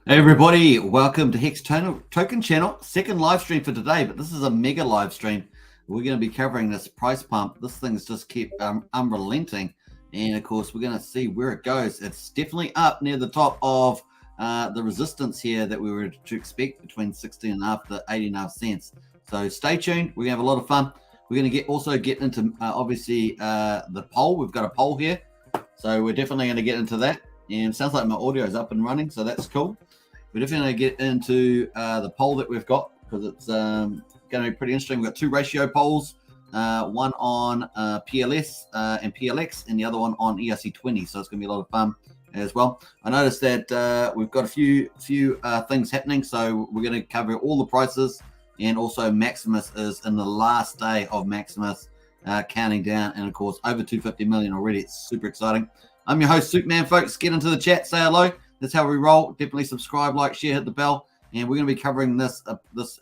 Hey everybody, welcome to Hex Token Channel. Second live stream for today, but this is a mega live stream. We're going to be covering this price pump. This thing's just kept unrelenting, and of course we're going to see where it goes. It's definitely up near the top of the resistance here that we were to expect between 16.5 to 18.5 cents. So stay tuned. We're going to have a lot of fun. We're going to also get into obviously the poll. We've got a poll here, so we're definitely going to get into that. And it sounds like my audio is up and running, so that's cool. We're definitely going to get into the poll that we've got because it's going to be pretty interesting. We've got two ratio polls, one on PLS and PLX, and the other one on ERC20. So it's going to be a lot of fun as well. I noticed that we've got a few things happening, so we're going to cover all the prices, and also Maximus is in the last day of Maximus counting down, and of course over 250 million already. It's super exciting. I'm your host, Superman, folks. Get into the chat, say hello. That's how we roll. Definitely subscribe, like, share, hit the bell. And we're going to be covering this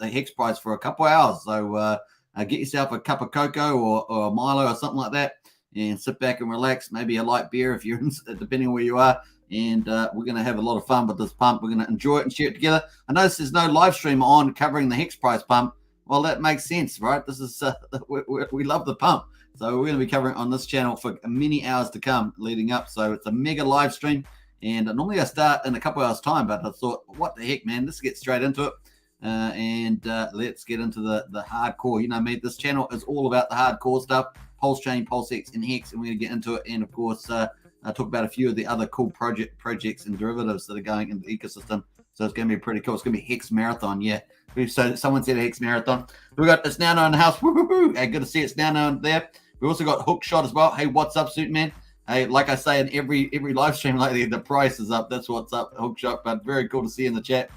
Hex Price for a couple of hours. So get yourself a cup of cocoa or a Milo or something like that and sit back and relax. Maybe a light beer if you're in, depending on where you are. And we're going to have a lot of fun with this pump. We're going to enjoy it and share it together. I notice there's no live stream on covering the Hex Price pump. Well, that makes sense, right? This is we love the pump. So we're going to be covering it on this channel for many hours to come leading up. So it's a mega live stream. And normally I start in a couple hours time, but I thought, what the heck, man, let's get straight into it. Let's get into the hardcore. You know me, this channel is all about the hardcore stuff, PulseChain, PulseX, and Hex, and we're going to get into it. And of course, I talk about a few of the other cool projects and derivatives that are going in the ecosystem. So it's going to be pretty cool. It's going to be Hex Marathon, yeah. So someone said Hex Marathon. We got It's Now Known in the house. Woo-hoo-hoo. Hey, good to see It's Now Known there. We also got Hookshot as well. Hey, what's up, Superman? Hey, like I say in every live stream lately, the price is up. That's what's up, Hookshot. But very cool to see in the chat.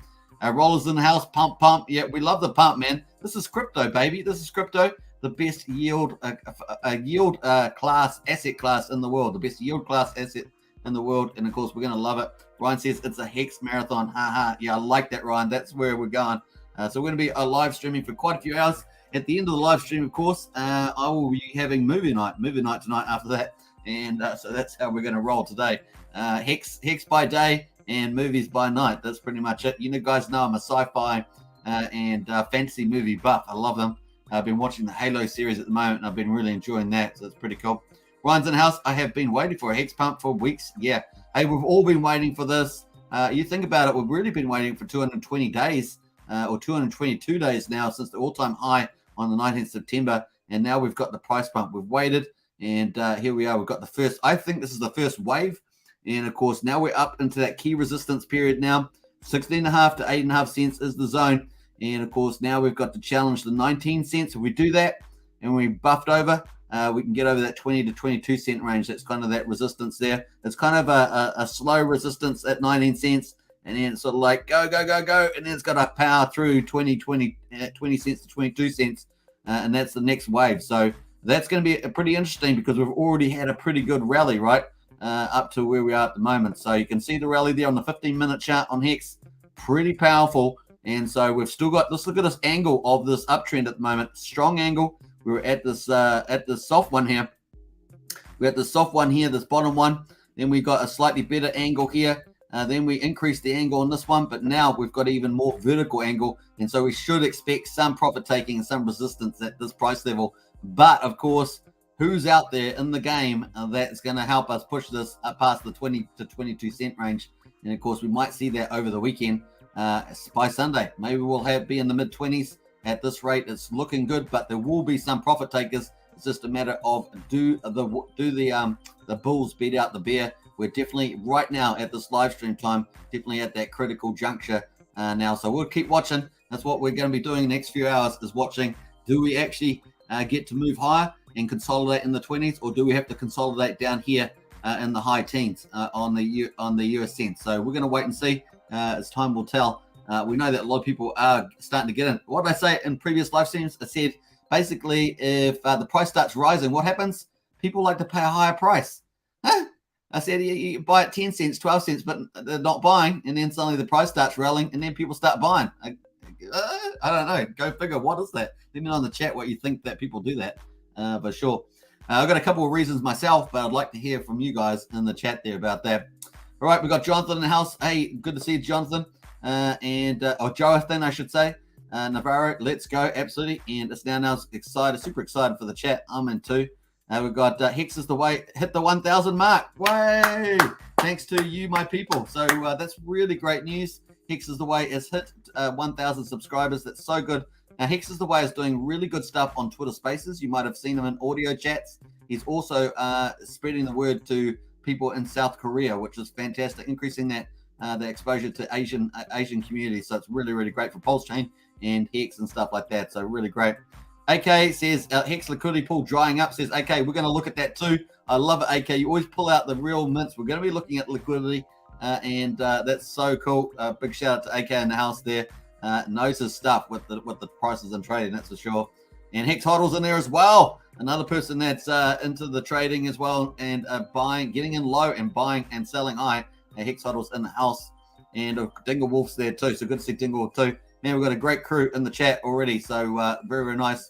Rollers in the house, pump. Yeah, we love the pump, man. This is crypto, baby. This is crypto. The best yield class asset class in the world. The best yield class asset in the world. And of course, we're gonna love it. Ryan says it's a Hex Marathon. Haha. Yeah, I like that, Ryan. That's where we're going. So we're gonna be live streaming for quite a few hours. At the end of the live stream, of course, I will be having movie night tonight after that. And so that's how we're going to roll today. Hex by day and movies by night. That's pretty much it. You know, guys know I'm a sci-fi and fantasy movie buff. I love them. I've been watching the Halo series at the moment, and I've been really enjoying that. So it's pretty cool. Ryan's in the house. I have been waiting for a Hex pump for weeks. Yeah. Hey, we've all been waiting for this. You think about it, we've really been waiting for 220 days or 222 days now since the all-time high on the 19th September. And now we've got the price pump. We've waited. And here we are. We've got the first, I think this is the first wave. And of course, now we're up into that key resistance period now. 16.5 to 8.5 cents is the zone. And of course, now we've got to challenge the 19 cents. If we do that and we buffed over, we can get over that 20 to 22 cent range. That's kind of that resistance there. It's kind of a slow resistance at 19 cents. And then it's sort of like go. And then it's got to power through 20 cents to 22 cents. And that's the next wave. So that's going to be pretty interesting because we've already had a pretty good rally, right, up to where we are at the moment. So you can see the rally there on the 15-minute chart on Hex, pretty powerful. And so we've still got, let's look at this angle of this uptrend at the moment. Strong angle. We're at this soft one here. We're at the soft one here, this bottom one. Then we got a slightly better angle here. Then we increased the angle on this one, but now we've got even more vertical angle. And so we should expect some profit taking and some resistance at this price level. But of course, who's out there in the game that's going to help us push this past the 20 to 22 cent range? And of course, we might see that over the weekend by Sunday. Maybe we'll be in the mid 20s at this rate. It's looking good, but there will be some profit takers. It's just a matter of do the bulls beat out the bear? We're definitely right now at this live stream time, definitely at that critical juncture now. So we'll keep watching. That's what we're going to be doing the next few hours, is watching. Do we actually get to move higher and consolidate in the 20s, or do we have to consolidate down here in the high teens on the US cents? So we're going to wait and see. As time will tell. We know that a lot of people are starting to get in. What did I say in previous live streams? I said basically if the price starts rising, what happens? People like to pay a higher price. Huh? I said you buy at 10 cents, 12 cents, but they're not buying, and then suddenly the price starts rallying, and then people start buying. I don't know. Go figure. What is that? Let me know in the chat what you think that people do that. For sure. I've got a couple of reasons myself, but I'd like to hear from you guys in the chat there about that. All right, we got Jonathan in the house. Hey, good to see you, Jonathan. or Jonathan, I should say. Navarro, let's go, absolutely. And it's now excited, super excited for the chat. I'm in too. We've got Hex is the way, hit the 1,000 mark. Way! Thanks to you, my people. So that's really great news. Hex is the way has hit 1,000 subscribers. That's so good. Now, Hex is the way is doing really good stuff on Twitter Spaces. You might have seen him in audio chats. He's also spreading the word to people in South Korea, which is fantastic, increasing that the exposure to Asian communities. So it's really, really great for PulseChain and Hex and stuff like that. So really great. AK says Hex liquidity pool drying up. Says AK, we're going to look at that too. I love it, AK. You always pull out the real mints. We're going to be looking at liquidity, and that's so cool. Big shout out to AK in the house there. Knows his stuff with the prices and trading, that's for sure. And Hex Hodl's in there as well. Another person that's into the trading as well, and buying, getting in low and buying and selling high. Hex Hodl's in the house, and Dingle Wolf's there too. So good to see Dingle Wolf too. Man, we've got a great crew in the chat already. So very, very nice.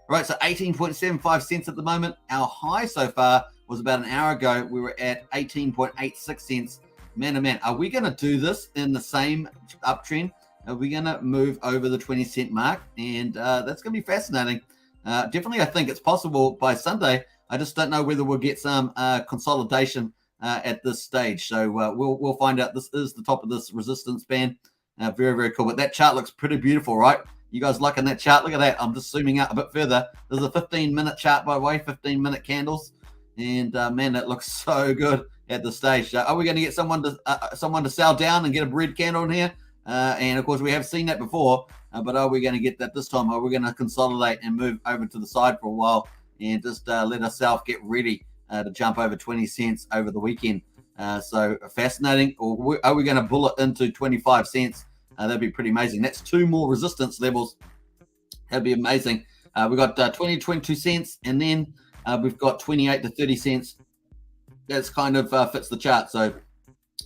All right, so 18.75 cents at the moment. Our high so far was about an hour ago. We were at 18.86 cents. Man, oh man, are we going to do this in the same uptrend? Are we going to move over the 20-cent mark? And that's going to be fascinating. Definitely, I think it's possible by Sunday. I just don't know whether we'll get some consolidation at this stage. So we'll find out. This is the top of this resistance band. Very, very cool. But that chart looks pretty beautiful, right? You guys liking that chart? Look at that. I'm just zooming out a bit further. There's a 15-minute chart, by the way, 15-minute candles. And, man, that looks so good at the stage. Are we going to get someone to sell down and get a red candle in here? And, of course, we have seen that before. But are we going to get that this time? Are we going to consolidate and move over to the side for a while and just let ourselves get ready to jump over 20 cents over the weekend? So fascinating. Or are we going to bullet into 25 cents? That'd be pretty amazing. That's 2 more resistance levels. That'd be amazing. We've got 20 to 22 cents, and then we've got 28 to 30 cents. That's kind of fits the chart. So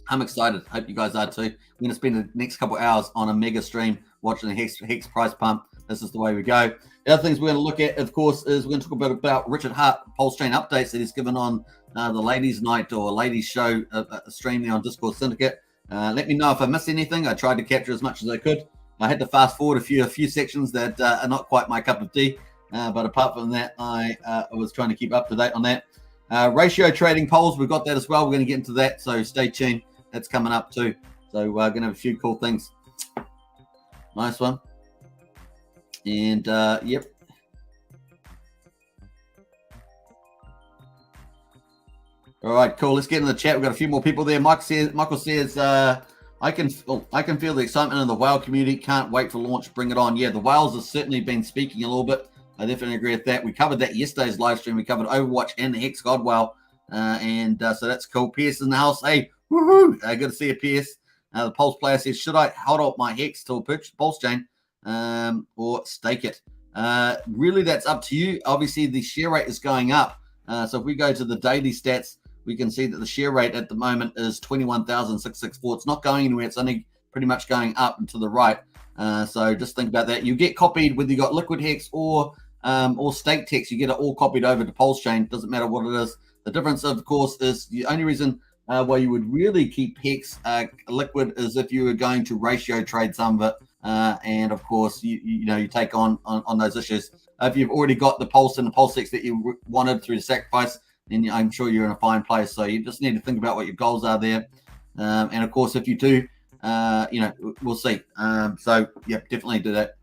I'm excited. Hope you guys are too. We're going to spend the next couple of hours on a mega stream watching the Hex price pump. This is the way we go. The other things we're going to look at, of course, is we're going to talk a bit about Richard Hart PulseChain updates that he's given on the ladies' night or ladies' show stream there on Discord Syndicate. Let me know if I missed anything. I tried to capture as much as I could. I had to fast forward a few sections that are not quite my cup of tea. But apart from that, I was trying to keep up to date on that. Ratio trading polls, we've got that as well. We're going to get into that, so stay tuned. That's coming up too. So we're going to have a few cool things. Nice one. And, yep. All right, cool. Let's get in the chat. We've got a few more people there. Michael says, I can feel the excitement in the whale community. Can't wait for launch. Bring it on. Yeah, the whales have certainly been speaking a little bit. I definitely agree with that. We covered that yesterday's live stream. We covered Overwatch and the Hex God Whale. So that's cool. Pierce in the house. Hey, woohoo. Good to see you, Pierce. The Pulse player says, should I hold up my Hex till purchase PulseChain or stake it? Really, that's up to you. Obviously, the share rate is going up. So if we go to the daily stats, we can see that the share rate at the moment is 21,664. It's not going anywhere. It's only pretty much going up and to the right. So just think about that. You get copied whether you got Liquid Hex or staked Hex. You get it all copied over to PulseChain. Doesn't matter what it is. The difference, of course, is the only reason why you would really keep Hex liquid is if you were going to ratio trade some of it. And of course, you take on those issues. If you've already got the Pulse and the Pulse Hex that you wanted through the sacrifice, then I'm sure you're in a fine place. So you just need to think about what your goals are there. And of course, if you do, we'll see. So yeah, definitely do that.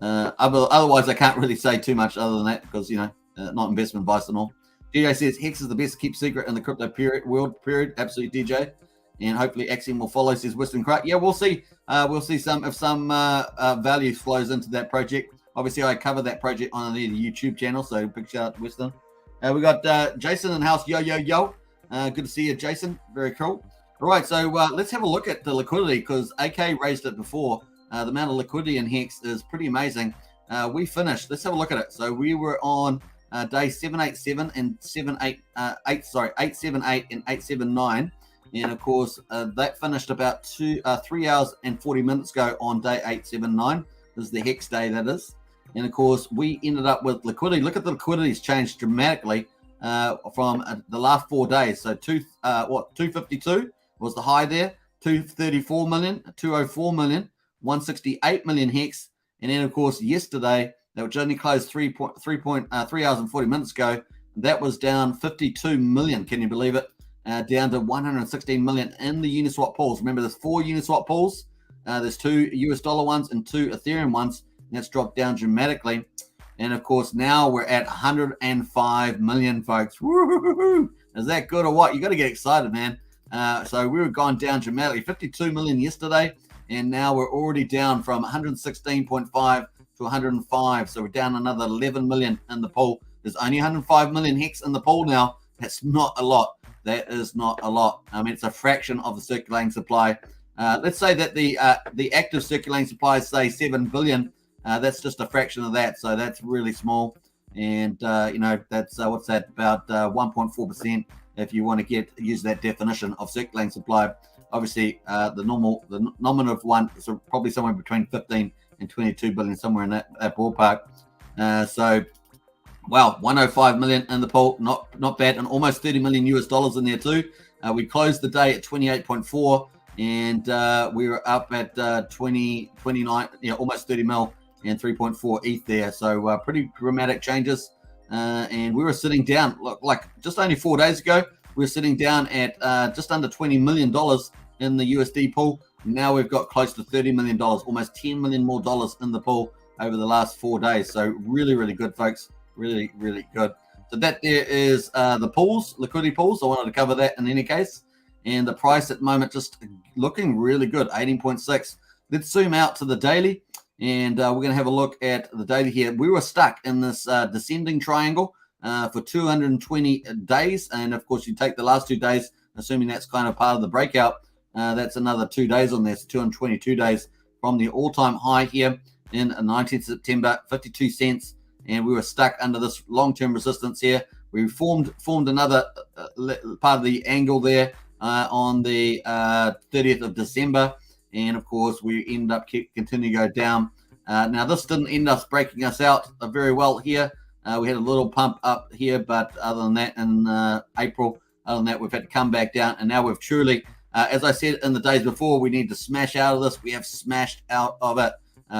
Otherwise, I can't really say too much other than that because, not investment advice and all. DJ says Hex is the best keep secret in the crypto world period. Absolutely, DJ. And hopefully Axiom will follow, says Western Crack. Yeah, we'll see. We'll see some value flows into that project. Obviously, I cover that project on the YouTube channel, so big shout out to Western. We got Jason in the house. Yo. Good to see you, Jason. Very cool. All right, so let's have a look at the liquidity because AK raised it before. The amount of liquidity in Hex is pretty amazing. We finished. Let's have a look at it. So we were on day 787 and 878 and 879. And of course, that finished about 3 hours and 40 minutes ago on day 879. This is the Hex day, that is. And of course, we ended up with liquidity. Look at the liquidity has changed dramatically from the last 4 days. So 252 was the high there 234 million, 204 million, 168 million Hex. And then, of course, yesterday, which only closed 3 hours and 40 minutes ago, that was down 52 million. Can you believe it? Down to 116 million in the Uniswap pools. Remember, there's 4 Uniswap pools. There's 2 US dollar ones and 2 Ethereum ones. And that's dropped down dramatically. And, of course, now we're at 105 million, folks. Woo-hoo-hoo-hoo. Is that good or what? You got to get excited, man. So we were gone down dramatically. 52 million yesterday. And now we're already down from 116.5 to 105. So we're down another 11 million in the pool. There's only 105 million Hex in the pool now. That's not a lot. That is not a lot. I mean, it's a fraction of the circulating supply. Let's say that the active circulating supply is, say, 7 billion. That's just a fraction of that. So that's really small. And, you know, that's, what's that, about 1.4% if you want to use that definition of circulating supply. Obviously, the nominative one is probably somewhere between 15 and 22 billion, somewhere in that ballpark. So, wow, 105 million in the pool, not bad, and almost 30 million US dollars in there too. We closed the day at 28.4, and we were up at 29, almost 30 mil and 3.4 ETH there. So pretty dramatic changes. And we were sitting down, like just only 4 days ago, we were sitting down at just under $20 million in the USD pool. Now we've got close to $30 million, almost $10 million more dollars in the pool over the last 4 days. So really, really good, folks. Really, really good. So that there is the pools, liquidity pools. I wanted to cover that in any case. And the price at the moment just looking really good, 18.6. Let's zoom out to the daily. And we're going to have a look at the daily here. We were stuck in this descending triangle for 220 days. And, of course, you take the last 2 days, assuming that's kind of part of the breakout. That's another 2 days on there, so 222 days from the all-time high here in 19th September, 52 cents. And we were stuck under this long-term resistance here. We formed another part of the angle there on the 30th of December. And, of course, we ended up continuing to go down. Now, this didn't end up breaking us out very well here. We had a little pump up here, but other than that, in April, we've had to come back down. And now we've truly, as I said in the days before, we need to smash out of this. We have smashed out of it.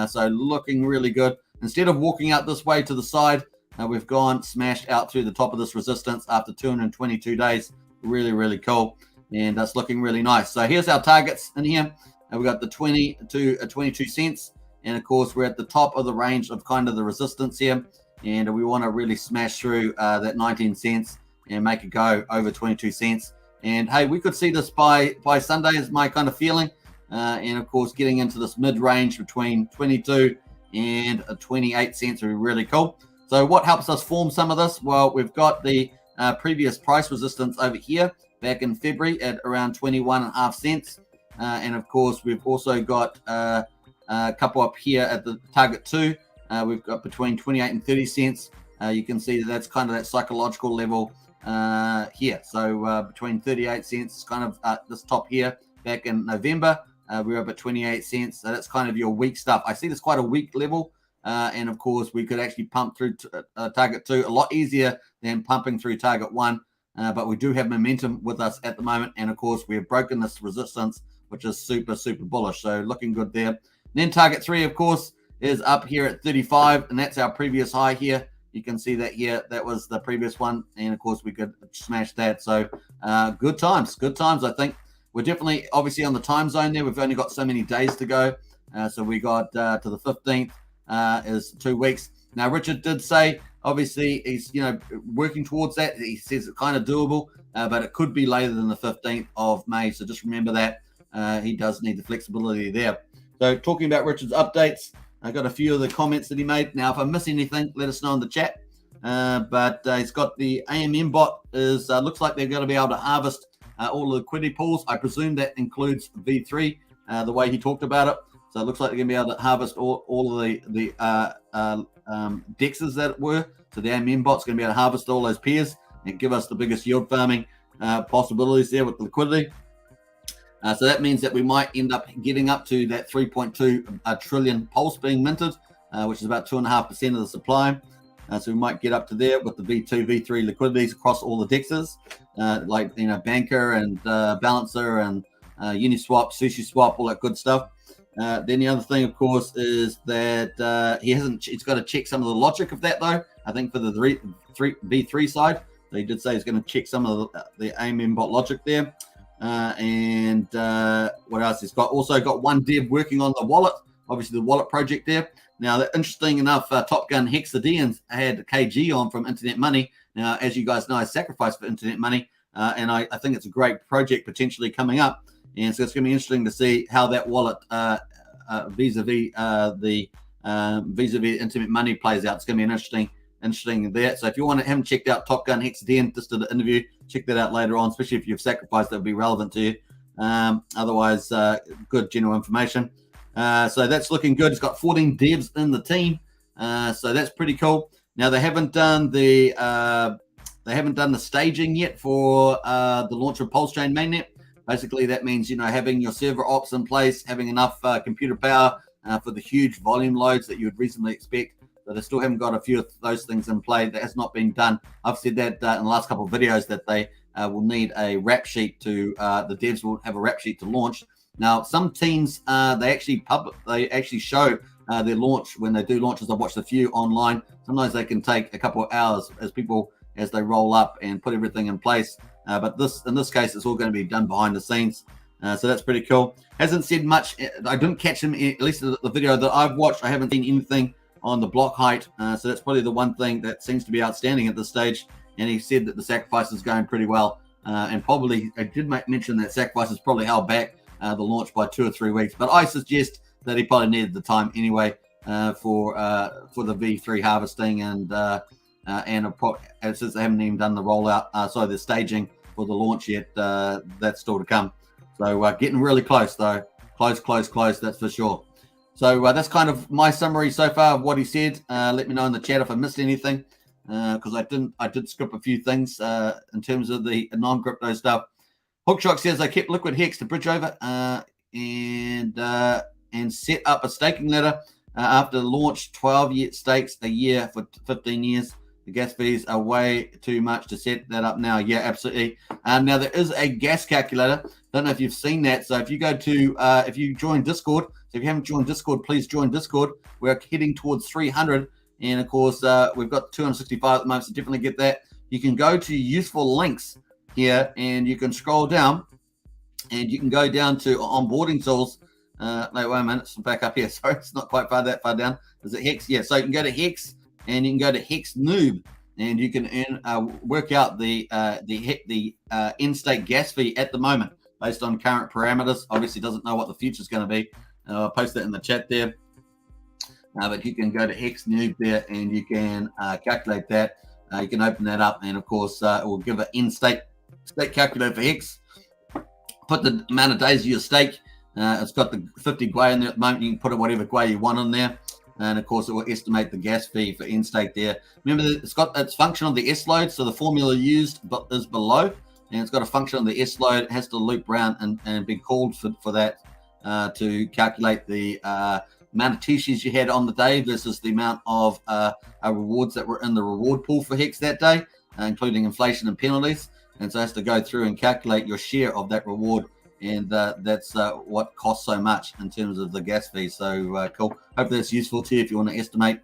So looking really good. Instead of walking out this way to the side, we've gone smashed out through the top of this resistance after 222 days. Really, really cool. And that's looking really nice. So here's our targets in here. We've got the 20 to 22 cents. And, of course, we're at the top of the range of kind of the resistance here. And we want to really smash through that 19 cents and make it go over 22 cents. And, hey, we could see this by Sunday is my kind of feeling. And, of course, getting into this mid-range between 22 and 28 cents would be really cool. So what helps us form some of this? Well, we've got the previous price resistance over here back in February at around 21.5 cents. And, of course, we've also got a couple up here at the target 2. We've got between 28 and 30 cents. You can see that that's kind of that psychological level here. So between 38 cents is kind of this top here back in November. We were up at 28 cents. So that's kind of your weak stuff. I see this quite a weak level. And, of course, we could actually pump through target 2 a lot easier than pumping through target 1. But we do have momentum with us at the moment. And, of course, we have broken this resistance, which is super, super bullish. So looking good there. Then target 3, of course, is up here at 35. And that's our previous high here. You can see that here. That was the previous one. And, of course, we could smash that. So good times. Good times, I think. We're definitely, obviously, on the time zone there. We've only got so many days to go. So we got to the 15th is 2 weeks. Now, Richard did say, obviously, he's, working towards that. He says it's kind of doable, but it could be later than the 15th of May. So just remember that. He does need the flexibility there. So talking about Richard's updates, I got a few of the comments that he made. Now, if I miss anything, let us know in the chat. But he's got the AMM bot looks like they're going to be able to harvest all the liquidity pools. I presume that includes V3, the way he talked about it. So it looks like they're going to be able to harvest all of the DEXs that were. So the AMM bot's going to be able to harvest all those pairs and give us the biggest yield farming possibilities there with the liquidity. So that means that we might end up getting up to that 3.2 trillion pulse being minted, which is about 2.5% of the supply. So we might get up to there with the V2, V3 liquidities across all the DEXs, like Banker and Balancer and Uniswap, SushiSwap, all that good stuff. Then the other thing, of course, is that he's got to check some of the logic of that, though. I think for the V3 side, so he did say he's going to check some of the AMM bot logic there. And what else? He's also got one dev working on the wallet, obviously the wallet project there. Now, interesting enough, Top Gun Hexadians had KG on from Internet Money. Now, as you guys know, I sacrificed for Internet Money, and I think it's a great project potentially coming up. And so it's going to be interesting to see how that wallet vis-a-vis Internet Money plays out. It's going to be interesting there. So if you haven't checked out Top Gun Hexadian, just did an interview, check that out later on, especially if you've sacrificed, that would be relevant to you. Otherwise, good general information. So that's looking good. It's got 14 devs in the team, so that's pretty cool. Now they haven't done the staging yet for the launch of PulseChain mainnet. Basically, that means having your server ops in place, having enough computer power for the huge volume loads that you would reasonably expect. But they still haven't got a few of those things in play. That has not been done. I've said that in the last couple of videos that they will need a wrap sheet to the devs will have a wrap sheet to launch. Now, some teams they actually show their launch when they do launches. I've watched a few online. Sometimes they can take a couple of hours as they roll up and put everything in place. But in this case, it's all going to be done behind the scenes. So that's pretty cool. Hasn't said much. I didn't catch him, at least the video that I've watched. I haven't seen anything on the block height. So that's probably the one thing that seems to be outstanding at this stage. And he said that the sacrifice is going pretty well. And probably, I did mention that sacrifice is probably held back the launch by 2 or 3 weeks. But I suggest that he probably needed the time anyway for the V3 harvesting and since they haven't even done the rollout, the staging for the launch yet, that's still to come. So getting really close though, close, that's for sure. So that's kind of my summary so far of what he said. Let me know in the chat if I missed anything, because I did script a few things in terms of the non-crypto stuff. Hookshot says I kept liquid hex to bridge over and set up a staking ladder after launch. 12 stakes a year for 15 years. The gas fees are way too much to set that up now. Yeah, absolutely. Now there is a gas calculator. Don't know if you've seen that. So if you go to, if you join Discord, so if you haven't joined Discord, please join Discord. We're heading towards 300. And of course, we've got 265 at the moment, so definitely get that. You can go to useful links here and you can scroll down and you can go down to onboarding tools. No, wait a minute, it's back up here. Sorry, it's not quite that far down. Is it Hex? Yeah, so you can go to Hex. And you can go to Hex Noob, and you can work out the in-stake gas fee at the moment based on current parameters. Obviously, doesn't know what the future is going to be. I'll post that in the chat there. But you can go to Hex Noob there, and you can calculate that. You can open that up, and of course, it will give an in-stake calculator for Hex. Put the amount of days of your stake. It's got the 50 Gwei in there at the moment. You can put whatever Gwei you want in there. And of course, it will estimate the gas fee for in-stake there. Remember, it's got its function on the S load, so the formula used is below, and it's got a function on the S load. It has to loop around and be called for that to calculate the amount of TCs you had on the day versus the amount of rewards that were in the reward pool for Hex that day, including inflation and penalties. And so it has to go through and calculate your share of that reward. And that's what costs so much in terms of the gas fee. So cool. Hope that's useful to you if you want to estimate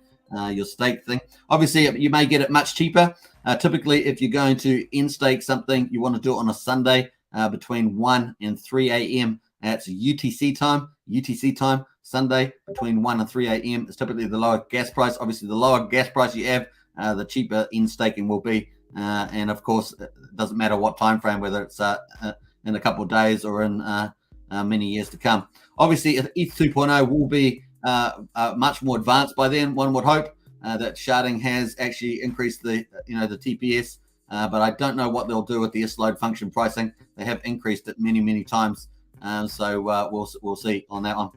your stake thing. Obviously, you may get it much cheaper. Typically, if you're going to in-stake something, you want to do it on a Sunday between 1 and 3 a.m. That's UTC time. Sunday between 1 and 3 a.m. is typically the lower gas price. Obviously, the lower gas price you have, the cheaper in-staking will be. And of course, it doesn't matter what time frame, whether it's in a couple of days or in many years to come. Obviously, ETH 2.0 will be much more advanced by then. One would hope that sharding has actually increased the TPS, but I don't know what they'll do with the S-load function pricing. They have increased it many times, so we'll see on that one.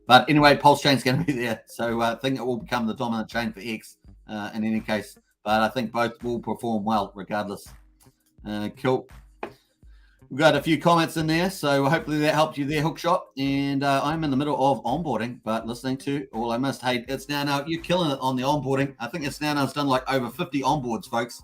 But anyway, PulseChain is going to be there, so I think it will become the dominant chain for Hex in any case. But I think both will perform well regardless. Cool. We've got a few comments in there, so hopefully that helped you there, Hookshot. And I'm in the middle of onboarding, but listening to all I missed. Hey, it's now you're killing it on the onboarding. I think it's now done like over 50 onboards, folks.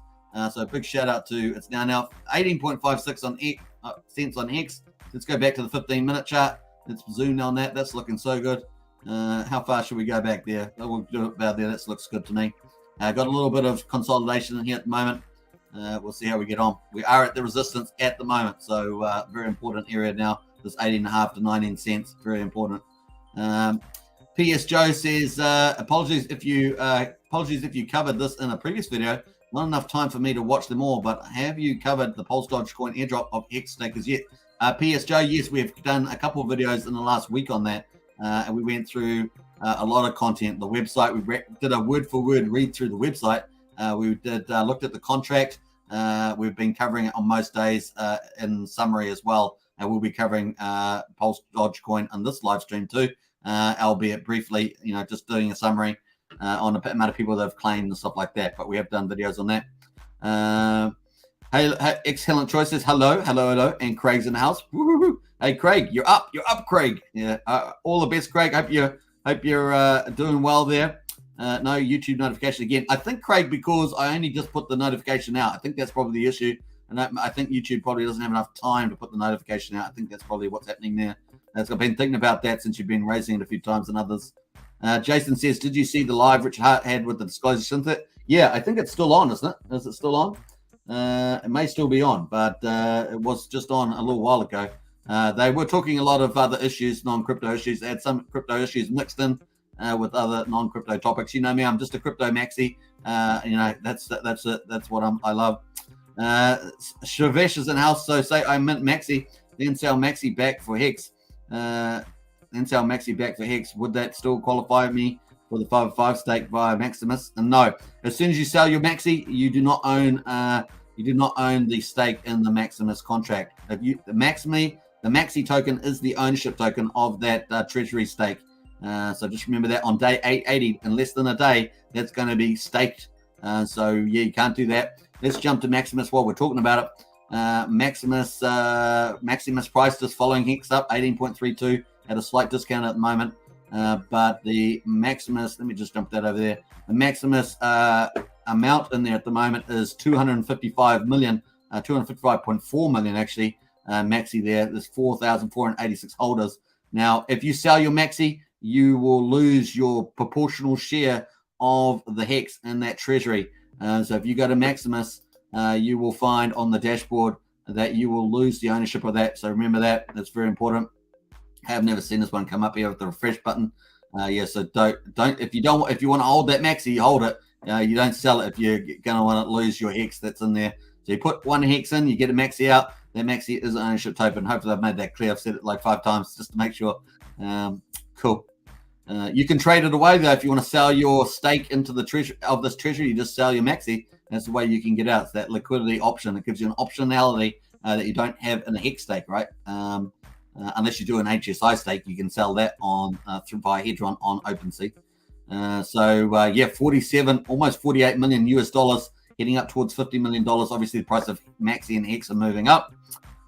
So big shout out to it's now 18.56 cents on Hex, Let's go back to the 15-minute chart. Let's zoom on that. That's looking so good. How far should we go back there? We'll do it about there. That looks good to me. Got a little bit of consolidation in here at the moment. We'll see how we get on. We are at the resistance at the moment, so very important area now. This 18.5 to 19 cents, very important. PS Joe says, apologies if you covered this in a previous video. Not enough time for me to watch them all, but have you covered the Pulse Dogecoin airdrop of Hex stakers yet? PS Joe, yes, we've done a couple of videos in the last week on that, and we went through a lot of content. The website, we did a word-for-word read through the website. We did looked at the contract. We've been covering it on most days in summary as well. And we'll be covering Pulse Dogecoin on this live stream too, albeit briefly, just doing a summary on the amount of people that have claimed and stuff like that. But we have done videos on that. Hey, excellent choices. Hello, and Craig's in the house. Woo-hoo-hoo. Hey, Craig, you're up, Craig. Yeah, all the best, Craig. Hope you're doing well there. No YouTube notification again. I think, Craig, because I only just put the notification out. I think that's probably the issue. And I think YouTube probably doesn't have enough time to put the notification out. I think that's probably what's happening there. I've been thinking about that since you've been raising it a few times and others. Jason says, did you see the live Richard Hart had with the disclosure synthetic? Yeah, I think it's still on, isn't it? Is it still on? It may still be on, but it was just on a little while ago. They were talking a lot of other issues, non-crypto issues. They had some crypto issues mixed in with other non-crypto topics. You know me, I'm just a crypto maxi. That's what I love. Shavesh is in house, so say I mint maxi, then sell maxi back for Hex. Would that still qualify me for the 5/5 stake via Maximus? And no, as soon as you sell your maxi, you do not own the stake in the Maximus contract. If you the maxi token is the ownership token of that treasury stake. So just remember that on day 880, in less than a day, that's going to be staked. So yeah, you can't do that. Let's jump to Maximus while we're talking about it. Maximus price just following Hex up 18.32 at a slight discount at the moment. But the Maximus, let me just jump that over there. The Maximus amount in there at the moment is 255 million, 255.4 million actually. Maxi there. There's 4,486 holders. Now, if you sell your Maxi, you will lose your proportional share of the Hex in that treasury. So if you go to Maximus, you will find on the dashboard that you will lose the ownership of that. So remember that. That's very important. I have never seen this one come up here with the refresh button. So don't if you want to hold that Maxi, you hold it. You don't sell it if you're going to want to lose your Hex that's in there. So you put one Hex in, you get a Maxi out. That Maxi is an ownership token. Hopefully I've made that clear. I've said it like 5 times just to make sure. Cool. You can trade it away though if you want to sell your stake into the treasury of this treasury. You just sell your Maxi. That's the way you can get out. It's that liquidity option. It gives you an optionality that you don't have in a Hex stake, right? Unless you do an HSI stake, you can sell that on via Hedron on OpenSea. Yeah, 47, almost 48 million US dollars, heading up towards $50 million. Obviously, the price of Maxi and Hex are moving up.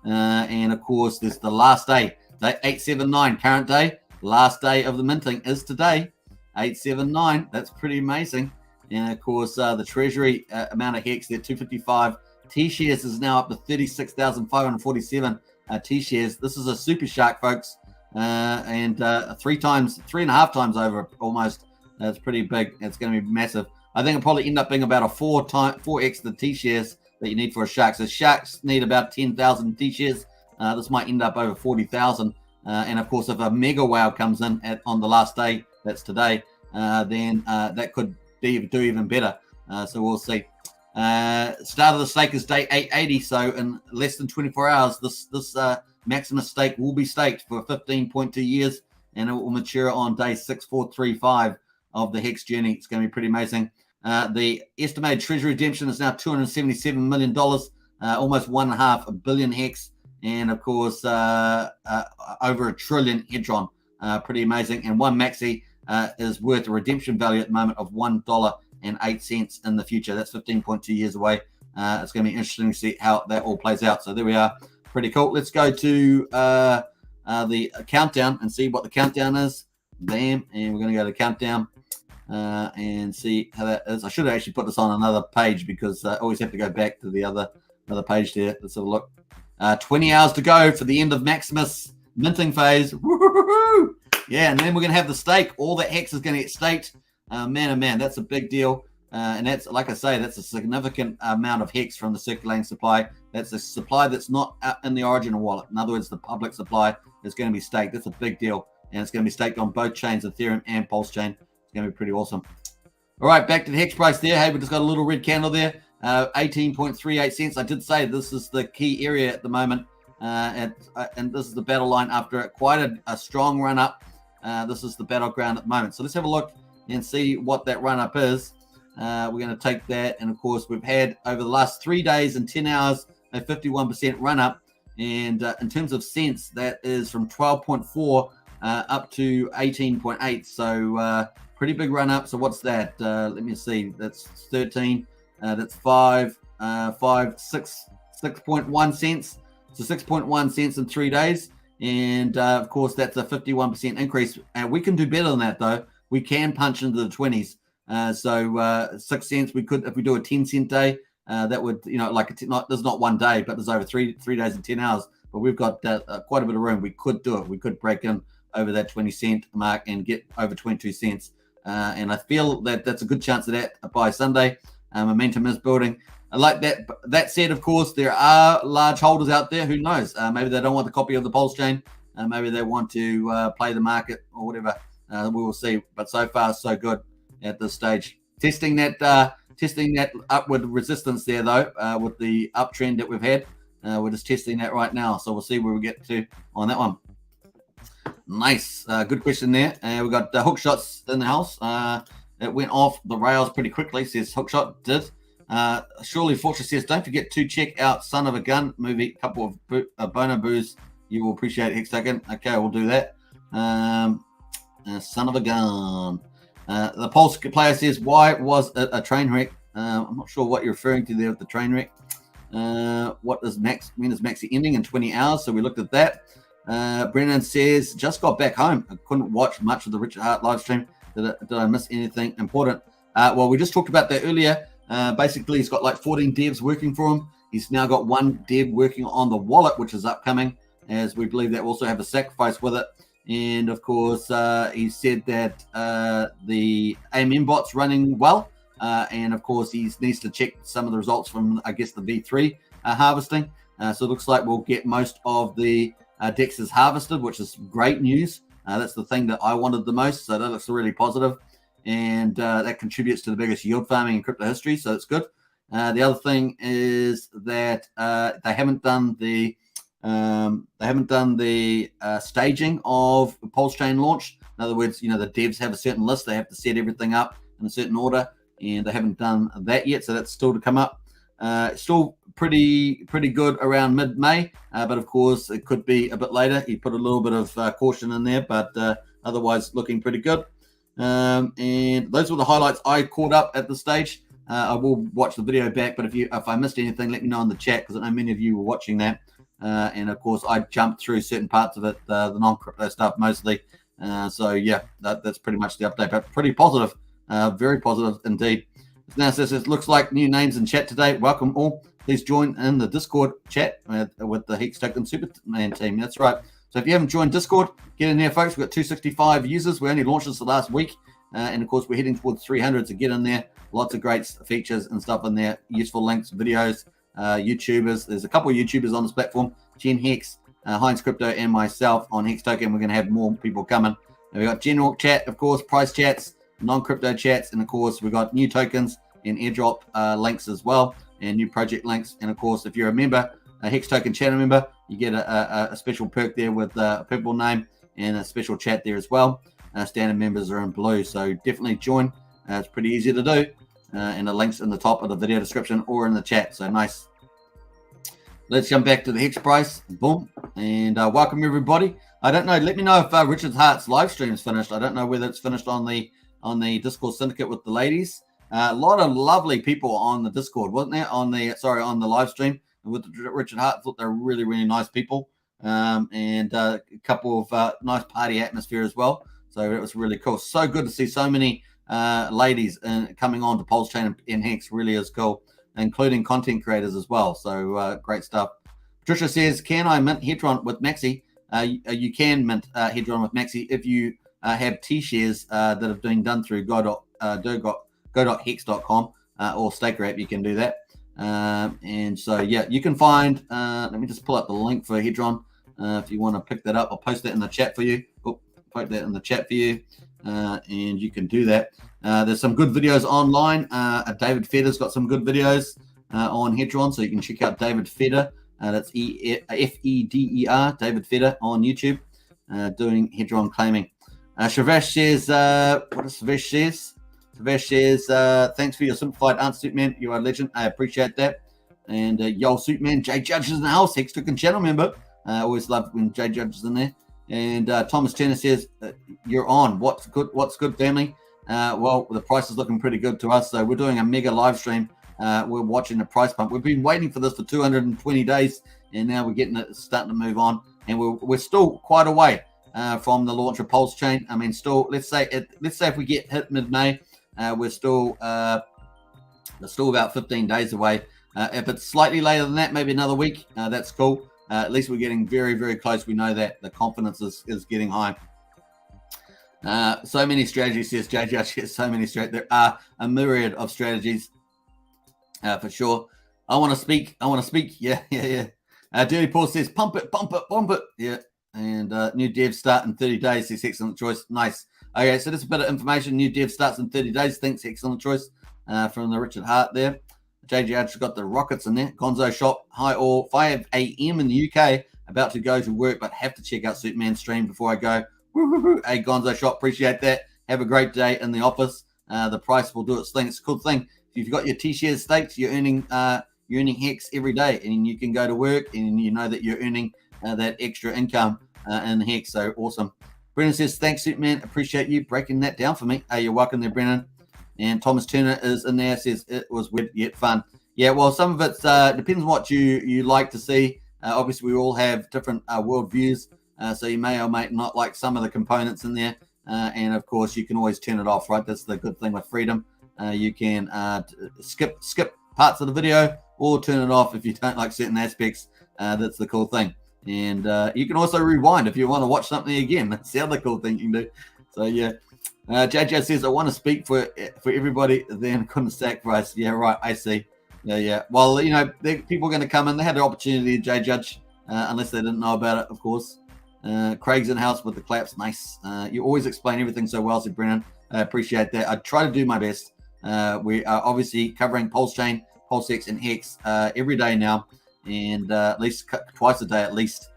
And of course, there's the last day, day 879, current day. Last day of the minting is today, 879. That's pretty amazing. And of course, the treasury amount of Hex there, 255. T-shares is now up to 36,547 T-shares. This is a super shark, folks, and 3.5 times over almost. That's pretty big. It's going to be massive. I think it'll probably end up being about a 4x the T-shares that you need for a shark. So sharks need about 10,000 T-shares. This might end up over 40,000. And of course, if a mega whale comes in on the last day, that's today, then that could do even better. So we'll see. Start of the stake is day 880. So in less than 24 hours, this Maximus stake will be staked for 15.2 years, and it will mature on day 6435 of the Hex journey. It's going to be pretty amazing. The estimated treasury redemption is now $277 million, almost 1.5 billion Hex. And of course, over $1 trillion Hedron. Pretty amazing. And one Maxi is worth a redemption value at the moment of $1.08 in the future. That's 15.2 years away. It's going to be interesting to see how that all plays out. So there we are. Pretty cool. Let's go to the countdown and see what the countdown is. Bam. And we're going to go to countdown and see how that is. I should have actually put this on another page because I always have to go back to the other page there. Let's have a look. 20 hours to go for the end of Maximus minting phase. Woo-hoo-hoo-hoo! Yeah, and then we're going to have the stake. All that Hex is going to get staked. Man, oh man, that's a big deal. And that's, like I say, that's a significant amount of Hex from the circulating supply. That's a supply that's not in the original wallet. In other words, the public supply is going to be staked. That's a big deal. And it's going to be staked on both chains, Ethereum and PulseChain. It's going to be pretty awesome. All right, back to the Hex price there. Hey, we just got a little red candle there. 18.38 cents. I did say this is the key area at the moment. And this is the battle line after quite a strong run up. This is the battleground at the moment. So let's have a look and see what that run up is. We're going to take that. And of course, we've had over the last 3 days and 10 hours, a 51% run up. And in terms of cents, that is from 12.4 up to 18.8. So pretty big run up. So what's that? Let me see. That's 13. That's 6.1 cents. So 6.1 cents in 3 days. And of course, that's a 51% increase. And we can do better than that, though. We can punch into the 20s. So 6 cents, we could, if we do a 10-cent day, that would, like, there's not 1 day, but there's over three days and 10 hours. But we've got quite a bit of room. We could do it. We could break in over that 20-cent mark and get over 22 cents. And I feel that that's a good chance of that by Sunday. Momentum is building. I like that. That said, of course, there are large holders out there. Who knows? Maybe they don't want the copy of the PulseChain. Maybe they want to play the market or whatever. We will see. But so far, so good at this stage. Testing that upward resistance there, though, with the uptrend that we've had. We're just testing that right now. So we'll see where we get to on that one. Nice. Good question there. We've got hook shots in the house. It went off the rails pretty quickly, says Hookshot did. Surely Fortress says, don't forget to check out Son of a Gun movie. A couple of Bono Boos. You will appreciate Hex Token. Okay, we'll do that. Son of a Gun. The Pulse player says, why was it a train wreck? I'm not sure what you're referring to there with the train wreck. What does when is Maxi ending in 20 hours? So we looked at that. Brennan says, just got back home. I couldn't watch much of the Richard Hart live stream. Did I miss anything important? Well, we just talked about that earlier. Basically, he's got like 14 devs working for him. He's now got 1 dev working on the wallet, which is upcoming, as we believe that will also have a sacrifice with it. And of course, he said that the AMM bot's running well. And of course, he needs to check some of the results from, I guess, the V3 harvesting. So it looks like we'll get most of the DEXs harvested, which is great news. That's the thing that I wanted the most. So that looks really positive. And that contributes to the biggest yield farming in crypto history. So it's good. The other thing is that they haven't done the staging of the PulseChain launch. In other words, the devs have a certain list. They have to set everything up in a certain order, and they haven't done that yet. So that's still to come up. Still pretty good around mid-May, but of course it could be a bit later. He put a little bit of caution in there, but otherwise looking pretty good. And those were the highlights I caught up at this stage. I will watch the video back, but if I missed anything, let me know in the chat, because I know many of you were watching that. And of course, I jumped through certain parts of it, the non-crypto stuff mostly. So yeah, that's pretty much the update, but pretty positive, very positive indeed. Now says it looks like new names in chat today. Welcome all. Please join in the Discord chat with the Hex Token Superman team. That's right. So if you haven't joined Discord, get in there, folks. We've got 265 users. We only launched this the last week. And of course, we're heading towards 300. So get in there. Lots of great features and stuff in there. Useful links, videos, YouTubers. There's a couple of YouTubers on this platform. Jen Hex, Heinz Crypto, and myself on Hex Token. We're going to have more people coming. And we've got general chat, of course, price chats, non-crypto chats. And of course, we've got new tokens and airdrop links as well, and new project links. And of course, if you're a member, a Hex Token channel member, you get a special perk there with a purple name and a special chat there as well. Standard members are in blue, so definitely join. It's pretty easy to do, and the link's in the top of the video description or in the chat. So nice. Let's jump back to the Hex price. Boom, and welcome everybody. I don't know. Let me know if Richard Hart's live stream is finished. I don't know whether it's finished on the Discord syndicate with the ladies. A lot of lovely people on the Discord, wasn't there? On the live stream with Richard Hart. I thought they were really, really nice people, and a couple of nice party atmosphere as well. So it was really cool. So good to see so many ladies coming on to PulseChain and Hex. Really is cool, including content creators as well. So great stuff. Patricia says, can I mint Hedron with Maxi? You can mint Hedron with Maxi if you have T-shares that have been done through go.hex.com or Staker app. You can do that. And so, yeah, you can find, let me just pull up the link for Hedron if you want to pick that up. I'll post that in the chat for you. Put that in the chat for you, and you can do that. There's some good videos online. David Feder's got some good videos on Hedron, so you can check out David Feder. That's Feder, David Feder on YouTube, doing Hedron claiming. Shavash says, what does Shavash says? Shavash says, thanks for your simplified answer, Suitman. You are a legend. I appreciate that. And yo, Suitman, Jay Judge is in the house, Hex Token channel member. I always love when Jay Judge is in there. And Thomas Turner says, you're on. What's good, family? Well, the price is looking pretty good to us. So we're doing a mega live stream. We're watching the price pump. We've been waiting for this for 220 days, and now we're getting it starting to move on. And we're still quite away from the launch of PulseChain. I mean, still, let's say if we get hit mid-May, we're still about 15 days away. If it's slightly later than that, maybe another week, that's cool. At least we're getting very, very close. We know that the confidence is getting high. So many strategies, says JJ. So many strategies. There are a myriad of strategies for sure. I want to speak. Yeah. Dirty Paul says, pump it. Yeah. And new dev start in 30 days. Says excellent choice. Nice. Okay, so that's a bit of information. New dev starts in 30 days. Thanks, excellent choice from the Richard Hart there. JGR's got the rockets in there. Gonzo shop, high all, 5 a.m. in the UK. About to go to work, but have to check out Superman's stream before I go. Woo-hoo-hoo. Hey, Gonzo shop, appreciate that. Have a great day in the office. The price will do its thing. It's a cool thing. If you've got your T-shares staked, you're earning Hex every day, and you can go to work, and you know that you're earning that extra income in Hex. So awesome. Brennan says, thanks, Superman. Appreciate you breaking that down for me. Hey, you're welcome there, Brennan. And Thomas Turner is in there, says it was weird yet fun. Yeah, well, some of it depends on what you like to see. Obviously, we all have different world views, so you may or may not like some of the components in there. And, of course, you can always turn it off, right? That's the good thing with freedom. You can skip parts of the video or turn it off if you don't like certain aspects. That's the cool thing. And you can also rewind if you want to watch something again. That's the other cool thing you can do. So, yeah. JJ says, I want to speak for everybody, then couldn't sacrifice. Yeah, right. I see. Yeah. Well, you know, people are going to come in. They had the opportunity, J Judge, unless they didn't know about it, of course. Craig's in house with the claps. Nice. You always explain everything so well, said Brennan. I appreciate that. I try to do my best. We are obviously covering PulseChain, PulseX, and Hex every day now, and at least twice a day at least.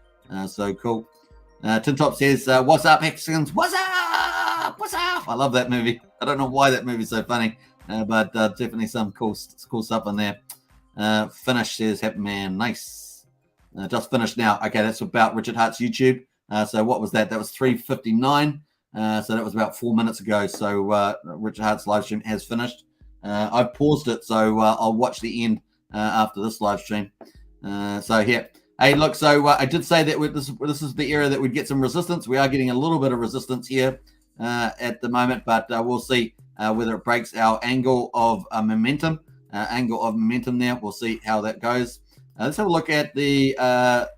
So cool. Tin Top says, what's up, Hexicans? What's up? I love that movie. I don't know why that movie's so funny, but definitely some cool stuff in there. Finish says, happy man. Nice. Just finished now. Okay, that's about Richard Hart's YouTube. So what was that? That was 3:59. So that was about 4 minutes ago. So Richard Hart's live stream has finished. I've paused it, so I'll watch the end after this live stream. So yeah. Hey, look, so I did say that this is the area that we'd get some resistance. We are getting a little bit of resistance here at the moment, but we'll see whether it breaks our angle of momentum. There. We'll see how that goes. Let's have a look at the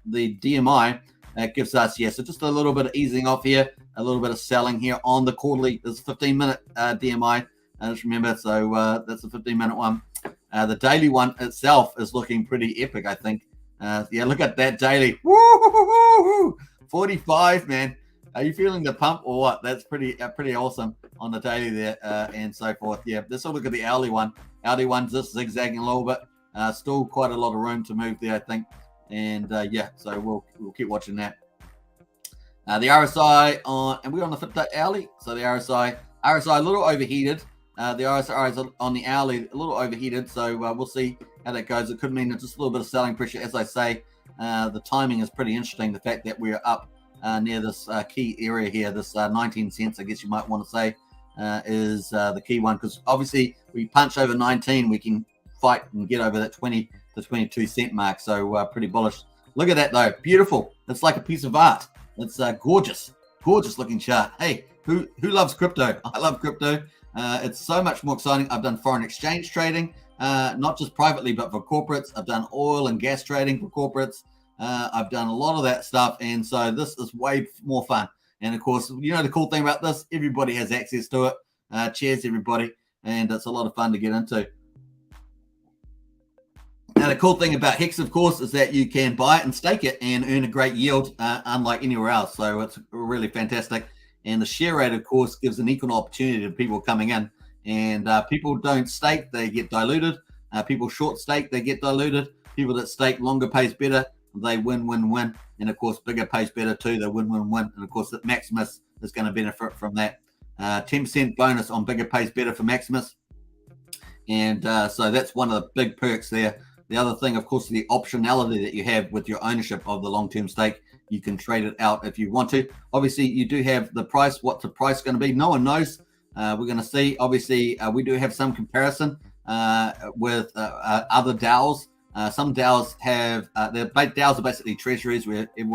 DMI. That gives us, so just a little bit of easing off here, a little bit of selling here on the quarterly. There's a 15-minute DMI. Just remember, so that's a 15-minute one. The daily one itself is looking pretty epic, I think. Yeah, look at that daily. Woo! 45, man. Are you feeling the pump or what? That's pretty awesome on the daily there and so forth. Yeah, let's look at the hourly one. Hourly one's just zigzagging a little bit. Still quite a lot of room to move there, I think. And yeah, so we'll keep watching that. The RSI on, and we're on the 50 hourly. So the RSI a little overheated. The RSI is on the hourly a little overheated. So we'll see how that goes. It could mean just a little bit of selling pressure. As I say, the timing is pretty interesting. The fact that we're up near this key area here, this 19 cents, I guess you might want to say, is the key one. Because obviously we punch over 19, we can fight and get over that 20 to 22 cent mark. So pretty bullish. Look at that though. Beautiful. It's like a piece of art. It's gorgeous looking chart. Hey, who loves crypto? I love crypto. It's so much more exciting. I've done foreign exchange trading, not just privately, but for corporates. I've done oil and gas trading for corporates. I've done a lot of that stuff, and so this is way more fun. And of course, you know the cool thing about this, everybody has access to it. Cheers, everybody, and it's a lot of fun to get into. Now, the cool thing about Hex, of course, is that you can buy it and stake it and earn a great yield, unlike anywhere else. So it's really fantastic. And the share rate, of course, gives an equal opportunity to people coming in. And people don't stake, they get diluted. People short stake, they get diluted. People that stake longer pays better, they win. And of course, bigger pays better too, they win. And of course, Maximus is going to benefit from that. 10% bonus on bigger pays better for Maximus. And so that's one of the big perks there. The other thing, of course, is the optionality that you have with your ownership of the long-term stake. You can trade it out if you want to. Obviously, you do have the price. What's the price going to be? No one knows. We're going to see. Obviously, we do have some comparison with other DAOs. Some DAOs have, DAOs are basically treasuries where it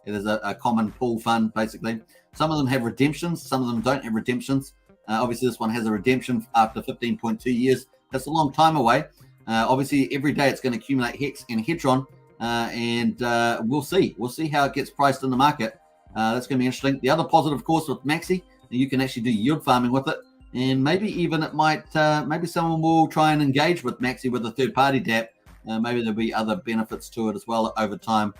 is a common pool fund, basically. Some of them have redemptions. Some of them don't have redemptions. Obviously, this one has a redemption after 15.2 years. That's a long time away. Obviously, every day it's going to accumulate Hex and Hedron, and we'll see. We'll see how it gets priced in the market. That's going to be interesting. The other positive, of course, with Maxi, you can actually do yield farming with it, and maybe even it might, maybe someone will try and engage with Maxi with a third-party DApp. Maybe there'll be other benefits to it as well over time,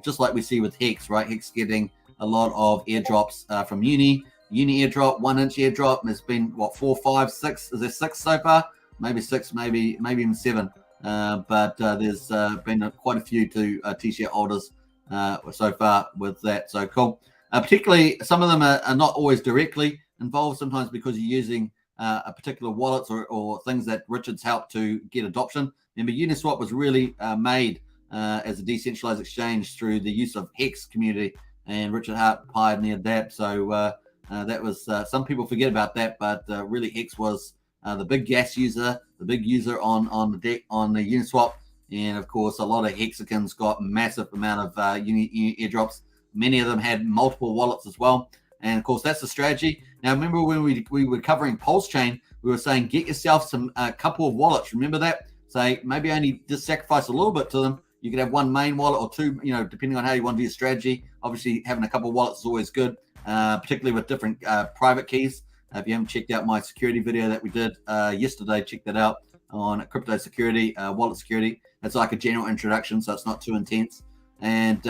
just like we see with Hex, right? Hex getting a lot of airdrops from Uni airdrop, 1 inch airdrop. There's been what, 4, 5, 6? Is there 6 so far? Maybe 6, maybe even 7. But there's been quite a few to T-shirt holders so far with that. So cool. Particularly, some of them are not always directly involved. Sometimes because you're using a particular wallets or things that Richard's helped to get adoption. Remember, Uniswap was really made as a decentralized exchange through the use of Hex community, and Richard Hart pioneered that. So that was some people forget about that, but really Hex was the big gas user, the big user on the deck on the Uniswap, and of course a lot of Hexicans got massive amount of uni airdrops. Many of them had multiple wallets as well, and of course that's the strategy. Now remember when we were covering PulseChain, we were saying get yourself some couple of wallets. Remember that? Say maybe only just sacrifice a little bit to them. You could have one main wallet or two, you know, depending on how you want to do your strategy. Obviously having a couple of wallets is always good, particularly with different private keys. If you haven't checked out my security video that we did yesterday, check that out on crypto security, wallet security. It's like a general introduction, so it's not too intense. And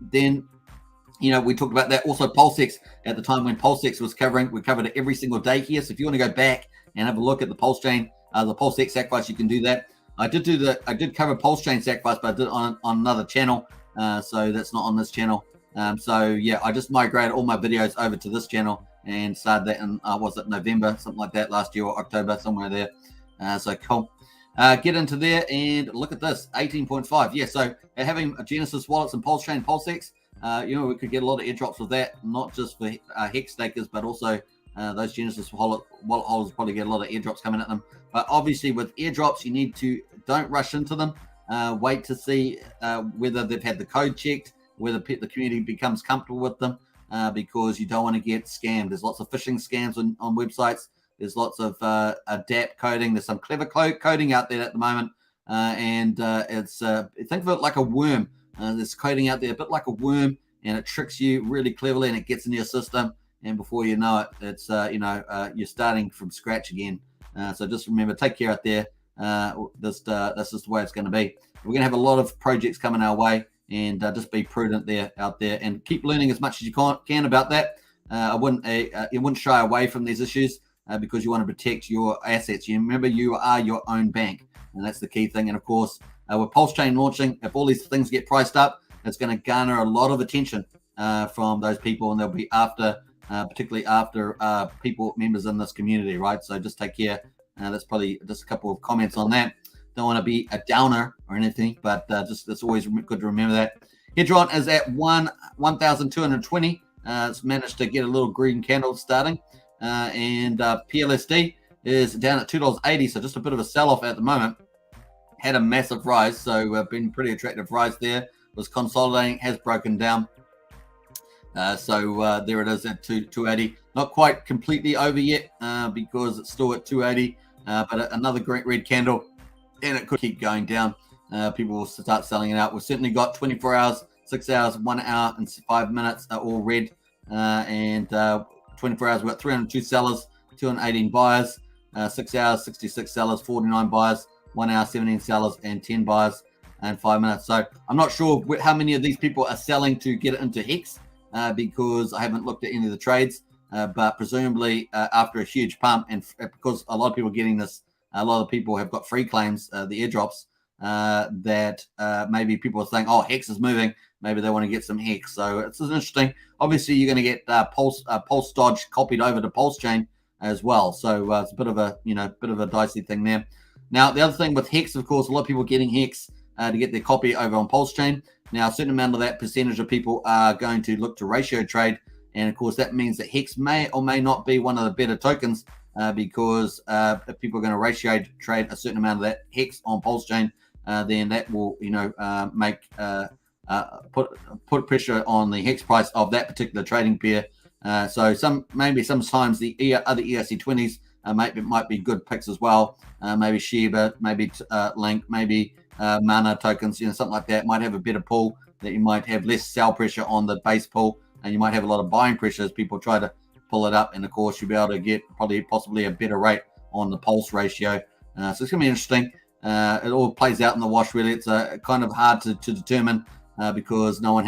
then, you know, we talked about that. Also, PulseX, at the time when PulseX was covering, we covered it every single day here. So if you want to go back and have a look at the PulseChain, the PulseX sacrifice, you can do that. I did cover PulseChain sacrifice, but I did it on another channel. So that's not on this channel. So yeah, I just migrated all my videos over to this channel and started that in, was it November, something like that, last year, or October, somewhere there. So cool. Get into there and look at this, 18.5. Yeah, so having a Genesis wallets and PulseChain, PulseX, you know, we could get a lot of airdrops with that, not just for Hex stakers, but also those Genesis wallet holders probably get a lot of airdrops coming at them. But obviously with airdrops, you need to, don't rush into them. Wait to see whether they've had the code checked, whether the community becomes comfortable with them, because you don't want to get scammed. There's lots of phishing scams on websites. There's lots of DApp coding. There's some clever coding out there at the moment. And it's, think of it like a worm. There's coding out there a bit like a worm, and it tricks you really cleverly, and it gets into your system. And before you know it, it's, you know, you're starting from scratch again. So just remember, take care out there. That's just the way it's going to be. We're going to have a lot of projects coming our way, and just be prudent out there, and keep learning as much as you can about that. You wouldn't shy away from these issues because you want to protect your assets. You remember, you are your own bank, and that's the key thing. And of course, with PulseChain launching, if all these things get priced up, it's going to garner a lot of attention from those people, and they'll be after, particularly after members in this community, right? So just take care. That's probably just a couple of comments on that. Don't want to be a downer or anything, but just it's always good to remember that. Hedron is at 1,220. It's managed to get a little green candle starting, and PLSD is down at $2.80, so just a bit of a sell-off at the moment. Had a massive rise, so been pretty attractive rise there. Was consolidating, has broken down. So there it is at 280. Not quite completely over yet because it's still at 280, but another great red candle, and it could keep going down. people will start selling it out. We've certainly got 24 hours, 6 hours, 1 hour, and 5 minutes are all red. And 24 hours, we've got 302 sellers, 218 buyers. 6 hours, 66 sellers, 49 buyers. 1 hour, 17 sellers, and 10 buyers, and 5 minutes. So I'm not sure how many of these people are selling to get it into Hex, because I haven't looked at any of the trades. But presumably after a huge pump, and because a lot of people are getting this, a lot of people have got free claims, the airdrops, that maybe people are saying, oh, Hex is moving. Maybe they want to get some Hex. So it's interesting. Obviously, you're going to get Pulse Dodge copied over to PulseChain as well. So it's a bit of a dicey thing there. Now, the other thing with Hex, of course, a lot of people are getting Hex to get their copy over on PulseChain. Now, a certain amount of that percentage of people are going to look to ratio trade. And, of course, that means that Hex may or may not be one of the better tokens, because if people are going to ratio trade a certain amount of that Hex on PulseChain, then that will, make put pressure on the Hex price of that particular trading pair. So sometimes the other ERC20s might be good picks as well. Maybe Shiba, maybe Link, maybe Mana tokens, something like that might have a better pull, that you might have less sell pressure on the base pull, and you might have a lot of buying pressure as people try to pull it up. And of course, you'll be able to get possibly a better rate on the pulse ratio. So it's going to be interesting. It all plays out in the wash, really. It's kind of hard to determine because no one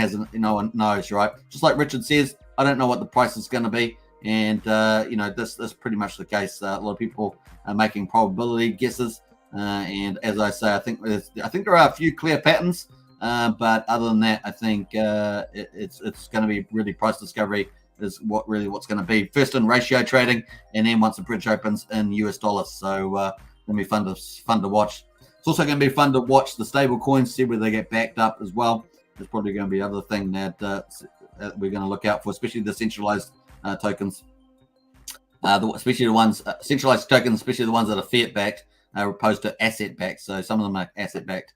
knows, right? Just like Richard says, I don't know what the price is going to be. And, this is pretty much the case. A lot of people are making probability guesses. And as I say, I think there are a few clear patterns. But other than that, I think it's going to be really price discovery is what's going to be. First in ratio trading, and then once the bridge opens in US dollars. So going to be fun to watch. It's also going to be fun to watch the stable coins, see where they get backed up as well. There's probably going to be other thing that we're going to look out for, especially the centralized tokens, especially the ones centralized tokens, especially the ones that are fiat backed, opposed to asset backed. So some of them are asset backed.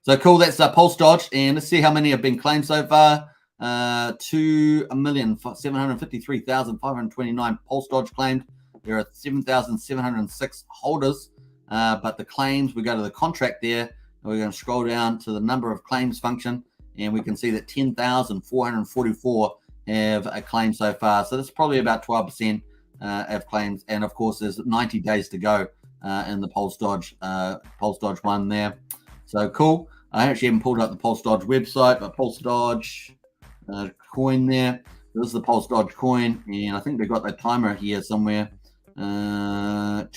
So cool. That's Pulse Dodge, and let's see how many have been claimed so far. 2,753,529 Pulse Dodge claimed. There are 7,706 holders, but the claims, we go to the contract there, and we're going to scroll down to the number of claims function, and we can see that 10,444 have a claim so far. So that's probably about 12% of claims, and of course there's 90 days to go in the Pulse Dodge one there. So cool. I actually haven't pulled up the Pulse Dodge website, but Pulse Dodge coin there. This is the Pulse Dodge coin, and I think they've got that timer here somewhere. Where's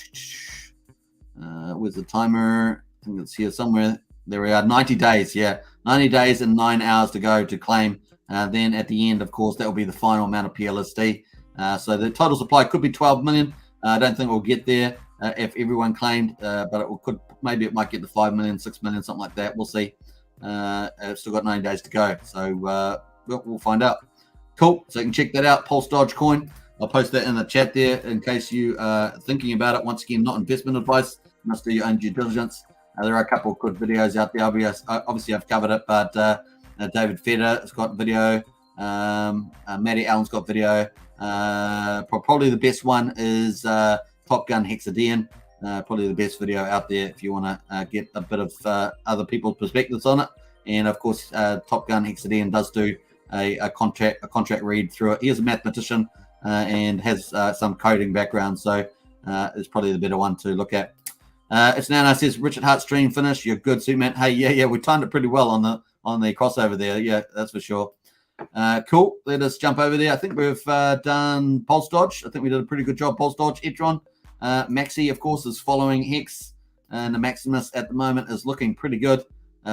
the timer? I think it's here somewhere. There we are. 90 days. Yeah, 90 days and 9 hours to go to claim. Then at the end, of course, that will be the final amount of PLSD. So the total supply could be 12 million. I don't think we'll get there if everyone claimed, but maybe it might get to 5 million, 6 million, something like that. We'll see. It's still got 90 days to go, so we'll find out. Cool. So you can check that out, Pulse Dodge coin. I'll post that in the chat there in case you are thinking about it. Once again, not investment advice. You must do your own due diligence. There are a couple of good videos out there. Obviously, I've covered it, but David Feder has got video. Matty Allen's got video. Probably the best one is Top Gun Hexadean. Probably the best video out there if you want to get a bit of other people's perspectives on it. And of course, Top Gun Hexadean does do a contract read through it. He is a mathematician and has some coding background, so it's probably the better one to look at. It's now says Richard Hart stream finished. You're good, Superman. Hey, yeah, we timed it pretty well on the crossover there. Yeah, that's for sure. Cool. Let us jump over there. I think we've done Pulse Dodge. I think we did a pretty good job. Pulse Dodge, Etron. Maxi, of course, is following Hex, and the Maximus at the moment is looking pretty good.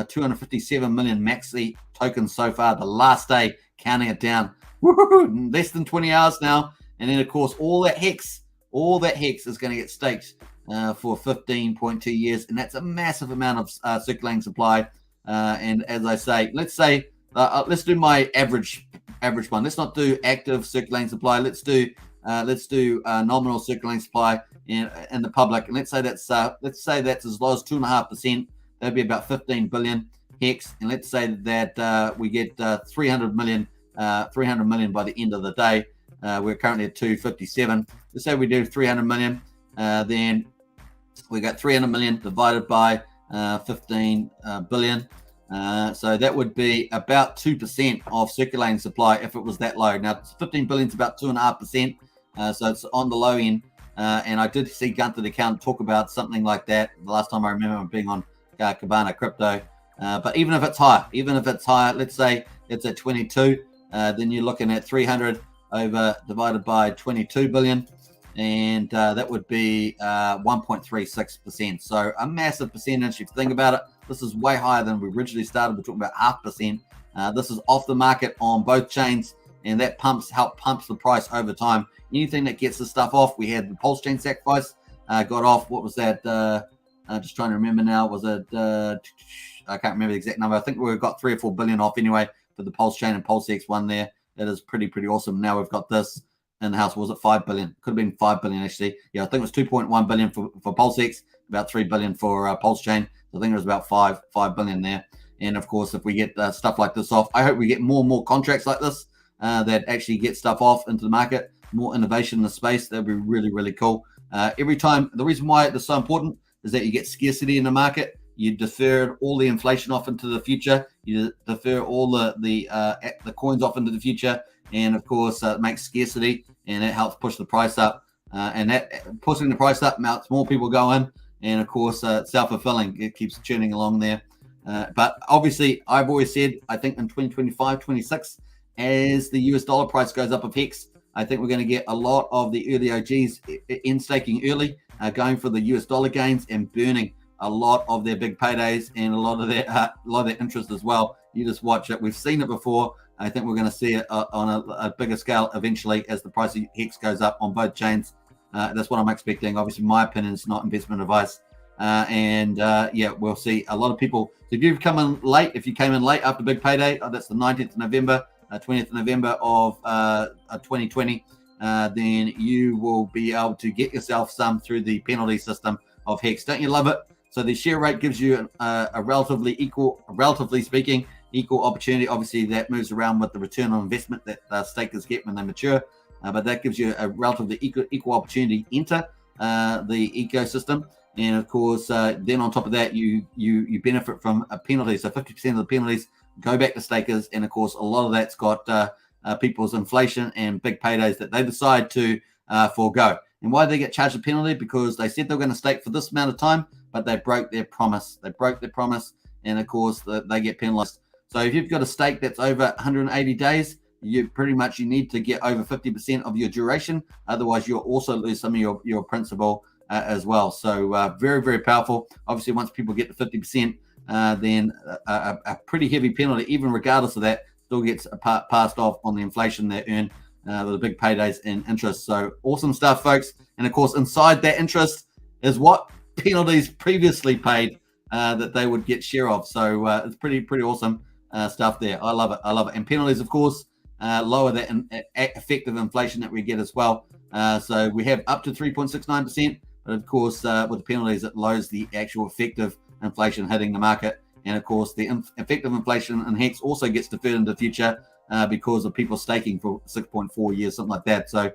257 million Maxi tokens so far. The last day, counting it down. Woo-hoo-hoo, less than 20 hours now. And then, of course, all that Hex is going to get staked for 15.2 years, and that's a massive amount of circulating supply. And as I say, let's do my average one. Let's not do active circulating supply. Let's do nominal circulating supply in the public, and let's say that's as low as 2.5%. That'd be about 15 billion Hex, and let's say that we get 300 million by the end of the day. We're currently at 257. Let's say we do 300 million, then we got 300 million divided by 15 billion. So that would be about 2% of circulating supply if it was that low. Now 15 billion is about 2.5%, so it's on the low end. And I did see Gunther the Count talk about something like that the last time I remember being on Cabana Crypto. But even if it's higher, let's say it's at 22, then you're looking at 300 over divided by 22 billion, and that would be 1.36%. So a massive percentage. If you think about it, this is way higher than we originally started. We're talking about 0.5%. This is off the market on both chains, and that pumps the price over time. Anything that gets the stuff off, we had the PulseChain Sacrifice got off. What was that? Just trying to remember now. Was it? I can't remember the exact number. I think we've got 3 or 4 billion off anyway for the PulseChain and PulseX one there. That is pretty awesome. Now we've got this in the house. Was it 5 billion? Could have been 5 billion actually. Yeah, I think it was 2.1 billion for PulseX, about 3 billion for PulseChain. So I think it was about 5 billion there. And of course, if we get stuff like this off, I hope we get more and more contracts like this that actually get stuff off into the market. More innovation in the space. That'd be really cool. Every time, the reason why it's so important is that you get scarcity in the market. You defer all the inflation off into the future. You defer all the coins off into the future, and of course, it makes scarcity, and it helps push the price up. And that pushing the price up makes more people go in, and of course, self-fulfilling. It keeps churning along there. But obviously, I've always said, I think in 2025, 26, as the US dollar price goes up of Hex, I think we're going to get a lot of the early OGs in staking early, going for the US dollar gains and burning a lot of their big paydays and a lot of their interest as well. You just watch it. We've seen it before. I think we're going to see it on a bigger scale eventually as the price of Hex goes up on both chains. That's what I'm expecting. Obviously, my opinion is not investment advice. Yeah, we'll see a lot of people. So if you've come in late, if you came in late after big payday, that's the 19th of November, 20th of November of 2020, then you will be able to get yourself some through the penalty system of Hex. Don't you love it? So the share rate gives you a relatively speaking, equal opportunity. Obviously, that moves around with the return on investment that stakers get when they mature, but that gives you a relatively equal opportunity to enter the ecosystem. And of course, then on top of that, you benefit from a penalty. So 50% of the penalties go back to stakers, and of course, a lot of that's got people's inflation and big paydays that they decide to forego. And why they get charged a penalty? Because they said they're going to stake for this amount of time, but they broke their promise. And of course, they get penalized. So if you've got a stake that's over 180 days, you need to get over 50% of your duration. Otherwise, you'll also lose some of your principal as well. So very powerful. Obviously, once people get to 50%, then a pretty heavy penalty, even regardless of that, still gets passed off on the inflation they earn with the big paydays and interest. So awesome stuff, folks. And of course, inside that interest is what penalties previously paid that they would get share of. So it's pretty awesome stuff there. I love it. And penalties, of course, lower that effective inflation that we get as well. So we have up to 3.69%, but of course, with the penalties, it lowers the actual effective inflation hitting the market. And of course, the effective inflation in Hex also gets deferred into the future because of people staking for 6.4 years, something like that. So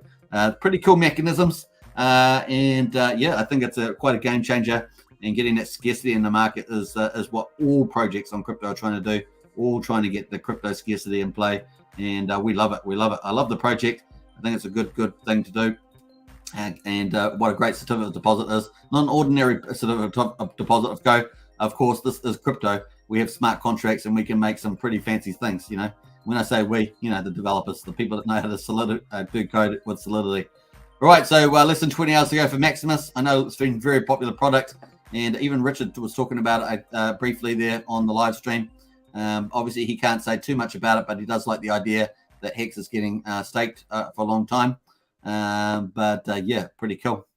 pretty cool mechanisms. Yeah, I think it's quite a game changer. And getting that scarcity in the market is what all projects on crypto are trying to do, all trying to get the crypto scarcity in play. And we love it. I love the project. I think it's a good thing to do. And what a great certificate of deposit is. Not an ordinary certificate of deposit of Go. Of course, this is crypto. We have smart contracts and we can make some pretty fancy things, you know. When I say we, you know, the developers, the people that know how to do code with Solidity. All right, so less than 20 hours to go for Maximus. I know it's been a very popular product, and even Richard was talking about it briefly there on the live stream. Obviously, he can't say too much about it, but he does like the idea that Hex is getting staked for a long time. Yeah, pretty cool.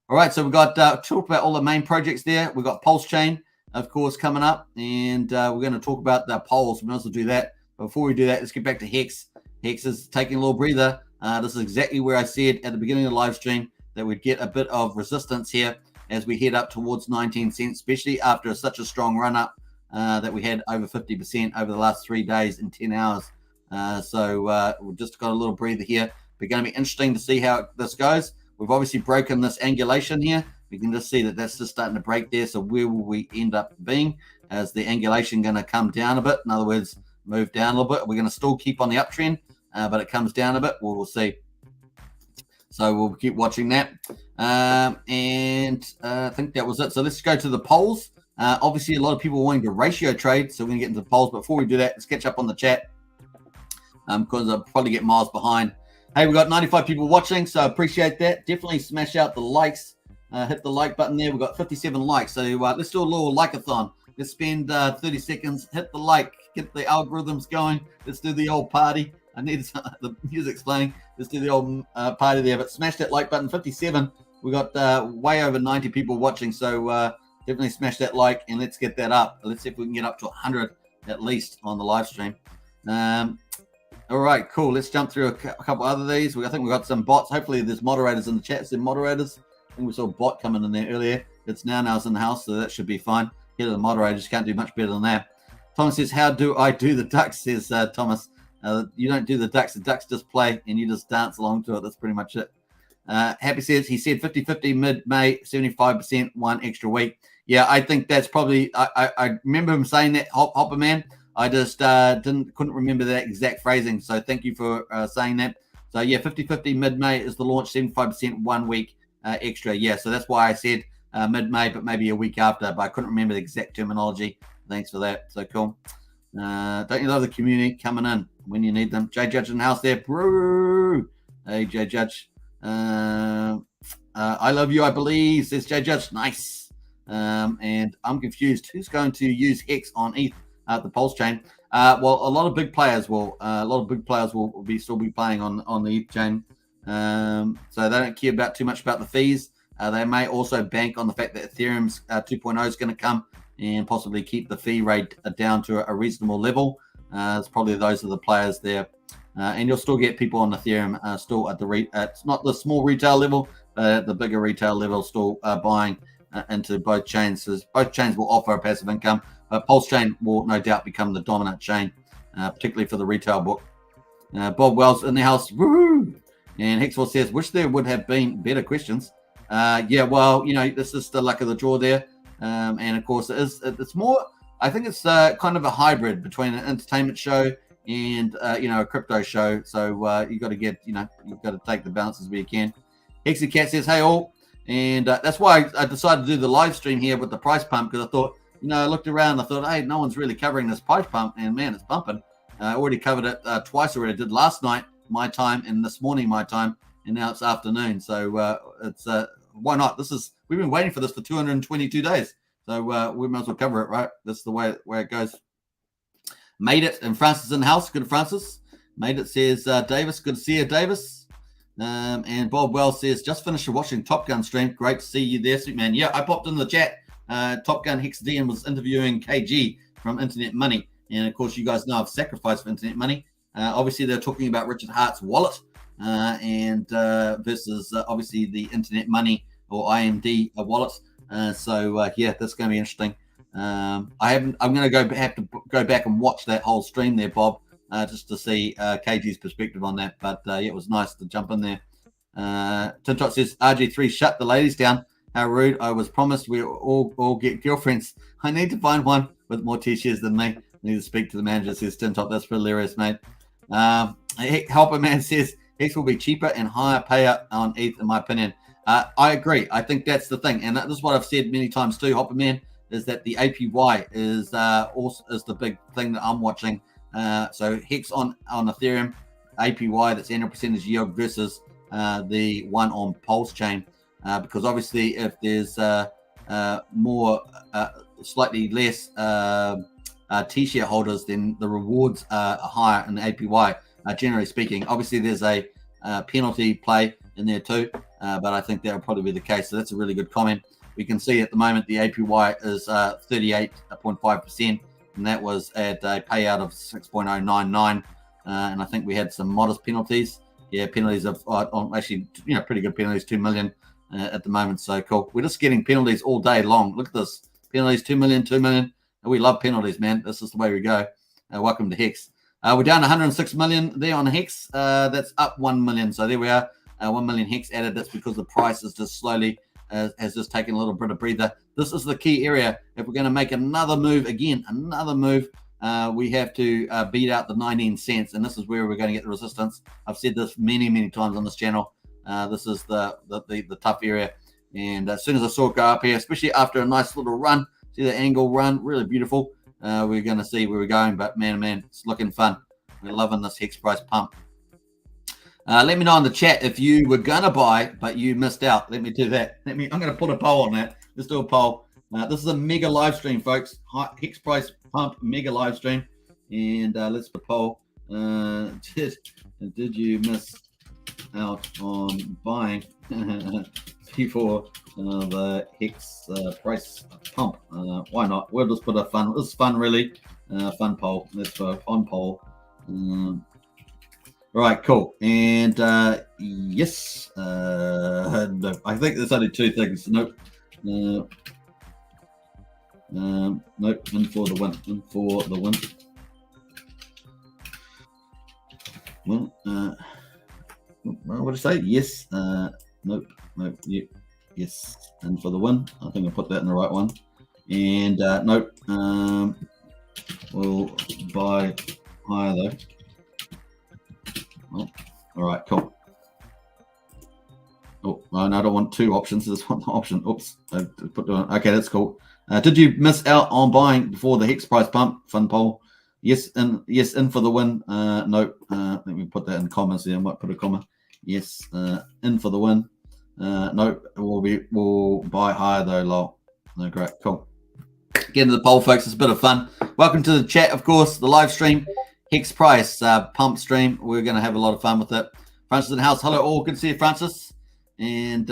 All right, so we've got talked about all the main projects there. We've got PulseChain, of course, coming up, and we're going to talk about the polls. We might also do that. But before we do that, let's get back to Hex. Hex is taking a little breather. This is exactly where I said at the beginning of the live stream that we'd get a bit of resistance here as we head up towards 19 cents, especially after such a strong run up that we had over 50% over the last 3 days and 10 hours. So we've just got a little breather here. But going to be interesting to see how this goes. We've obviously broken this angulation here. We can just see that that's just starting to break there. So where will we end up being? Is the angulation going to come down a bit? In other words, move down a little bit. We're going to still keep on the uptrend, but it comes down a bit. We'll see. So we'll keep watching that. I think that was it. So let's go to the polls. Obviously, a lot of people wanting to ratio trade. So we're going to get into the polls. Before we do that, let's catch up on the chat because I'll probably get miles behind. Hey, we've got 95 people watching, so appreciate that. Definitely smash out the likes. Hit the like button there. We've got 57 likes. So let's do a little like-a-thon. Let's spend 30 seconds. Hit the like. Get the algorithms going. Let's do the old party. I need the music's playing. Let's do the old party there. But smash that like button. 57. We got way over 90 people watching. So definitely smash that like and let's get that up. Let's see if we can get up to 100 at least on the live stream. All right, cool. Let's jump through a couple other of these. I think we've got some bots. Hopefully there's moderators in the chat. Some moderators. I think we saw a bot coming in there earlier. It's now it's in the house, so that should be fine. Here are the moderators. Can't do much better than that. Thomas says, how do I do the ducks? Says Thomas. You don't do the ducks. The ducks just play and you just dance along to it. That's pretty much it. Happy says, he said 50-50 mid-May, 75% 1 extra week. Yeah, I think that's probably, I remember him saying that, Hopper Man. I just couldn't remember that exact phrasing. So thank you for saying that. So yeah, 50-50 mid-May is the launch, 75% 1 week extra. Yeah, so that's why I said mid-May, but maybe a week after, but I couldn't remember the exact terminology. Thanks for that. So cool. Don't you love the community coming in when you need them? Jay Judge in the house there. Bro. Hey, Jay Judge. I love you, I believe, says Jay Judge. Nice. And I'm confused. Who's going to use Hex on ETH? The PulseChain. Well, a lot of big players will. Still be playing on the ETH chain. So they don't care too much about the fees. They may also bank on the fact that Ethereum's 2.0 is going to come and possibly keep the fee rate down to a reasonable level. It's probably those are the players there, and you'll still get people on Ethereum still at the it's not the small retail level, but at the bigger retail level, still buying into both chains. So both chains will offer a passive income. PulseChain will no doubt become the dominant chain, particularly for the retail book. Bob Wells in the house. Woo! And Hexwell says, wish there would have been better questions. Yeah, well, this is the luck of the draw there. And of course, it's more, I think it's kind of a hybrid between an entertainment show and, a crypto show. So you got to you've got to take the balances where you can. Hexy Cat says, hey all. And that's why I decided to do the live stream here with the price pump, because I thought, I looked around, I thought, hey, no one's really covering this price pump, and man, it's bumping. I already covered it twice already. I did last night, my time, and this morning, my time, and now it's afternoon. So it's why not? We've been waiting for this for 222 days. So we might as well cover it, right? That's the way it goes. Made it, and Francis in the house. Good, Francis. Made it, says Davis. Good to see you, Davis. And Bob Wells says, just finished watching Top Gun stream. Great to see you there, sweet man. Yeah, I popped in the chat. Top Gun Hex D and was interviewing KG from Internet Money. And of course, you guys know I've sacrificed for Internet Money. Obviously, they're talking about Richard Hart's wallet and versus obviously the Internet Money or IMD wallet. So yeah, that's going to be interesting. I'm going to have to go back and watch that whole stream there, Bob, just to see KG's perspective on that. But yeah, it was nice to jump in there. Tintot says RG3 shut the ladies down. How rude. I was promised we all get girlfriends. I need to find one with more t-shirts than me. I need to speak to the manager, says Tintop. That's hilarious, mate. Helper Man says Hex will be cheaper and higher payout on ETH, in my opinion. I agree. I think that's the thing. And this is what I've said many times too, Hopper Man, is that the APY is also is the big thing that I'm watching. So Hex on Ethereum, APY, that's annual percentage yield versus the one on PulseChain. Because obviously if there's more slightly less t-shirt holders, then the rewards are higher in the APY, generally speaking. Obviously there's a penalty play in there too, but I think that will probably be the case. So that's a really good comment. We can see at the moment the APY is 38.5%, and that was at a payout of 6.099, and I think we had some modest penalties. Yeah, penalties of actually pretty good penalties, 2 million at the moment. So cool. We're just getting penalties all day long. Look at this, penalties, 2 million, 2 million. We love penalties, man. This is the way we go. Welcome to Hex. We're down 106 million there on Hex. That's up 1 million. So there we are. 1 million Hex added. That's because the price is just slowly has just taken a little bit of breather. This is the key area. If we're going to make another move again, we have to beat out the 19 cents, and this is where we're going to get the resistance. I've said this many times on this channel. This is the tough area, and as soon as I saw it go up here, especially after a nice little run, see the angle run, really beautiful. We're going to see where we're going, but man, it's looking fun. We're loving this Hex price pump. Let me know in the chat if you were going to buy, but you missed out. Let me do that. I'm going to put a poll on that. Let's do a poll. This is a mega live stream, folks. Hex price pump mega live stream. And let's put a poll. Did you miss out on buying before the Hex price pump? Why not? We'll just put a fun. This is fun, really. Fun poll. Let's put a fun poll. All right, cool. And yes, no, I think there's only two things. Nope. Nope. In for the win. In for the win. Well, what did I say? Yes. Nope. Yep. Yes. In for the win. I think I put that in the right one. And nope. We'll buy higher though. Well, all right, cool. Oh, no, I don't want two options. There's one option. Oops. Okay, that's cool. Did you miss out on buying before the Hex price pump? Fun poll. Yes, in for the win. No. Let me put that in comments there. I might put a comma. Yes, in for the win. No, we'll buy higher though. Lol. No, great, cool. Get into the poll, folks. It's a bit of fun. Welcome to the chat, of course. The live stream. Hex price pump stream. We're going to have a lot of fun with it. Francis in the house. Hello all. Good to see you, Francis. And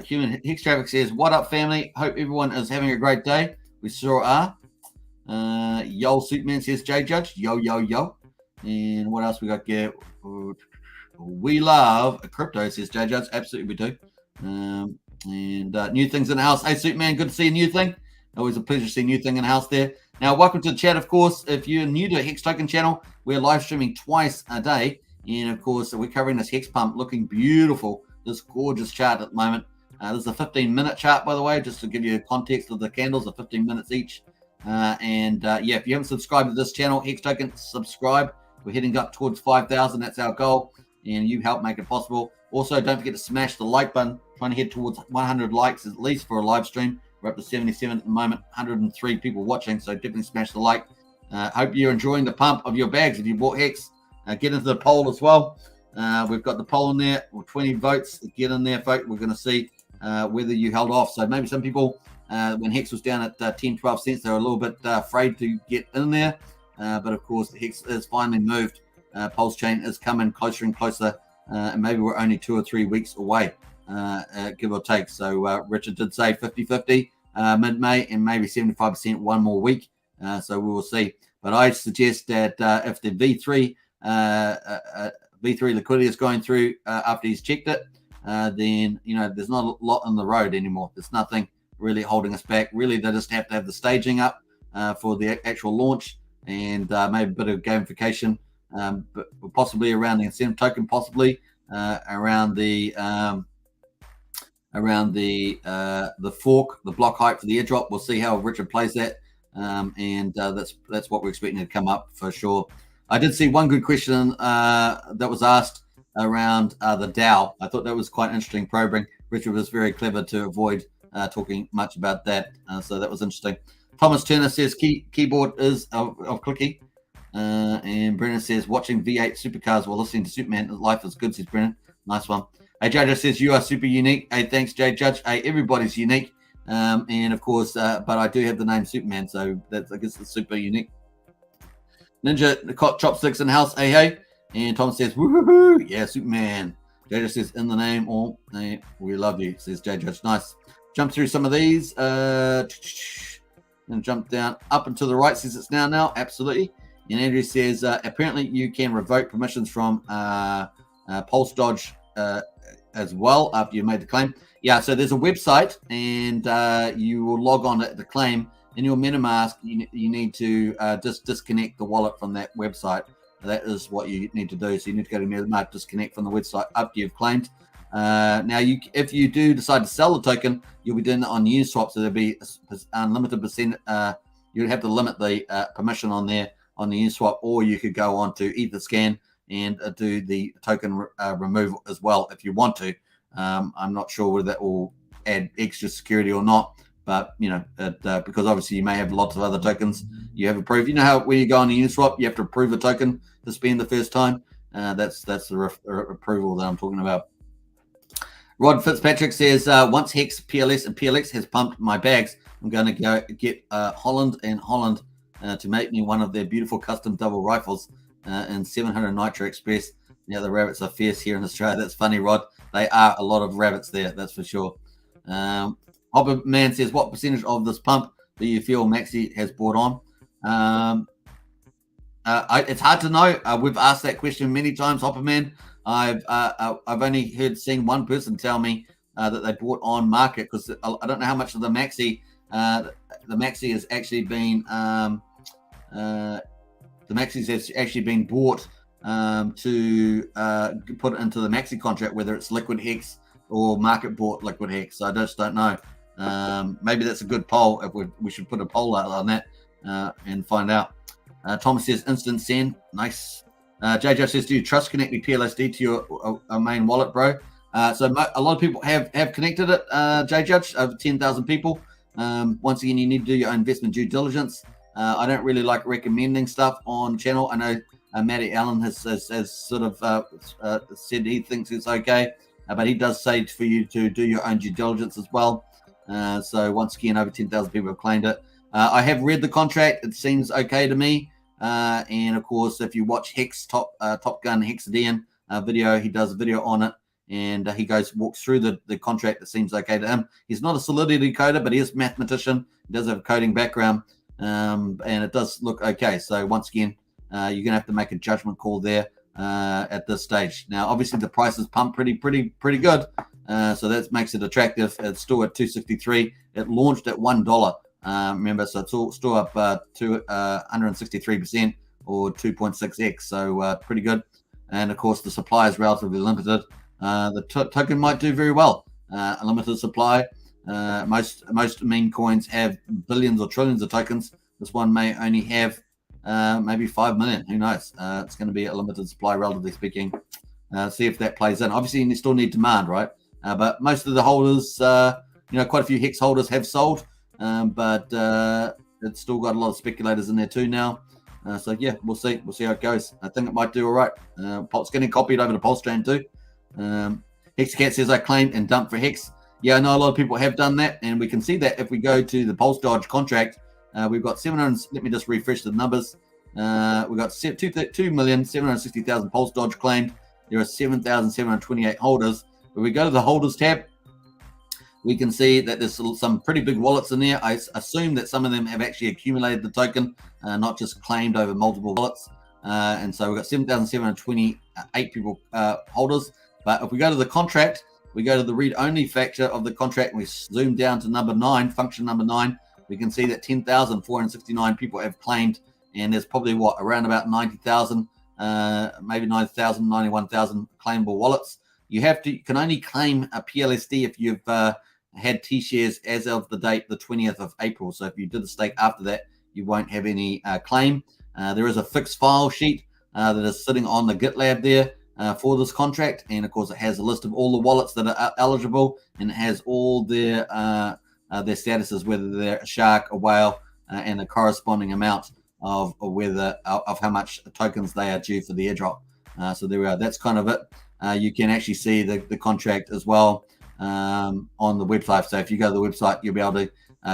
Human Hex Traffic says, "What up, family? Hope everyone is having a great day. We sure are." Yo Suitman says, "J Judge." Yo. And what else we got here? We love crypto, says J Judge. Absolutely, we do. And new things in the house. Hey, Suitman, good to see a new thing. Always a pleasure to see a new thing in the house there. Now, welcome to the chat, of course. If you're new to the Hex Token channel, we're live streaming twice a day. And, of course, we're covering this Hex pump looking beautiful, this gorgeous chart at the moment. This is a 15-minute chart, by the way, just to give you context of the candles, are 15 minutes each. Yeah, if you haven't subscribed to this channel, Hex Token, subscribe. We're heading up towards 5,000. That's our goal, and you help make it possible. Also, don't forget to smash the like button. Trying to head towards 100 likes at least for a live stream. We're up to 77 at the moment, 103 people watching, so definitely smash the like. Hope you're enjoying the pump of your bags. If you bought Hex, get into the poll as well. We've got the poll in there, 20 votes. Get in there, folks. We're going to see whether you held off. So maybe some people, when Hex was down at 10, 12 cents, they were a little bit afraid to get in there. But, of course, Hex has finally moved. PulseChain is coming closer and closer, and maybe we're only 2 or 3 weeks away. Give or take. So Richard did say 50-50 mid-May and maybe 75% one more week. So we will see. But I suggest that if the V3 liquidity is going through after he's checked it, then there's not a lot on the road anymore. There's nothing really holding us back. Really, they just have to have the staging up for the actual launch and maybe a bit of gamification, but possibly around the incentive token, possibly around the fork, the block height for the airdrop. We'll see how Richard plays that, and that's what we're expecting to come up for sure. I did see one good question that was asked around the DAO. I thought that was quite interesting probing. Richard was very clever to avoid talking much about that, so that was interesting. Thomas Turner says keyboard is of clicky, and Brennan says watching V8 supercars while listening to Superman. Life is good, says Brennan. Nice one. Hey, JJ says you are super unique. Hey, thanks, J Judge. Hey, everybody's unique, and of course, but I do have the name Superman, so that's, I guess, it's super unique. Ninja the Chopsticks in the house. Hey. And Tom says, woohoo, yeah, Superman. JJ says, in the name, all, hey, we love you, says J Judge. Nice. Jump through some of these. And jump down up and to the right, says it's now, absolutely. And Andrew says, apparently you can revoke permissions from Pulse Dodge as well after you've made the claim. Yeah, so there's a website, and you will log on to the claim. In your MetaMask, you need to just disconnect the wallet from that website. That is what you need to do. So you need to go to MetaMask, disconnect from the website after you've claimed. Now, if you do decide to sell the token, you'll be doing that on Uniswap, so there'll be unlimited percent. You'd have to limit the permission on there on the Uniswap, or you could go on to Etherscan and do the token removal as well if you want to. I'm not sure whether that will add extra security or not, but because obviously you may have lots of other tokens you have approved. You know how when you go on the Uniswap, you have to approve a token to spend the first time. That's the approval that I'm talking about. Rod Fitzpatrick says, once Hex, PLS, and PLX has pumped my bags, I'm going to go get Holland to make me one of their beautiful custom double rifles in 700 Nitro Express. Now the rabbits are fierce here in Australia. That's funny, Rod. They are a lot of rabbits there, that's for sure. Hopper Man says, what percentage of this pump do you feel Maxi has brought on? It's hard to know. We've asked that question many times, Hopper Man. I've only seen one person tell me that they bought on market, because I don't know how much of the Maxi has actually been bought to put it into the Maxi contract, whether it's liquid Hex or market bought liquid Hex. So I just don't know. Maybe that's a good poll. If we should put a poll out on that and find out. Thomas says instant send. Nice. JJ says, do you trust connecting PLSD to your main wallet, bro? So a lot of people have connected it, JJ, over 10,000 people. Once again, you need to do your own investment due diligence. I don't really like recommending stuff on channel. I know Matty Allen has sort of said he thinks it's okay, but he does say for you to do your own due diligence as well. So once again, over 10,000 people have claimed it. I have read the contract. It seems okay to me. And of course, if you watch Hex Top Gun Hexadian video, he does a video on it, and he walks through the contract. That seems okay to him. He's not a Solidity coder, but he is a mathematician. He does have a coding background, and it does look okay. So once again, you're gonna have to make a judgment call there at this stage. Now, obviously, the price is pumped pretty good, so that makes it attractive. It's still at 263. It launched at $1. Remember, so it's still up to 163% or 2.6x, so pretty good. And of course, the supply is relatively limited. The token might do very well. A limited supply. Most meme coins have billions or trillions of tokens. This one may only have maybe 5 million. Who knows? It's going to be a limited supply, relatively speaking. See if that plays in. Obviously, you still need demand, right? But most of the holders, quite a few Hex holders have sold. But it's still got a lot of speculators in there too now. So yeah, we'll see how it goes. I think it might do all right. It's getting copied over to PulseChain too. HexCat says, I claimed and dumped for Hex. Yeah, I know a lot of people have done that, and we can see that if we go to the Pulse Dodge contract, we've got 700. Let me just refresh the numbers. We've got 2,760,000 Pulse Dodge claimed. There are 7,728 holders. When we go to the holders tab, we can see that there's some pretty big wallets in there. I assume that some of them have actually accumulated the token, not just claimed over multiple wallets. And so we've got 7,728 people holders. But if we go to the contract, we go to the read-only factor of the contract, and we zoom down to number 9, function number 9. We can see that 10,469 people have claimed, and there's probably around about 90,000, maybe 90,000, 91,000 claimable wallets. You can only claim a PLSD if you've had T-shares as of the date, the 20th of April. So if you did a stake after that, you won't have any claim. There is a fixed file sheet that is sitting on the GitLab there for this contract. And of course, it has a list of all the wallets that are eligible, and it has all their statuses, whether they're a shark, a whale, and a corresponding amount of how much tokens they are due for the airdrop. So there we are. That's kind of it. You can actually see the contract as well on the website. So if you go to the website, you'll be able to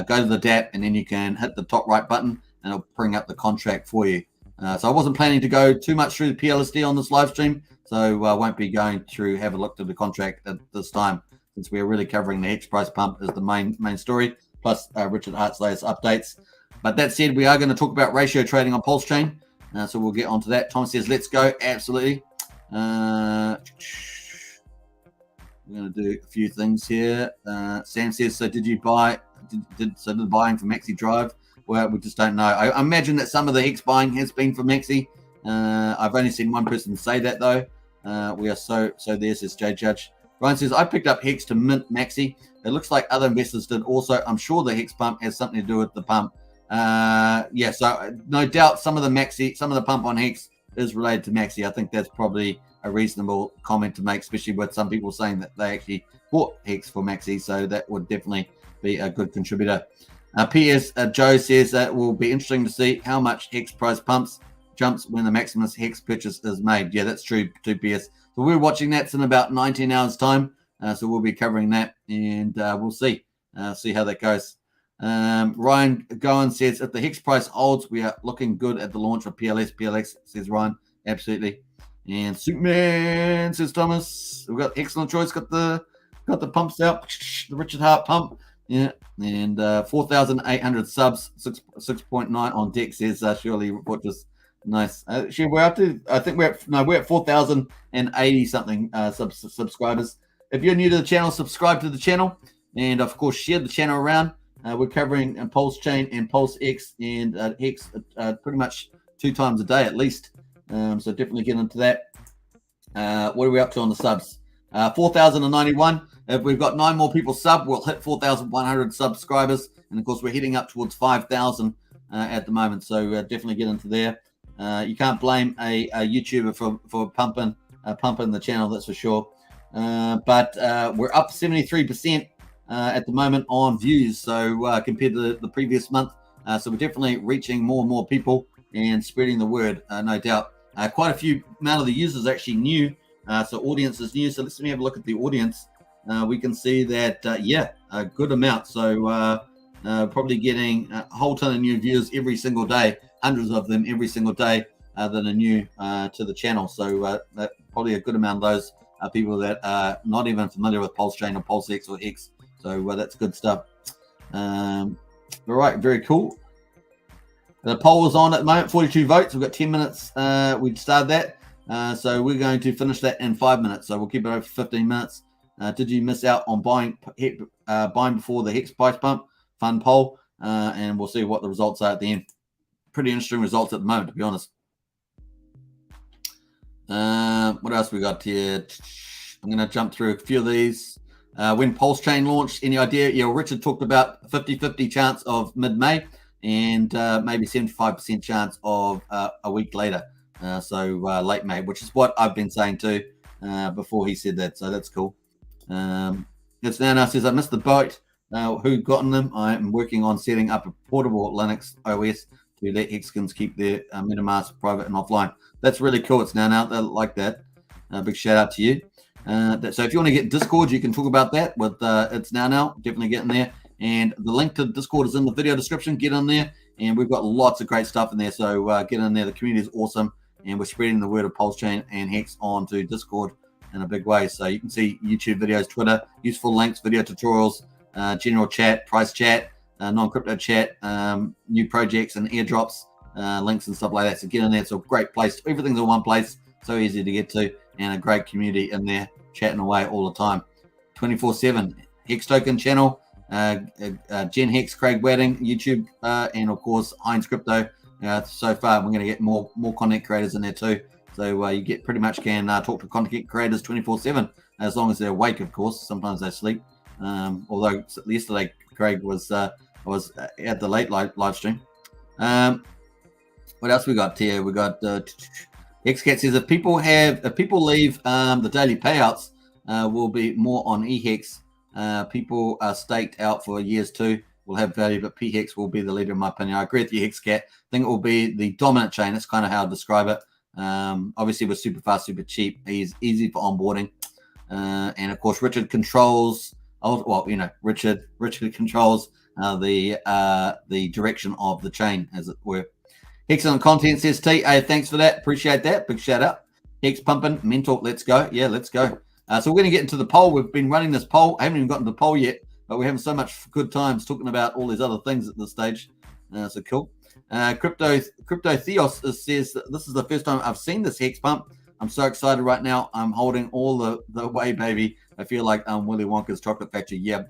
go to the DApp, and then you can hit the top right button, and it'll bring up the contract for you. So I wasn't planning to go too much through the PLSD on this live stream, so I won't be going through, have a look at the contract at this time, since we're really covering the Hex price pump as the main story, plus Richard Hart's latest updates. But that said, we are going to talk about ratio trading on PulseChain, so we'll get onto that. Tom says, let's go. Absolutely. We're going to do a few things here. Sam says, so did you buy, did the buying for Maxi drive? Well, we just don't know. I imagine that some of the Hex buying has been for Maxi. I've only seen one person say that though. We are so there, says J Judge. Ryan says, I picked up Hex to mint Maxi. It looks like other investors did also. I'm sure the Hex pump has something to do with the pump. Yeah, so no doubt some of the pump on Hex is related to Maxi. I think that's probably a reasonable comment to make, especially with some people saying that they actually bought Hex for Maxi. So that would definitely be a good contributor. P.S. Joe says that it will be interesting to see how much Hex price jumps when the Maxima Hex purchase is made. Yeah, that's true too, P.S. So we're watching that in about 19 hours time. So we'll be covering that, and we'll see how that goes. Ryan Goen says, if the Hex price holds, we are looking good at the launch of PLX, says Ryan. Absolutely. And Superman says, Thomas, we've got excellent choice. Got the pumps out, the Richard Hart pump. Yeah, and 4,800 subs, 6.9 on deck, says Shirley Fortress. Nice. Actually, we're up to, I think we're at 4,080 something subscribers. If you're new to the channel, subscribe to the channel, and of course share the channel around. We're covering PulseChain and PulseX and Hex pretty much 2 times a day at least. So definitely get into that. What are we up to on the subs? 4,091. If we've got 9 more people sub, we'll hit 4,100 subscribers, and of course we're heading up towards 5,000 at the moment. So definitely get into there. You can't blame a YouTuber for pumping the channel, that's for sure. But we're up 73% at the moment on views, so compared to the previous month. So we're definitely reaching more and more people and spreading the word, no doubt. Quite a few amount of the users actually new, so audience is new. So let's have a look at the audience. We can see that, yeah, a good amount. So probably getting a whole ton of new viewers every single day, hundreds of them every single day that are new to the channel. So probably a good amount of those are people that are not even familiar with PulseChain or PulseX or Hex. So that's good stuff. All right, very cool. The poll is on at the moment, 42 votes. We've got 10 minutes. We started that. So we're going to finish that in 5 minutes. So we'll keep it over 15 minutes. Did you miss out on buying before the Hex price pump? Fun poll. And we'll see what the results are at the end. Pretty interesting results at the moment, to be honest. What else we got here? I'm going to jump through a few of these. When PulseChain launched, any idea? Yeah, well, Richard talked about 50-50 chance of mid-May and maybe 75% chance of a week later. So late May, which is what I've been saying too before he said that. So that's cool. It's now says, I missed the boat. Who gotten them? I am working on setting up a portable Linux OS to let Hexkins keep their MetaMask private and offline. That's really cool. It's now. They like that. Big shout out to you. So if you want to get Discord, you can talk about that with It's Now. Definitely get in there. And the link to Discord is in the video description. Get in there. And we've got lots of great stuff in there. So get in there. The community is awesome. And we're spreading the word of PulseChain and Hex onto Discord in a big way. So you can see YouTube videos, Twitter, useful links, video tutorials, general chat, price chat, non-crypto chat, new projects and airdrops, links and stuff like that. So get in there. It's a great place. Everything's in one place. So easy to get to. And a great community in there chatting away all the time. 24/7. Hex Token channel, Gen Hex, Craig Wadding, YouTube, and of course Heinz Crypto. So far we're going to get more content creators in there too. So you get pretty much can talk to content creators 24/7 as long as they're awake, of course. Sometimes they sleep. Although yesterday Craig was at the late live stream. What else we got here? We got Xcat says if people leave the daily payouts will be more on eHex. People are staked out for years too. Will have value, but PHEX will be the leader in my opinion. I agree with you, Hexcat. I think it will be the dominant chain. That's kind of how I describe it. Obviously, we're super fast, super cheap. He's easy for onboarding, and of course, Richard controls. Well, you know, Richard controls the direction of the chain, as it were. Excellent content, says T. Hey, thanks for that. Appreciate that. Big shout out. Hex pumping, mental. Let's go. Yeah, let's go. So we're going to get into the poll. We've been running this poll. I haven't even gotten to the poll yet, but we're having so much good times talking about all these other things at this stage. So cool. Crypto Theos says that this is the first time I've seen this Hex pump. I'm so excited right now. I'm holding all the way, baby. I feel like Willy Wonka's chocolate factory. Yeah.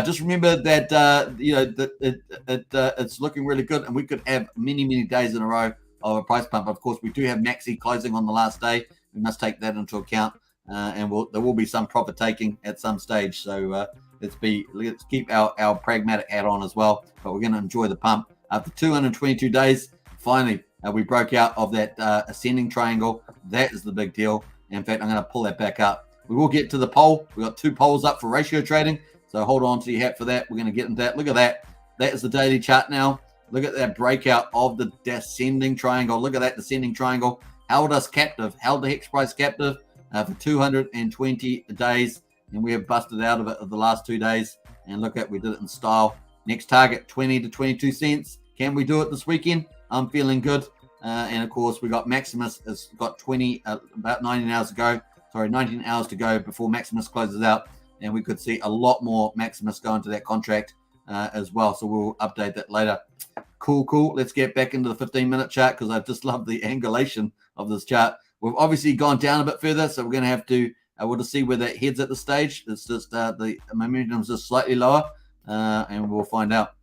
Just remember that you know that it's looking really good, and we could have many days in a row of a price pump. Of course, we do have Maxi closing on the last day. We must take that into account. and there will be some profit taking at some stage. So let's keep our pragmatic hat on as well. But we're going to enjoy the pump. After 222 days, finally we broke out of that ascending triangle. That is the big deal. In fact, I'm going to pull that back up. We will get to the poll. We've got 2 polls up for ratio trading. So hold on to your hat for that. We're going to get into that. Look at that. That is the daily chart now. Look at that breakout of the descending triangle. Look at that descending triangle. Held us captive. Held the Hex price captive for 220 days. And we have busted out of it the last 2 days. And look at, we did it in style. Next target, 20 to 22 cents. Can we do it this weekend? I'm feeling good. And of course, we got Maximus has got about 19 hours to go. Sorry, 19 hours to go before Maximus closes out. And we could see a lot more Maximus go into that contract as well. So we'll update that later. Cool. Let's get back into the 15-minute chart because I just love the angulation of this chart. We've obviously gone down a bit further, so we're going to have to we'll just see where that heads at the stage. It's just the momentum is just slightly lower, and we'll find out.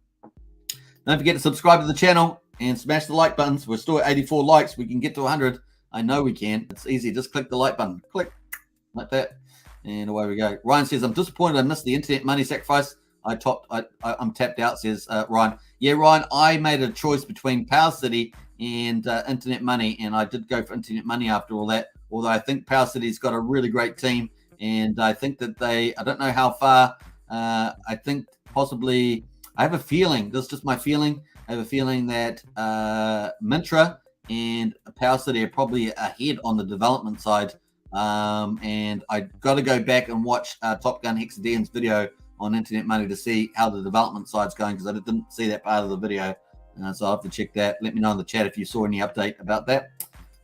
Don't forget to subscribe to the channel and smash the like buttons. We're still at 84 likes. We can get to 100. I know we can. It's easy. Just click the like button. Click like that, and away we go. Ryan says, "I'm disappointed I missed the internet money sacrifice. I'm tapped out," says Ryan. Yeah, Ryan, I made a choice between Power City and internet money, and I did go for internet money after all that. Although I think Power City's got a really great team, and I think that I don't know how far. I think possibly. I have a feeling. This is just my feeling. I have a feeling that Mintra and Power City are probably ahead on the development side. And I got to go back and watch Top Gun Hex Dan's video on internet money to see how the development side's going, because I didn't see that part of the video. So I'll have to check that. Let me know in the chat if you saw any update about that.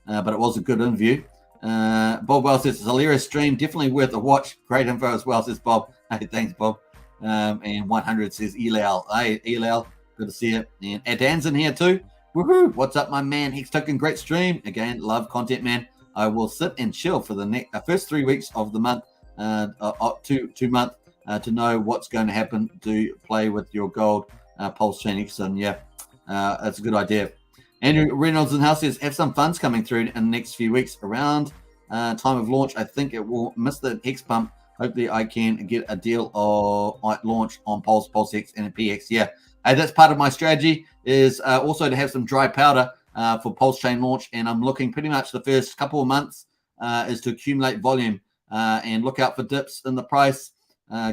But it was a good interview. Bob Wells says, it's a hilarious stream. Definitely worth a watch. Great info as well, says Bob. Hey, thanks, Bob. And 100 says Elal. Hey, Elal. Good to see you. And Adan's in here too. Woohoo. What's up, my man? Hex Token, great stream. Again, love content, man. I will sit and chill for the first 3 weeks of the month, 2 months, to know what's going to happen to play with your gold PulseChain X. And yeah, that's a good idea. Andrew Reynolds in house says, have some funds coming through in the next few weeks around time of launch. I think it will miss the Hex pump. Hopefully I can get a deal at launch on PulseX and PX. Yeah, that's part of my strategy is also to have some dry powder for PulseChain launch. And I'm looking pretty much the first couple of months is to accumulate volume and look out for dips in the price.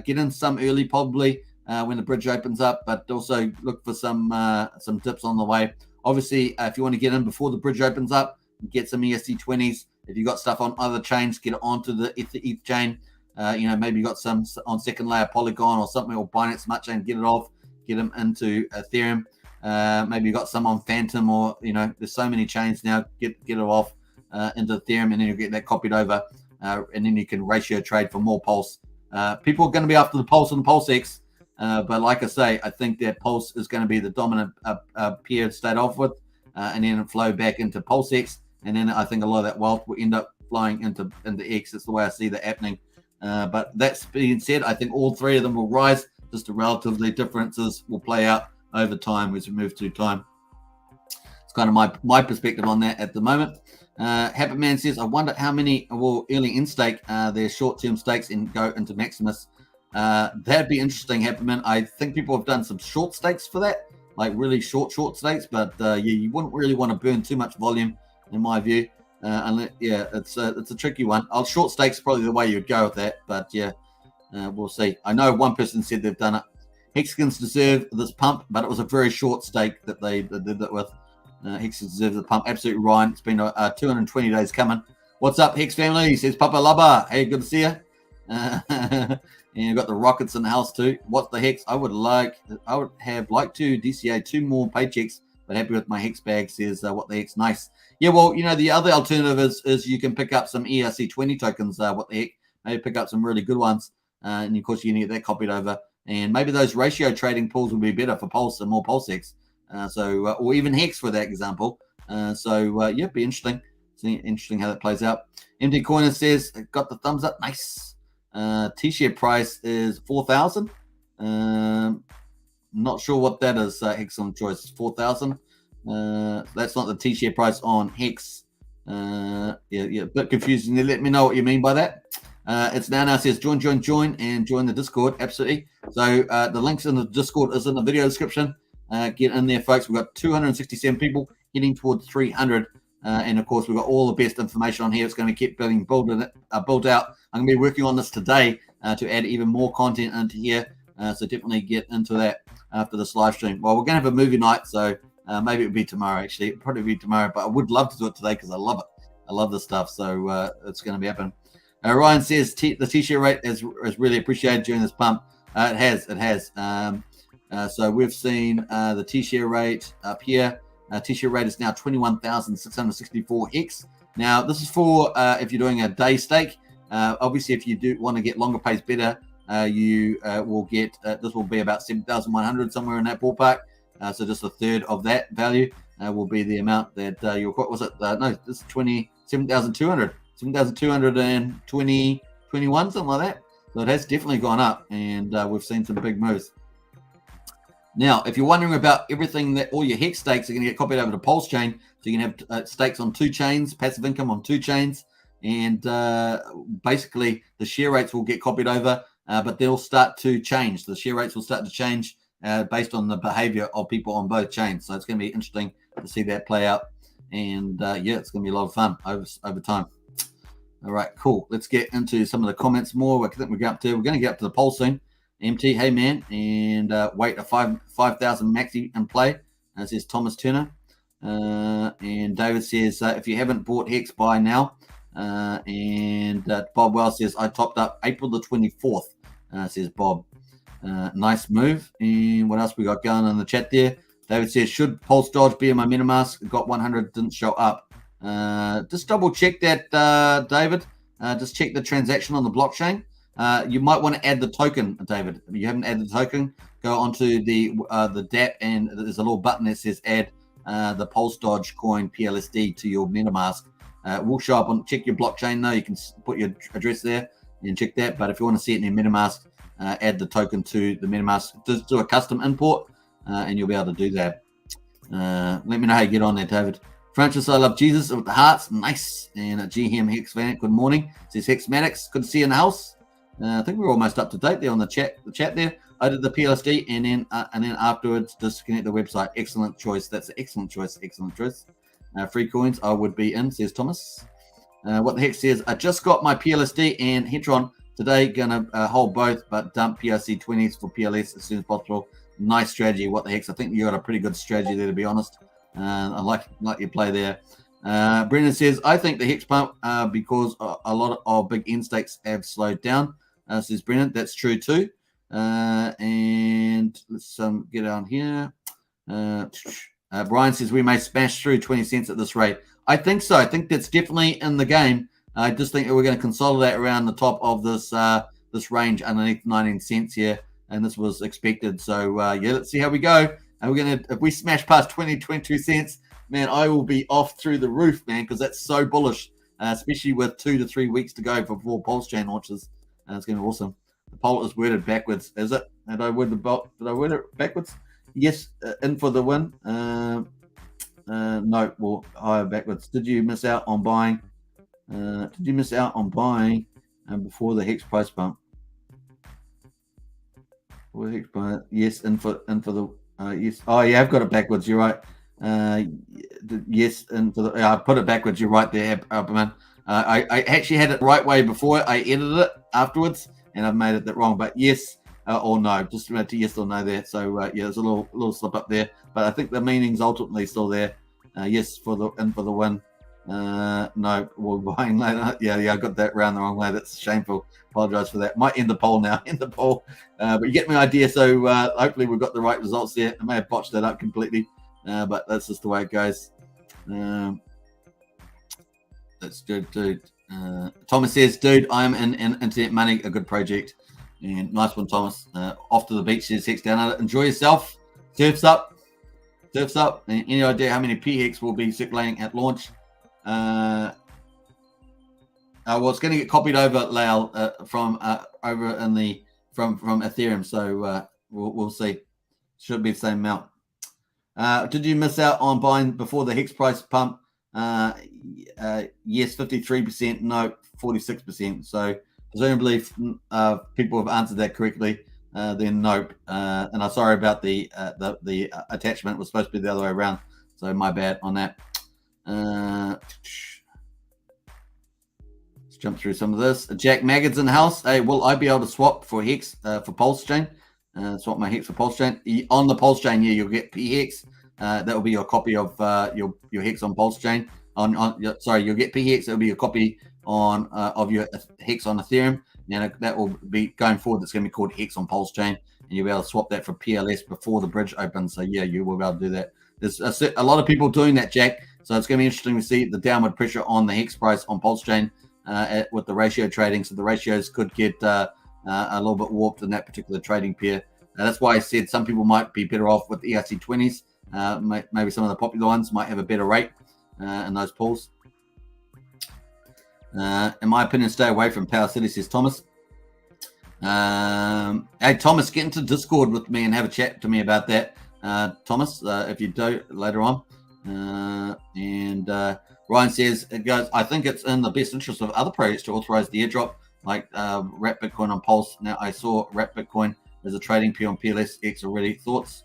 Get in some early probably when the bridge opens up, but also look for some dips on the way. Obviously, if you want to get in before the bridge opens up, get some EST20s. If you got stuff on other chains, get it onto the ETH chain. Maybe you got some on second layer Polygon or something, or Binance Smart Chain, get it off, get them into Ethereum. Maybe you got some on Phantom, or there's so many chains now. Get it off into Ethereum, and then you'll get that copied over, and then you can ratio trade for more Pulse. People are going to be after the Pulse and the PulseX, but like I say, I think that Pulse is going to be the dominant pair to start off with, and then flow back into PulseX, and then I think a lot of that wealth will end up flowing into X. That's the way I see that happening. But that's being said, I think all three of them will rise. Just the relatively differences will play out over time as we move through time. It's kind of my perspective on that at the moment. Happy Man says, I wonder how many will early in stake their short-term stakes and go into Maximus. That'd be interesting, Happy Man. I think people have done some short stakes for that, like really short stakes. But yeah, you wouldn't really want to burn too much volume, in my view. Unless, yeah, it's a tricky one. Short stakes probably the way you'd go with that, but yeah, we'll see. I know one person said they've done it. Hexagons deserve this pump, but it was a very short stake that they did it with. Hexagons deserve the pump. Absolutely, Ryan. It's been 220 days coming. What's up, Hex family? He says, Papa Lubba. Hey, good to see you. And you've got the Rockets in the house too. What's the Hex? I would have liked to DCA 2 more paychecks, but happy with my Hex bag. Says, what the Hex? Nice. Yeah, well, the other alternative is you can pick up some ERC20 tokens. What the heck? Maybe pick up some really good ones. And of course, you can get that copied over. And maybe those ratio trading pools will be better for Pulse and more PulseX. Or even Hex for that example. Yeah, be interesting. See, interesting how that plays out. MD Coiner says, got the thumbs up. Nice. T-share price is 4,000. Not sure what that is. Excellent choice. 4,000. That's not the T-share price on Hex. Yeah, a bit confusing. Let me know what you mean by that. It's now says join, and join the Discord. Absolutely. So the links in the Discord is in the video description. Get in there, folks. We've got 267 people heading towards 300. And of course, we've got all the best information on here. It's going to keep being built out. I'm going to be working on this today to add even more content into here. So definitely get into that after this live stream. Well, we're going to have a movie night, so maybe it'll be tomorrow, actually. It'll probably be tomorrow, but I would love to do it today because I love it. I love this stuff, so it's going to be happening. Ryan says the T-share rate is really appreciated during this pump. It has. So we've seen the T-share rate up here. T-share rate is now 21,664 Hex. Now, this is for if you're doing a day stake. Obviously, if you do want to get longer pays better, you will get, this will be about 7,100, somewhere in that ballpark. So just a third of that value will be the amount that you'll, what was it? No, this is 7,200. 7,220, 21, something like that. So it has definitely gone up, and we've seen some big moves. Now, if you're wondering about everything that all your Hex stakes are going to get copied over to PulseChain, so you can have stakes on 2 chains, passive income on 2 chains, and basically the share rates will get copied over, but they'll start to change. The share rates will start to change based on the behavior of people on both chains. So it's going to be interesting to see that play out, and yeah, it's going to be a lot of fun over time. All right, cool. Let's get into some of the comments more. I think we're going to get up to the poll soon. MT, hey man, and wait a 5,000 maxi in play, says Thomas Turner. And David says, if you haven't bought Hex, buy now. And Bob Wells says, I topped up April the 24th, says Bob. Nice move. And what else we got going on in the chat there? David says, should Pulse Dodge be in my MetaMask? Got 100, didn't show up. Just double check that, David. Just check the transaction on the blockchain. You might want to add the token, David. If you haven't added the token, go onto the DApp, and there's a little button that says add the Pulse Dodge coin PLSD to your MetaMask. We'll show up on, check your blockchain though. You can put your address there and check that. But if you want to see it in your MetaMask, add the token to the MetaMask. Just do a custom import, and you'll be able to do that. Let me know how you get on there, David. Francis, I love Jesus with the hearts. Nice. And a GM Hex fan, good morning. Says Hexmatics, good to see you in the house. I think we're almost up to date there on the chat there. I did the PLSD and then afterwards disconnect the website. Excellent choice. That's an excellent choice. Excellent choice. Free coins I would be in, says Thomas. What the heck says, I just got my PLSD and Hetron today. Gonna hold both, but dump PRC 20s for PLS as soon as possible. Nice strategy. What the heck? I think you got a pretty good strategy there, to be honest. I like your play there. Brendan says, I think the Hex pump, because a lot of big end stakes have slowed down, says Brendan. That's true too. And let's get on here. Brian says, we may smash through 20 cents at this rate. I think so. I think that's definitely in the game. I just think that we're going to consolidate around the top of this this range underneath 19 cents here. And this was expected. So, yeah, let's see how we go. And we're going to, if we smash past 22 cents, man, I will be off through the roof, man, because that's so bullish, especially with 2 to 3 weeks to go before PulseChain launches. It's going to be awesome. The poll is worded backwards, is it? Did I word it backwards? Yes, in for the win. No, well, higher backwards. Did you miss out on buying? Before the Hex price bump? Yes, in for the yes. Oh, yeah, I've got it backwards. You're right. Yes, and for the I put it backwards. You're right there, man. I actually had it the right way before. I edited it afterwards, and I've made it that wrong. But yes or no, just to yes or no there. So yeah, there's a little slip up there, but I think the meaning's ultimately still there. Yes for the win. No, we're buying later. Yeah, I got that round the wrong way. That's shameful. Apologize for that. Might end the poll now. But you get my idea. So hopefully we've got the right results there. I may have botched that up completely, but that's just the way it goes. That's good, dude. Thomas says, dude, I'm in Internet Money, a good project. And nice one, Thomas. Off to the beach, says Hex down under. Enjoy yourself. Surfs up. Any idea how many PHEX will be circulating at launch? Well, it's going to get copied over, Lyle, from over in the from Ethereum. So we'll see. Should be the same amount. Did you miss out on buying before the Hex price pump? Yes, 53%. No, 46%. So presumably people have answered that correctly. Then nope. And I'm sorry about the attachment. It was supposed to be the other way around. So my bad on that. Let's jump through some of this. Jack Maggard's in the house. Hey, will I be able to swap for Hex for PulseChain? Swap my Hex for PulseChain. On the PulseChain, yeah, you'll get PHEX. That will be your copy of your Hex on PulseChain. Sorry, you'll get PHEX. It'll be a copy on of your Hex on Ethereum, and that will be going forward. It's going to be called Hex on PulseChain, and you'll be able to swap that for PLS before the bridge opens. So yeah, you will be able to do that. There's a lot of people doing that, Jack. So it's going to be interesting to see the downward pressure on the Hex price on PulseChain with the ratio trading. So the ratios could get a little bit warped in that particular trading pair. That's why I said some people might be better off with the ERC20s. Maybe some of the popular ones might have a better rate in those pools. In my opinion, stay away from Power City, says Thomas. Hey, Thomas, get into Discord with me and have a chat to me about that. Thomas, if you do later on. Ryan says, I think it's in the best interest of other projects to authorize the airdrop, like Wrap Bitcoin on Pulse. Now, I saw Wrap Bitcoin as a trading pair on PLSX already. Thoughts?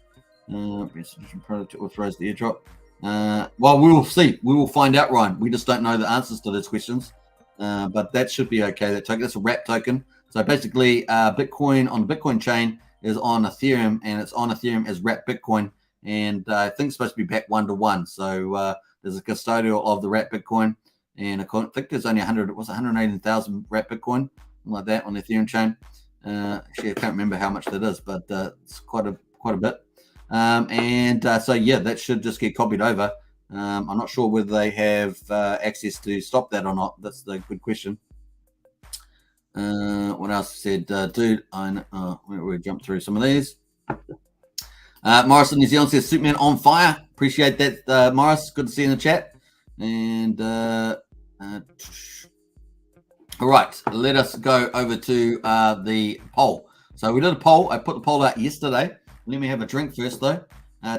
Best product to authorize the airdrop. Well, we will see. We will find out, Ryan. We just don't know the answers to those questions. But that should be okay. That token, that's a wrap token. So basically, Bitcoin on the Bitcoin chain is on Ethereum, and it's on Ethereum as wrap Bitcoin. And I think it's supposed to be back 1-to-1. So there's a custodial of the wrap Bitcoin, and I think there's only 118,000 wrap Bitcoin, something like that, on the Ethereum chain. Actually, I can't remember how much that is, but it's quite a bit. So yeah, that should just get copied over. I'm not sure whether they have access to stop that or not. That's the good question. What else said, dude? We'll jump through some of these. Morris in New Zealand says, Superman on fire. Appreciate that, Morris. Good to see you in the chat. And all right, let us go over to the poll. So we did a poll. I put the poll out yesterday. Let me have a drink first, though.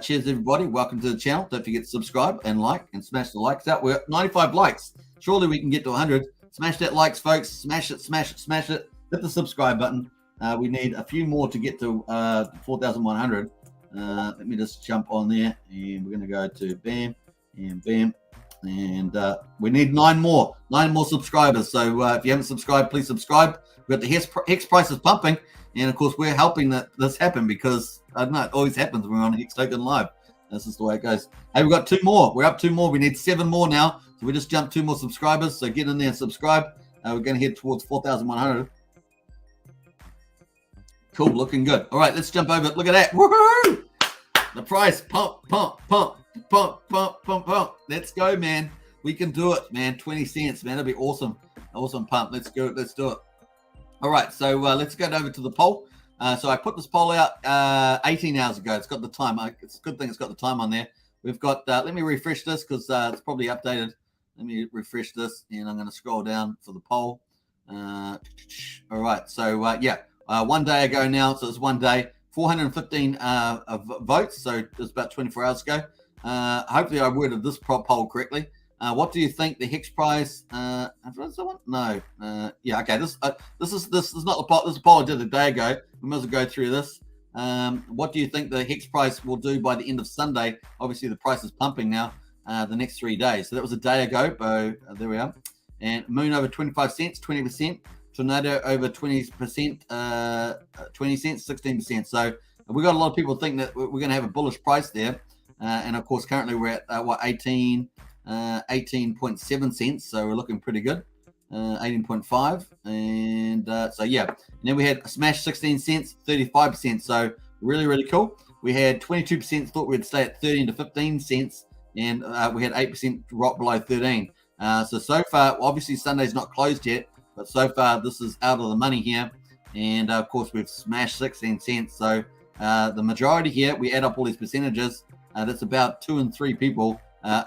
Cheers, everybody. Welcome to the channel. Don't forget to subscribe and like and smash the likes out. We're at 95 likes. Surely we can get to 100. Smash that likes, folks. Smash it, smash it, smash it. Hit the subscribe button. We need a few more to get to 4,100. Let me just jump on there, and we're going to go to bam and bam. And we need 9 more subscribers. So if you haven't subscribed, please subscribe. We've got the Hex prices pumping. And of course, we're helping this happen because I don't know, it always happens when we're on Hex Token Live. This is the way it goes. Hey, we've got 2 more. We're up 2 more. We need 7 more now. So we just jumped 2 more subscribers. So get in there and subscribe. We're going to head towards 4,100. Cool, looking good. All right, let's jump over. Look at that. Woohoo! The price pump, pump, pump, pump, pump, pump, pump. Let's go, man. We can do it, man. 20 cents, man. That'd be awesome. Awesome pump. Let's go. Let's do it. All right, so let's go over to the poll. So I put this poll out 18 hours ago. It's got the time. It's a good thing it's got the time on there. We've got, let me refresh this because it's probably updated. Let me refresh this, and I'm going to scroll down for the poll. All right, so yeah, 1 day ago now, so it's 1 day, 415 votes, so it's about 24 hours ago. Hopefully I worded this poll correctly. What do you think the Hex price? No. Yeah. Okay. This is not the poll. This is a poll I did a day ago. We might as well go through this. What do you think the Hex price will do by the end of Sunday? Obviously, the price is pumping now. The next 3 days. So that was a day ago. There we are. And Moon over 25 cents, 20%. Tornado over 20%, 20 cents, 16%. So we got a lot of people think that we're going to have a bullish price there. And of course, currently we're at 18.7 cents, so we're looking pretty good. 18.5, and so yeah. And then we had a smash 16 cents, 35%. So really cool. We had 22% thought we'd stay at 13 to 15 cents, and we had 8% drop below 13. So far, obviously Sunday's not closed yet, but so far this is out of the money here. And of course we've smashed 16 cents. So the majority here, we add up all these percentages. That's about 2 and 3 people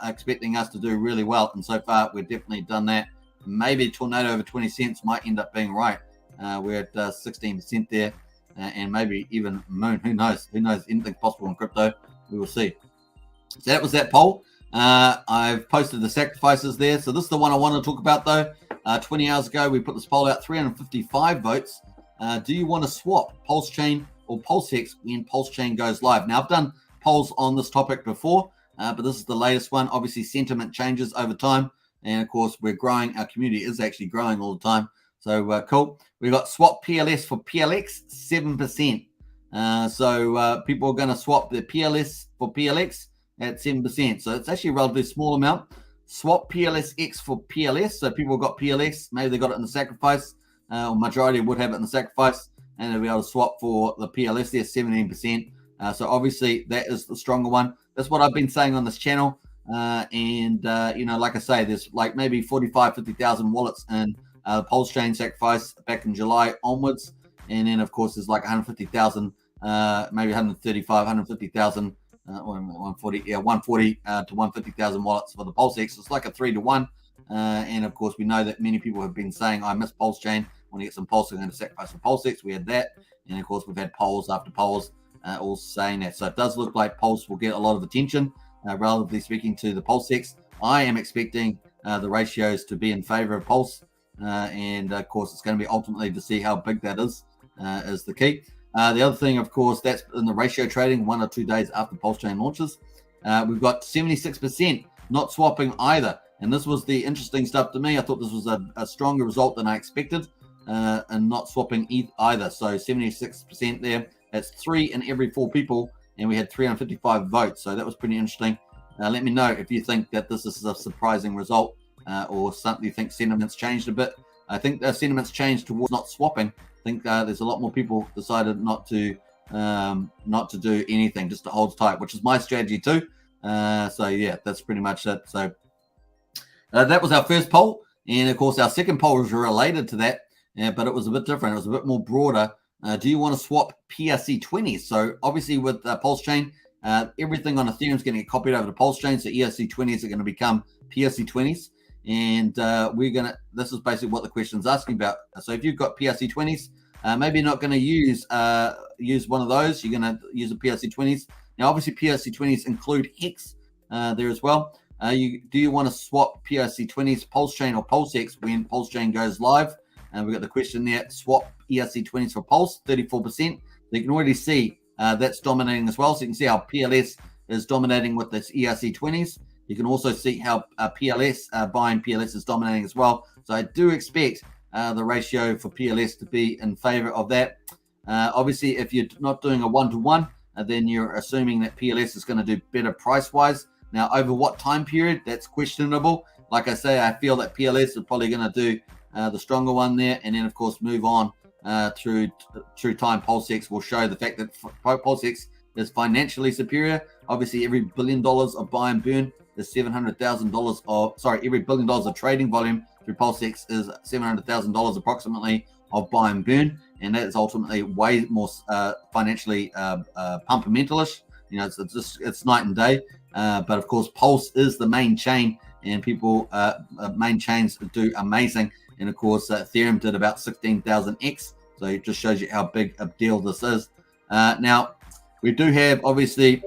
expecting us to do really well, and so far we've definitely done that. Maybe Tornado over 20 cents might end up being right. We're at 16% there, and maybe even Moon. Who knows? Anything's possible in crypto. We will see. So that was that poll. I've posted the sacrifices there. So this is the one I want to talk about, though. 20 hours ago, we put this poll out, 355 votes. Do you want to swap PulseChain or PulseHex when PulseChain goes live? Now, I've done polls on this topic before, but this is the latest one. Obviously, sentiment changes over time. And, of course, we're growing. Our community is actually growing all the time. So, cool. We've got swap PLS for PLX, 7%. So people are going to swap their PLS for PLX at 7%. So it's actually a relatively small amount. Swap PLSX for PLS. So people got PLS. Maybe they got it in the sacrifice. Or majority would have it in the sacrifice. And they'll be able to swap for the PLS there, 17%. So obviously that is the stronger one. That's what I've been saying on this channel. You know, like I say, there's like maybe 50,000 wallets in PulseChain sacrifice back in July onwards. And then, of course, there's like 150,000, maybe 135, 150,000, 140 to 150,000 wallets for the PulseX. It's like a 3-to-1. And, of course, we know that many people have been saying, I miss PulseChain. Want to get some Pulse, I'm going to sacrifice for PulseX. We had that. And, of course, we've had polls after polls all saying that. So it does look like Pulse will get a lot of attention, relatively speaking, to the PulseX. I am expecting the ratios to be in favor of Pulse. And, of course, it's going to be ultimately to see how big that is the key. The other thing, of course, that's in the ratio trading 1 or 2 days after PulseChain launches. We've got 76% not swapping either. And this was the interesting stuff to me. I thought this was a stronger result than I expected, and not swapping either. So 76% there. That's 3 in every 4 people. And we had 355 votes. So that was pretty interesting. Let me know if you think that this is a surprising result, or something you think sentiments changed a bit. I think the sentiments changed towards not swapping. I think there's a lot more people decided not to do anything, just to hold tight, which is my strategy too. So yeah, that's pretty much it. So that was our first poll, and of course our second poll was related to that, but it was a bit different. It was a bit more broader. Do you want to swap PRC20s? So obviously with PulseChain, everything on Ethereum is going to get copied over to PulseChain, so ERC20s are going to become PRC20s. And this is basically what the question is asking about. So if you've got PRC20s, maybe you're not going to use one of those. You're going to use the PRC20s. Now, obviously, PRC20s include Hex there as well. Do you want to swap PRC20s, PulseChain, or PulseX when PulseChain goes live? And we've got the question there, swap ERC20s for Pulse, 34%. So you can already see that's dominating as well. So you can see how PLS is dominating with this ERC20s. You can also see how PLS, buying PLS is dominating as well. So I do expect the ratio for PLS to be in favor of that. Obviously, if you're not doing a 1-to-1, then you're assuming that PLS is going to do better price-wise. Now, over what time period, that's questionable. Like I say, I feel that PLS is probably going to do the stronger one there, and then, of course, move on through time. PulseX will show the fact that PulseX is financially superior. Obviously, every $1 billion of buy and burn is $700,000 of, every $1 billion of trading volume through PulseX is $700,000 approximately of buy and burn, and that is ultimately way more financially fundamentalish. You know, it's night and day. But of course, Pulse is the main chain, and people main chains do amazing. And of course, Ethereum did about 16,000x, so it just shows you how big a deal this is. Now, we do have obviously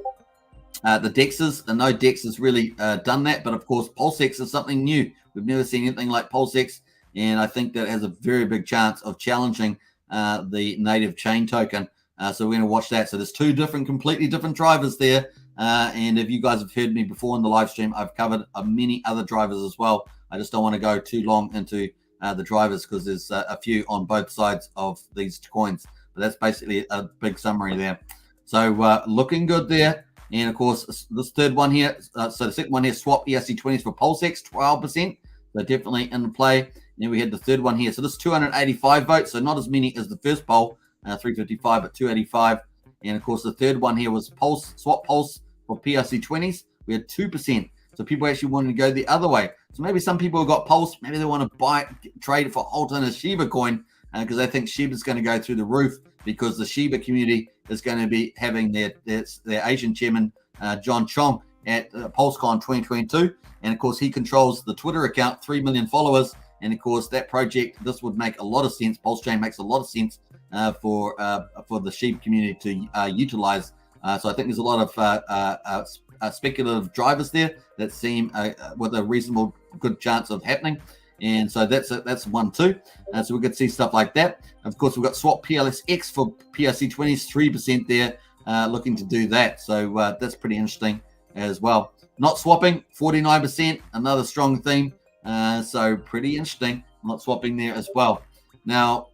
the DEXs, and no DEX has really done that, but of course PulseX is something new. We've never seen anything like PulseX, and I think that has a very big chance of challenging the native chain token. So we're going to watch that. So there's 2 completely different drivers there, and if you guys have heard me before in the live stream, I've covered many other drivers as well. I just don't want to go too long into the drivers because there's a few on both sides of these coins, but that's basically a big summary there. So looking good there. And of course, this third one here, so the second one here, swap ERC20s for PulseX, 12%. So definitely in play. And then we had the third one here. So this is 285 votes, so not as many as the first poll, 355, but 285. And of course, the third one here was swap Pulse for PRC20s. We had 2%. So people actually wanted to go the other way. So maybe some people have got Pulse, maybe they want to trade for hold in a Shiba coin because they think Shiba is going to go through the roof, because the Shiba community is going to be having their Asian chairman, John Chong, at PulseCon 2022. And, of course, he controls the Twitter account, 3 million followers. And, of course, that project, this would make a lot of sense. PulseChain makes a lot of sense for the Shiba community to utilize. So I think there's a lot of speculative drivers there that seem with a reasonable good chance of happening. And so that's one too. So we could see stuff like that. Of course, we've got swap PLSX for PRC20s, 3% there, looking to do that. So that's pretty interesting as well. Not swapping, 49%, another strong theme. So pretty interesting. Not swapping there as well. Now,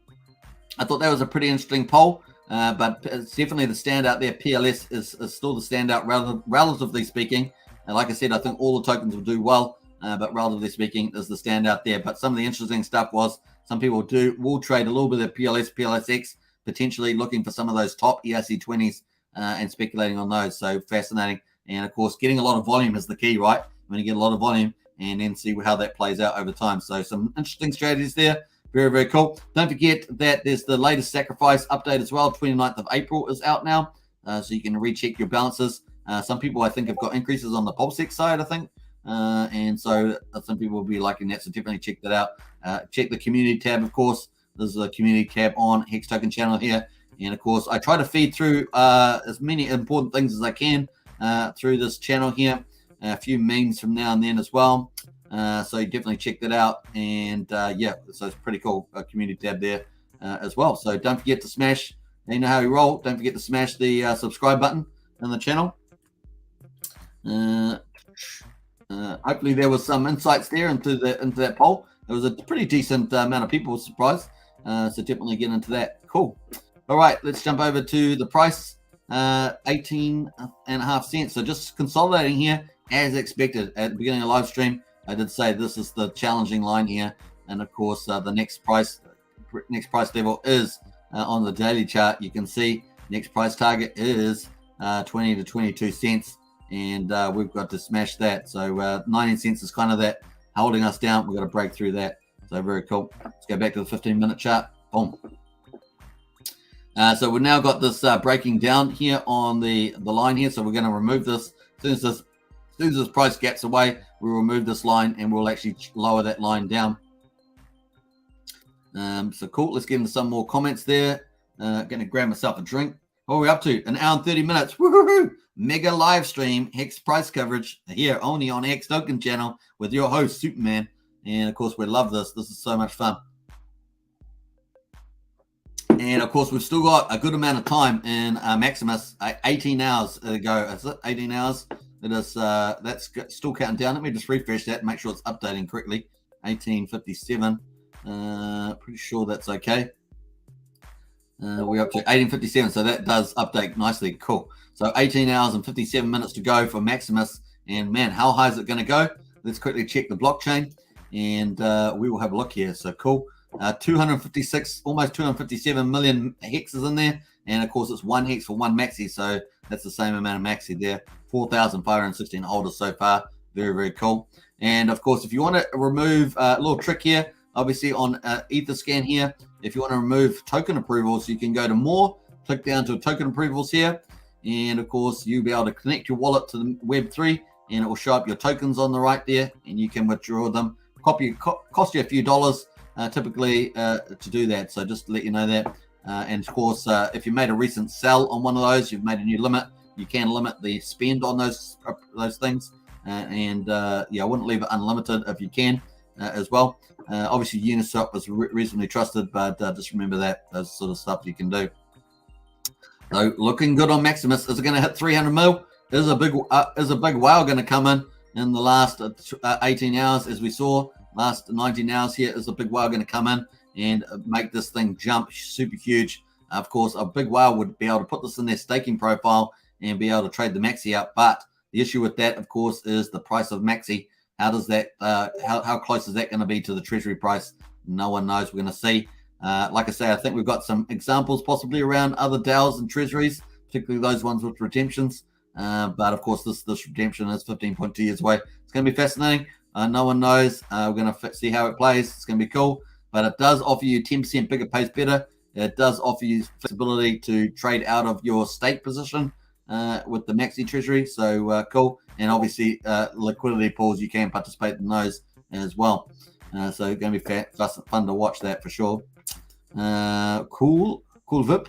I thought that was a pretty interesting poll, but it's definitely the standout there. PLS is still the standout, relatively speaking. And like I said, I think all the tokens will do well. But relatively speaking, is the standout there. But some of the interesting stuff was some people will trade a little bit of PLSX, potentially looking for some of those top ERC20s and speculating on those. So fascinating. And of course, getting a lot of volume is the key, right? When you get a lot of volume and then see how that plays out over time. So some interesting strategies there. Very, very cool. Don't forget that there's the latest sacrifice update as well. 29th of April is out now. So you can recheck your balances. Some people, I think, have got increases on the PulseX side, I think. And so some people will be liking that, so definitely check that out. Check the community tab, of course. There's a community tab on Hex Token channel here, and of course I try to feed through as many important things as I can through this channel here. A few memes from now and then as well, so you definitely check that out. And yeah, so it's pretty cool community tab there as well. So don't forget to smash, you know how we roll, don't forget to smash the subscribe button on the channel. Hopefully there was some insights there into that poll. There was a pretty decent amount of people, surprised. So definitely get into that. Cool. All right, let's jump over to the price. 18.5 cents. So just consolidating here as expected at the beginning of live stream. I did say this is the challenging line here, and of course the next price level is on the daily chart. You can see next price target is 20 to 22 cents. And we've got to smash that. So 19 cents is kind of that holding us down. We've got to break through that. So very cool. Let's go back to the 15-minute chart. Boom. So we've now got this breaking down here on the line here. So we're going to remove this. As soon as this price gaps away, we'll remove this line and we'll actually lower that line down. So cool. Let's get into some more comments there. Going to grab myself a drink. What are we up to? An hour and 30 minutes. Woohoo! Mega live stream Hex price coverage here only on Hex Token channel with your host Superman. And of course we love this. This is so much fun. And of course we've still got a good amount of time in Maximus. 18 hours ago. Is it 18 hours? It is. That's still counting down. Let me just refresh that and make sure it's updating correctly. 1857. Pretty sure that's okay. We're up to 1857, so that does update nicely. Cool. So 18 hours and 57 minutes to go for Maximus. And man, how high is it going to go? Let's quickly check the blockchain, and we will have a look here. So cool. 256, almost 257 million hexes in there. And of course, it's one hex for one maxi. So that's the same amount of maxi there. 4,516 holders so far. Very, very cool. And of course, if you want to remove a little trick here, obviously on Etherscan here, if you want to remove token approvals, you can go to more, click down to token approvals here. And of course, you'll be able to connect your wallet to the Web3, and it will show up your tokens on the right there, and you can withdraw them. Cost you a few dollars typically to do that. So just to let you know that. And of course, if you made a recent sell on one of those, you've made a new limit, you can limit the spend on those things. Yeah, I wouldn't leave it unlimited if you can as well. Obviously, Uniswap is reasonably trusted, but just remember that those sort of stuff you can do. So looking good on Maximus. Is it going to hit 300 mil? Is a big whale going to come in the last 18 hours, as we saw? Last 19 hours here, is a big whale going to come in and make this thing jump super huge? Of course, a big whale would be able to put this in their staking profile and be able to trade the maxi out. But the issue with that, of course, is the price of maxi. How does that? How close is that going to be to the treasury price? No one knows. We're going to see. Like I say, I think we've got some examples possibly around other DAOs and treasuries, particularly those ones with redemptions. But of course, this redemption is 15.2 years away. It's going to be fascinating. No one knows. We're going to see how it plays. It's going to be cool. But it does offer you 10% bigger pays better. It does offer you flexibility to trade out of your stake position with the maxi treasury. So cool. And obviously, liquidity pools, you can participate in those as well. So it's going to be fun to watch that for sure. Cool VIP.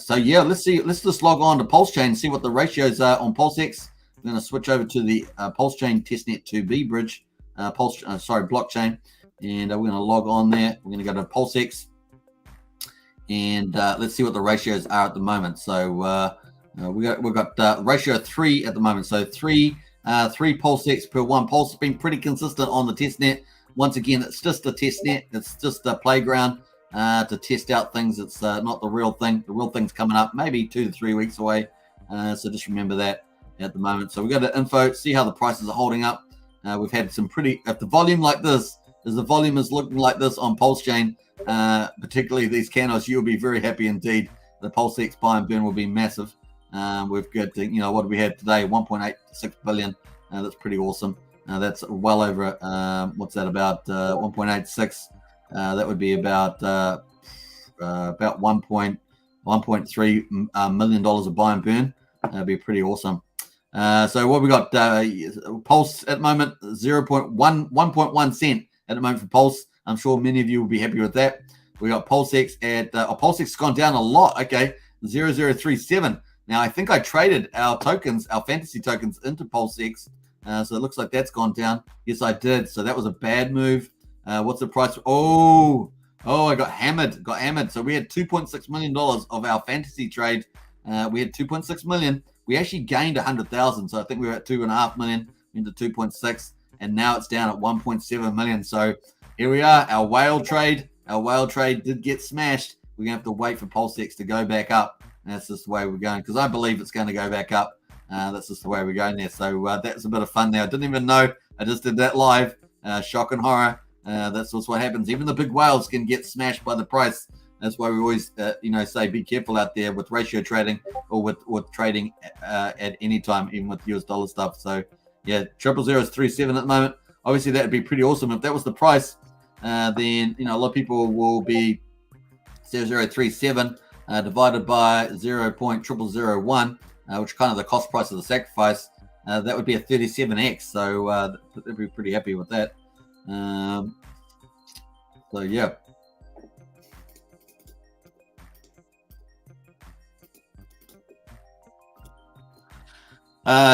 So yeah, let's just log on to PulseChain and see what the ratios are on PulseX. I'm going to switch over to the PulseChain testnet 2B bridge, blockchain, and we're going to log on there. We're going to go to PulseX, and let's see what the ratios are at the moment. So we've got ratio 3 at the moment. So three PulseX per 1 Pulse has been pretty consistent on the testnet. Once again, it's just a testnet. It's just a playground to test out things. It's not the real thing. The real thing's coming up maybe 2 to 3 weeks away. So just remember that at the moment. So we go to info, see how the prices are holding up. We've had some pretty, if the volume like this, as the volume is looking like this on PulseChain, particularly these candles, you'll be very happy indeed. The PulseX buy and burn will be massive. We've got, what do we have today? 1.86 billion. That's pretty awesome. That's well over, what's that, about 1.86. That would be about $1.3 million of buy and burn. That'd be pretty awesome. So what we got, Pulse at the moment, 1.1 cent at the moment for Pulse. I'm sure many of you will be happy with that. We got PulseX at, PulseX has gone down a lot. Okay, 0.037. Now, I think I traded our tokens, our fantasy tokens, into PulseX. So it looks like that's gone down. Yes, I did. So that was a bad move. What's the price? Oh, I got hammered. So we had $2.6 million of our fantasy trade. We had 2.6 million. We actually gained 100,000. So I think we were at 2.5 million into 2.6, and now it's down at 1.7 million. So here we are. Our whale trade did get smashed. We're gonna have to wait for PulseX to go back up. And that's just the way we're going, because I believe it's going to go back up. That's just the way we're going there. So that's a bit of fun there. I didn't even know. I just did that live. Shock and horror. That's just what happens. Even the big whales can get smashed by the price. That's why we always, say be careful out there with ratio trading or with trading at any time, even with US dollar stuff. So yeah, 0.037 at the moment. Obviously, that would be pretty awesome if that was the price. Then a lot of people will be 0.037 divided by 0.0001, which is kind of the cost price of the sacrifice. That would be a 37x. So they'd be pretty happy with that. So yeah.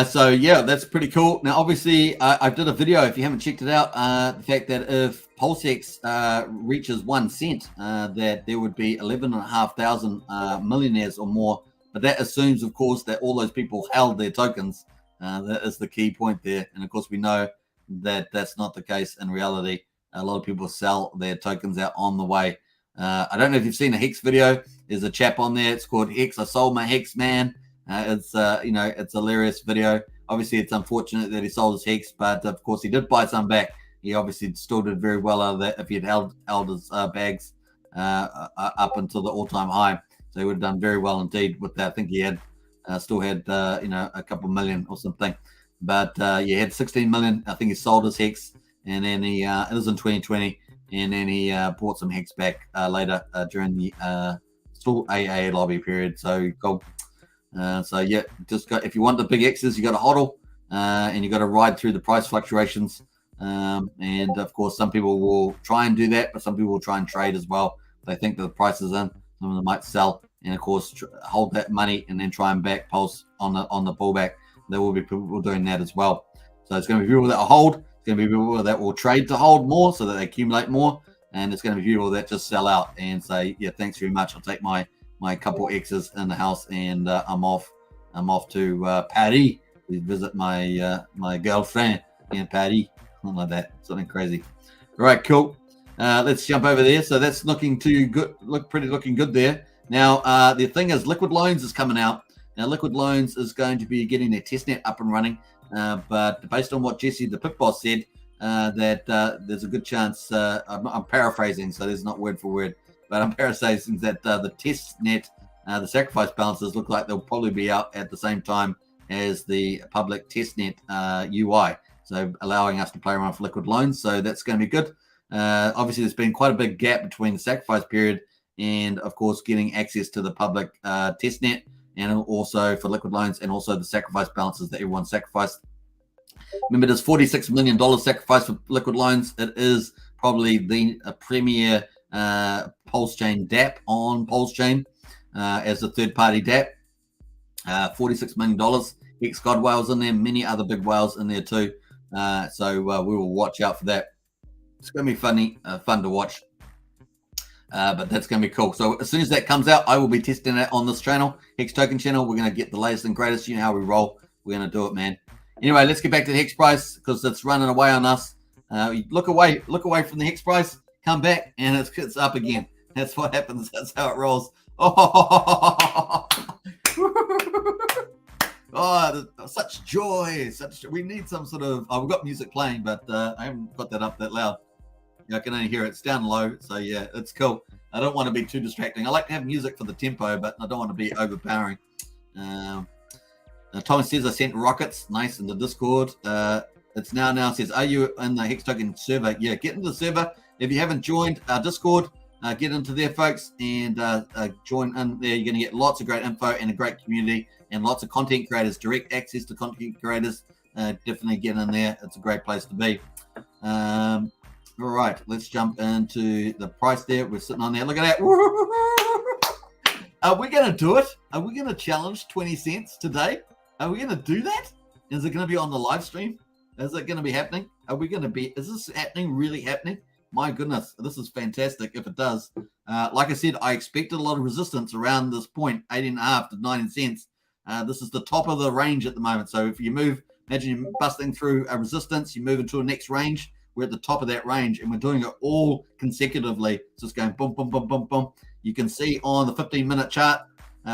So yeah, that's pretty cool. Now, obviously, I did a video, if you haven't checked it out, the fact that if PulseX reaches 1 cent, that there would be 11,500 millionaires or more. But that assumes, of course, that all those people held their tokens. That is the key point there. And of course, we know that that's not the case in reality. A lot of people sell their tokens out on the way. I don't know if you've seen a Hex video. There's a chap on there. It's called Hex. I sold my Hex, man. It's it's a hilarious video. Obviously, it's unfortunate that he sold his Hex, but of course, he did buy some back. He obviously still did very well out of that if he had held his bags up until the all-time high. So he would have done very well indeed with that. I think he had still had a couple million or something, but he had 16 million. I think he sold his Hex, and then he it was in 2020, and then he bought some Hex back later during the still AA lobby period. So go. So yeah, if you want the big X's, you got to hodl, and you got to ride through the price fluctuations. And of course, some people will try and do that, but some people will try and trade as well. They think that the price is in. Some of them might sell, and of course, hold that money and then try and back pulse on the pullback. There will be people doing that as well. So it's going to be people that will hold. It's going to be people that will trade to hold more, so that they accumulate more. And it's going to be people that just sell out and say, yeah, thanks very much. I'll take my couple X's in the house, and I'm off to Paris to visit my girlfriend in Paris, something like that, something crazy. All right, cool. Let's jump over there. So that's looking good there. Now the thing is, Liquid Loans is coming out. Now Liquid Loans is going to be getting their testnet up and running, but based on what Jesse the Pit Boss said, that there's a good chance. I'm paraphrasing, so there's not word for word. But I'm paraphrasing that the test net, the sacrifice balances look like they'll probably be out at the same time as the public testnet UI. So allowing us to play around with Liquid Loans. So that's going to be good. Obviously, there's been quite a big gap between the sacrifice period and, of course, getting access to the public testnet, and also for Liquid Loans, and also the sacrifice balances that everyone sacrificed. Remember, there's $46 million sacrifice for Liquid Loans. It is probably the premier PulseChain DApp on PulseChain as a third-party DApp. $46 million. Hex God whales in there, many other big whales in there too. So we will watch out for that. It's going to be funny, fun to watch. But that's going to be cool. So as soon as that comes out, I will be testing it on this channel, Hex Token channel. We're going to get the latest and greatest. You know how we roll. We're going to do it, man. Anyway, let's get back to the Hex price because it's running away on us. Look away from the Hex price. Come back, and it's up again. That's what happens. That's how it rolls. Oh, oh, such joy. We need some sort of. Oh, we've got music playing, but I haven't got that up that loud. I can only hear it. It's down low, so yeah, it's cool. I don't want to be too distracting. I like to have music for the tempo, but I don't want to be overpowering. Thomas says I sent rockets. Nice in the Discord. It's now says, are you in the Hex Token server? Yeah, get into the server. If you haven't joined our Discord, get into there, folks, and join in there. You're going to get lots of great info and a great community and lots of content creators, direct access to content creators. Definitely get in there. It's a great place to be. All right, let's jump into the price there. We're sitting on there. Look at that. Are we going to do it? Are we going to challenge 20 cents today? Are we going to do that? Is it going to be on the live stream? Is it going to be happening? Are we going to be? Is this happening? Really happening? My goodness, this is fantastic if it does. Like I said, I expected a lot of resistance around this point, 18.5 to 19 cents. This is the top of the range at the moment. So if you move, imagine you're busting through a resistance, you move into a next range. We're at the top of that range, and we're doing it all consecutively. So it's going boom, boom, boom, boom, boom. You can see on the 15-minute chart,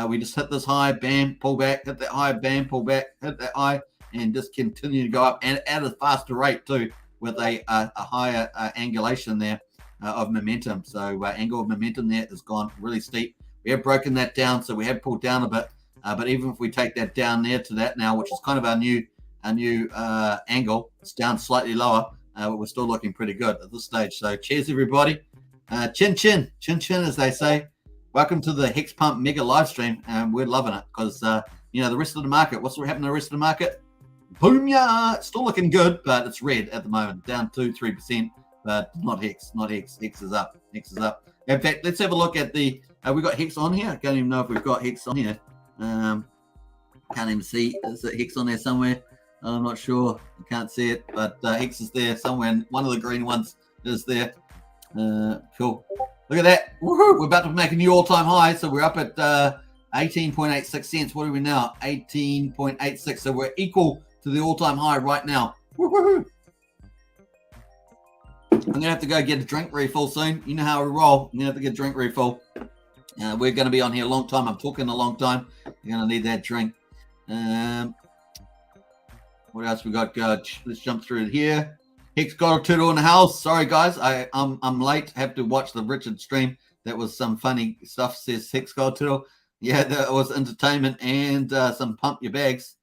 we just hit this high, bam, pull back, hit that high, bam, pull back, hit that high, and just continue to go up, and at a faster rate too, with a higher angulation there of momentum. So angle of momentum there has gone really steep. We have broken that down, so we have pulled down a bit. But even if we take that down there to that now, which is kind of our new angle, it's down slightly lower. But we're still looking pretty good at this stage. So cheers, everybody. Chin chin, as they say. Welcome to the Hex Pump Mega live stream. We're loving it because, the rest of the market, what's happening to the rest of the market? Boom, yeah, it's still looking good, but it's red at the moment, down 2-3%, but not Hex. Hex is up. In fact, let's have a look at the, we got Hex on here. I can't even know if we've got Hex on here. Can't even see. Is it Hex on there somewhere? I'm not sure. I can't see it, but Hex is there somewhere. And one of the green ones is there. Cool. Look at that. Woohoo! We're about to make a new all-time high. So we're up at 18.86 cents. What are we now? 18.86. So we're equal to the all-time high right now. Woohoo! I'm going to have to go get a drink refill soon. You know how we roll. I'm going to have to get a drink refill. We're going to be on here a long time. I'm talking a long time. You're going to need that drink. What else we got? Let's jump through here. Hex got a turtle in the house. Sorry, guys. I'm late. Have to watch the Richard stream. That was some funny stuff, says Hex got a turtle. Yeah, that was entertainment and some pump your bags.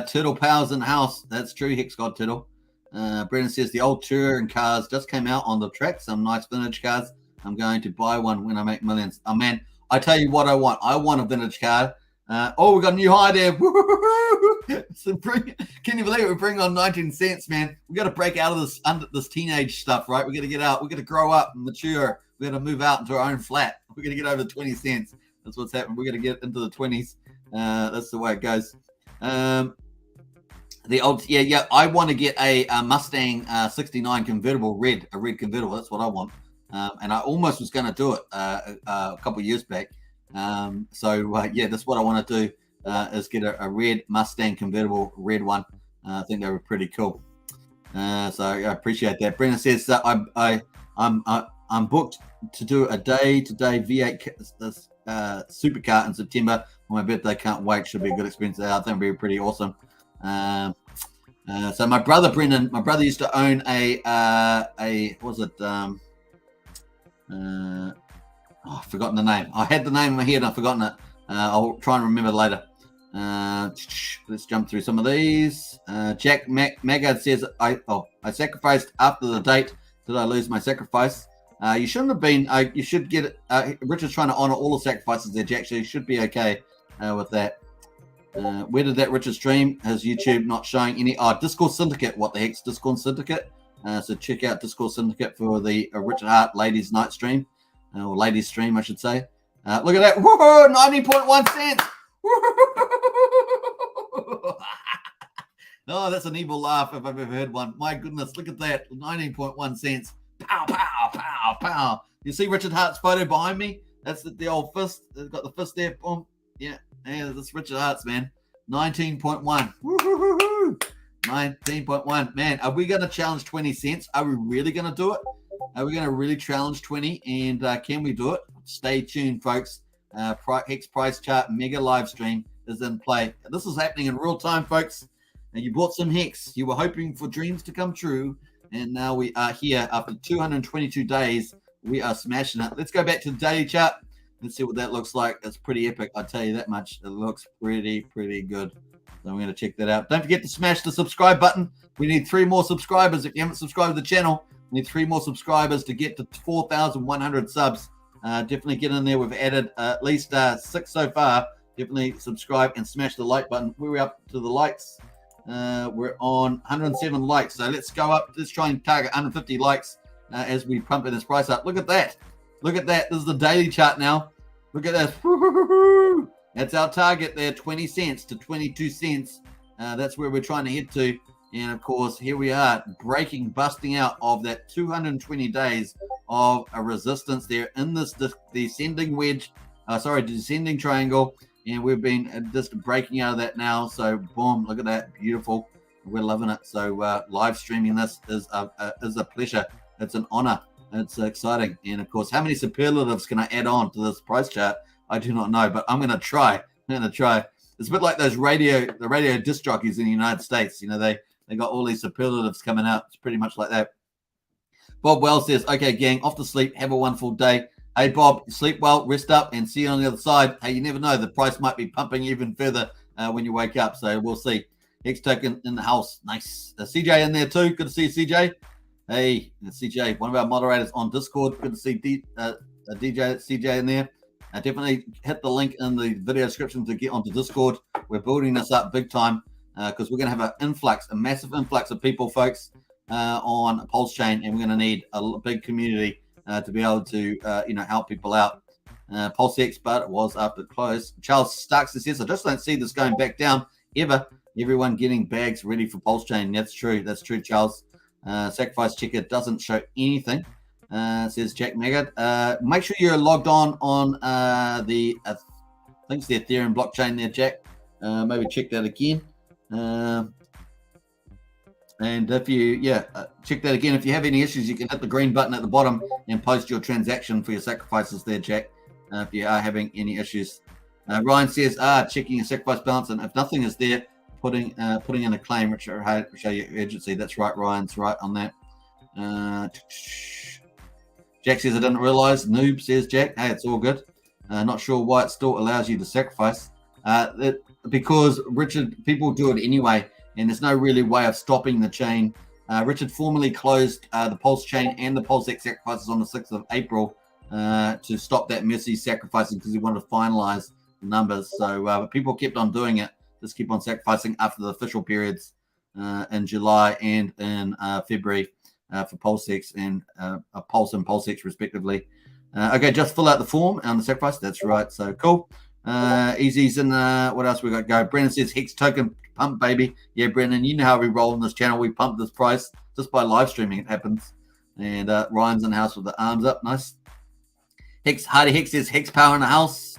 Turtle powers in the house. That's true, Hex God Turtle. Brendan says the old touring cars just came out on the track. Some nice vintage cars. I'm going to buy one when I make millions. Oh, man, I tell you what I want. I want a vintage car. We got a new high there. So can you believe it? We're bringing on 19 cents, man. We got to break out of this teenage stuff, right? We got to get out. We got to grow up and mature. We got to move out into our own flat. We're going to get over 20 cents. That's what's happening. We're going to get into the 20s. That's the way it goes. The old, yeah. I want to get a Mustang 69 convertible, a red convertible. That's what I want. And I almost was going to do it a couple of years back. That's what I want to do is get a red Mustang convertible, red one. I think they were pretty cool. So I appreciate that. Brendan says that I'm booked to do a day-to-day V8 supercar in September for my birthday. Can't wait. Should be a good experience. I think it'll be pretty awesome. So my brother Brendan, used to own I've forgotten the name. I had the name in my head and I've forgotten it. I'll try and remember later. Let's jump through some of these. Jack Magad says, I sacrificed after the date. Did I lose my sacrifice? You shouldn't have been. You should get it. Richard's trying to honor all the sacrifices there, Jack. So you should be okay with that. Where did that Richard stream? His YouTube not showing any. Discord Syndicate. What the heck's Discord Syndicate? So check out Discord Syndicate for the Richard Hart Ladies Night stream. Or ladies stream, I should say. Look at that. Whoa, 90.1 cents. Oh, that's an evil laugh if I've ever heard one. My goodness, look at that. 19.1 cents. Pow, pow, pow, pow. You see Richard Hart's photo behind me? That's the old fist. They've got the fist there. Boom. Yeah, that's Richard Hart's, man. 19.1. Woo-hoo-hoo-hoo. 19.1. Man, are we going to challenge 20 cents? Are we really going to do it? Are we going to really challenge 20? And can we do it? Stay tuned, folks. Hex price chart mega live stream is in play. This is happening in real time, folks. And you bought some Hex. You were hoping for dreams to come true. And now we are here after 222 days. We are smashing it. Let's go back to the daily chart. Let's see what that looks like. It's pretty epic. I'll tell you that much. It looks pretty good. So I'm going to check that out. Don't forget to smash the subscribe button. We need 3 more subscribers. If you haven't subscribed to the channel, we need 3 more subscribers to get to 4,100 subs. Definitely get in there. We've added at least 6 so far. Definitely subscribe and smash the like button. We're up to the likes. We're on 107 likes. So let's go up. Let's try and target 150 likes as we pump in this price up. Look at that. Look at that. This is the daily chart now. Look at this. That's our target there, 20 cents to 22 cents. That's where we're trying to head to. And, of course, here we are busting out of that 220 days of a resistance there in this descending descending triangle. And we've been just breaking out of that now. So, boom, look at that. Beautiful. We're loving it. So, live streaming this is a pleasure. It's an honor. It's exciting. And, of course, how many superlatives can I add on to this price chart? I do not know, but I'm going to try. It's a bit like the radio disc jockeys in the United States. You know, they got all these superlatives coming out. It's pretty much like that. Bob Wells says, okay, gang, off to sleep. Have a wonderful day. Hey, Bob, sleep well, rest up, and see you on the other side. Hey, you never know. The price might be pumping even further when you wake up. So we'll see. Hex token in the house. Nice. CJ in there too. Good to see you, CJ. Hey, CJ, one of our moderators on Discord. Good to see CJ in there. Definitely hit the link in the video description to get onto Discord. We're building this up big time because we're going to have a massive influx of people, folks, on PulseChain, and we're going to need a big community to be able to, help people out. PulseX, but it was after close. Charles Starks says, I just don't see this going back down ever. Everyone getting bags ready for PulseChain. That's true, Charles. Sacrifice checker doesn't show anything. Says Jack Maggard. Make sure you're logged on the I think it's the Ethereum blockchain there, Jack. Maybe check that again. And if you check that again. If you have any issues, you can hit the green button at the bottom and post your transaction for your sacrifices there, Jack. If you are having any issues. Ryan says, checking your sacrifice balance, and if nothing is there, putting in a claim, which will show you urgency. That's right, Ryan's right on that. Jack says, I didn't realize. Noob says, Jack. Hey, it's all good. Not sure why it still allows you to sacrifice. Because, Richard, people do it anyway, and there's no really way of stopping the chain. Richard formally closed the PulseChain and the PulseX sacrifices on the 6th of April to stop that messy sacrificing because he wanted to finalize the numbers. So but people kept on doing it. Just keep on sacrificing after the official periods in July and in February. For PulseX and Pulse and PulseX respectively. Okay, just fill out the form on the sacrifice. That's right. So cool. Easy's in. What else we got? Go. Brennan says Hex token pump, baby. Yeah, Brennan, you know how we roll on this channel. We pump this price just by live streaming. It happens. And Ryan's in the house with the arms up. Nice. Hardy Hex says Hex power in the house.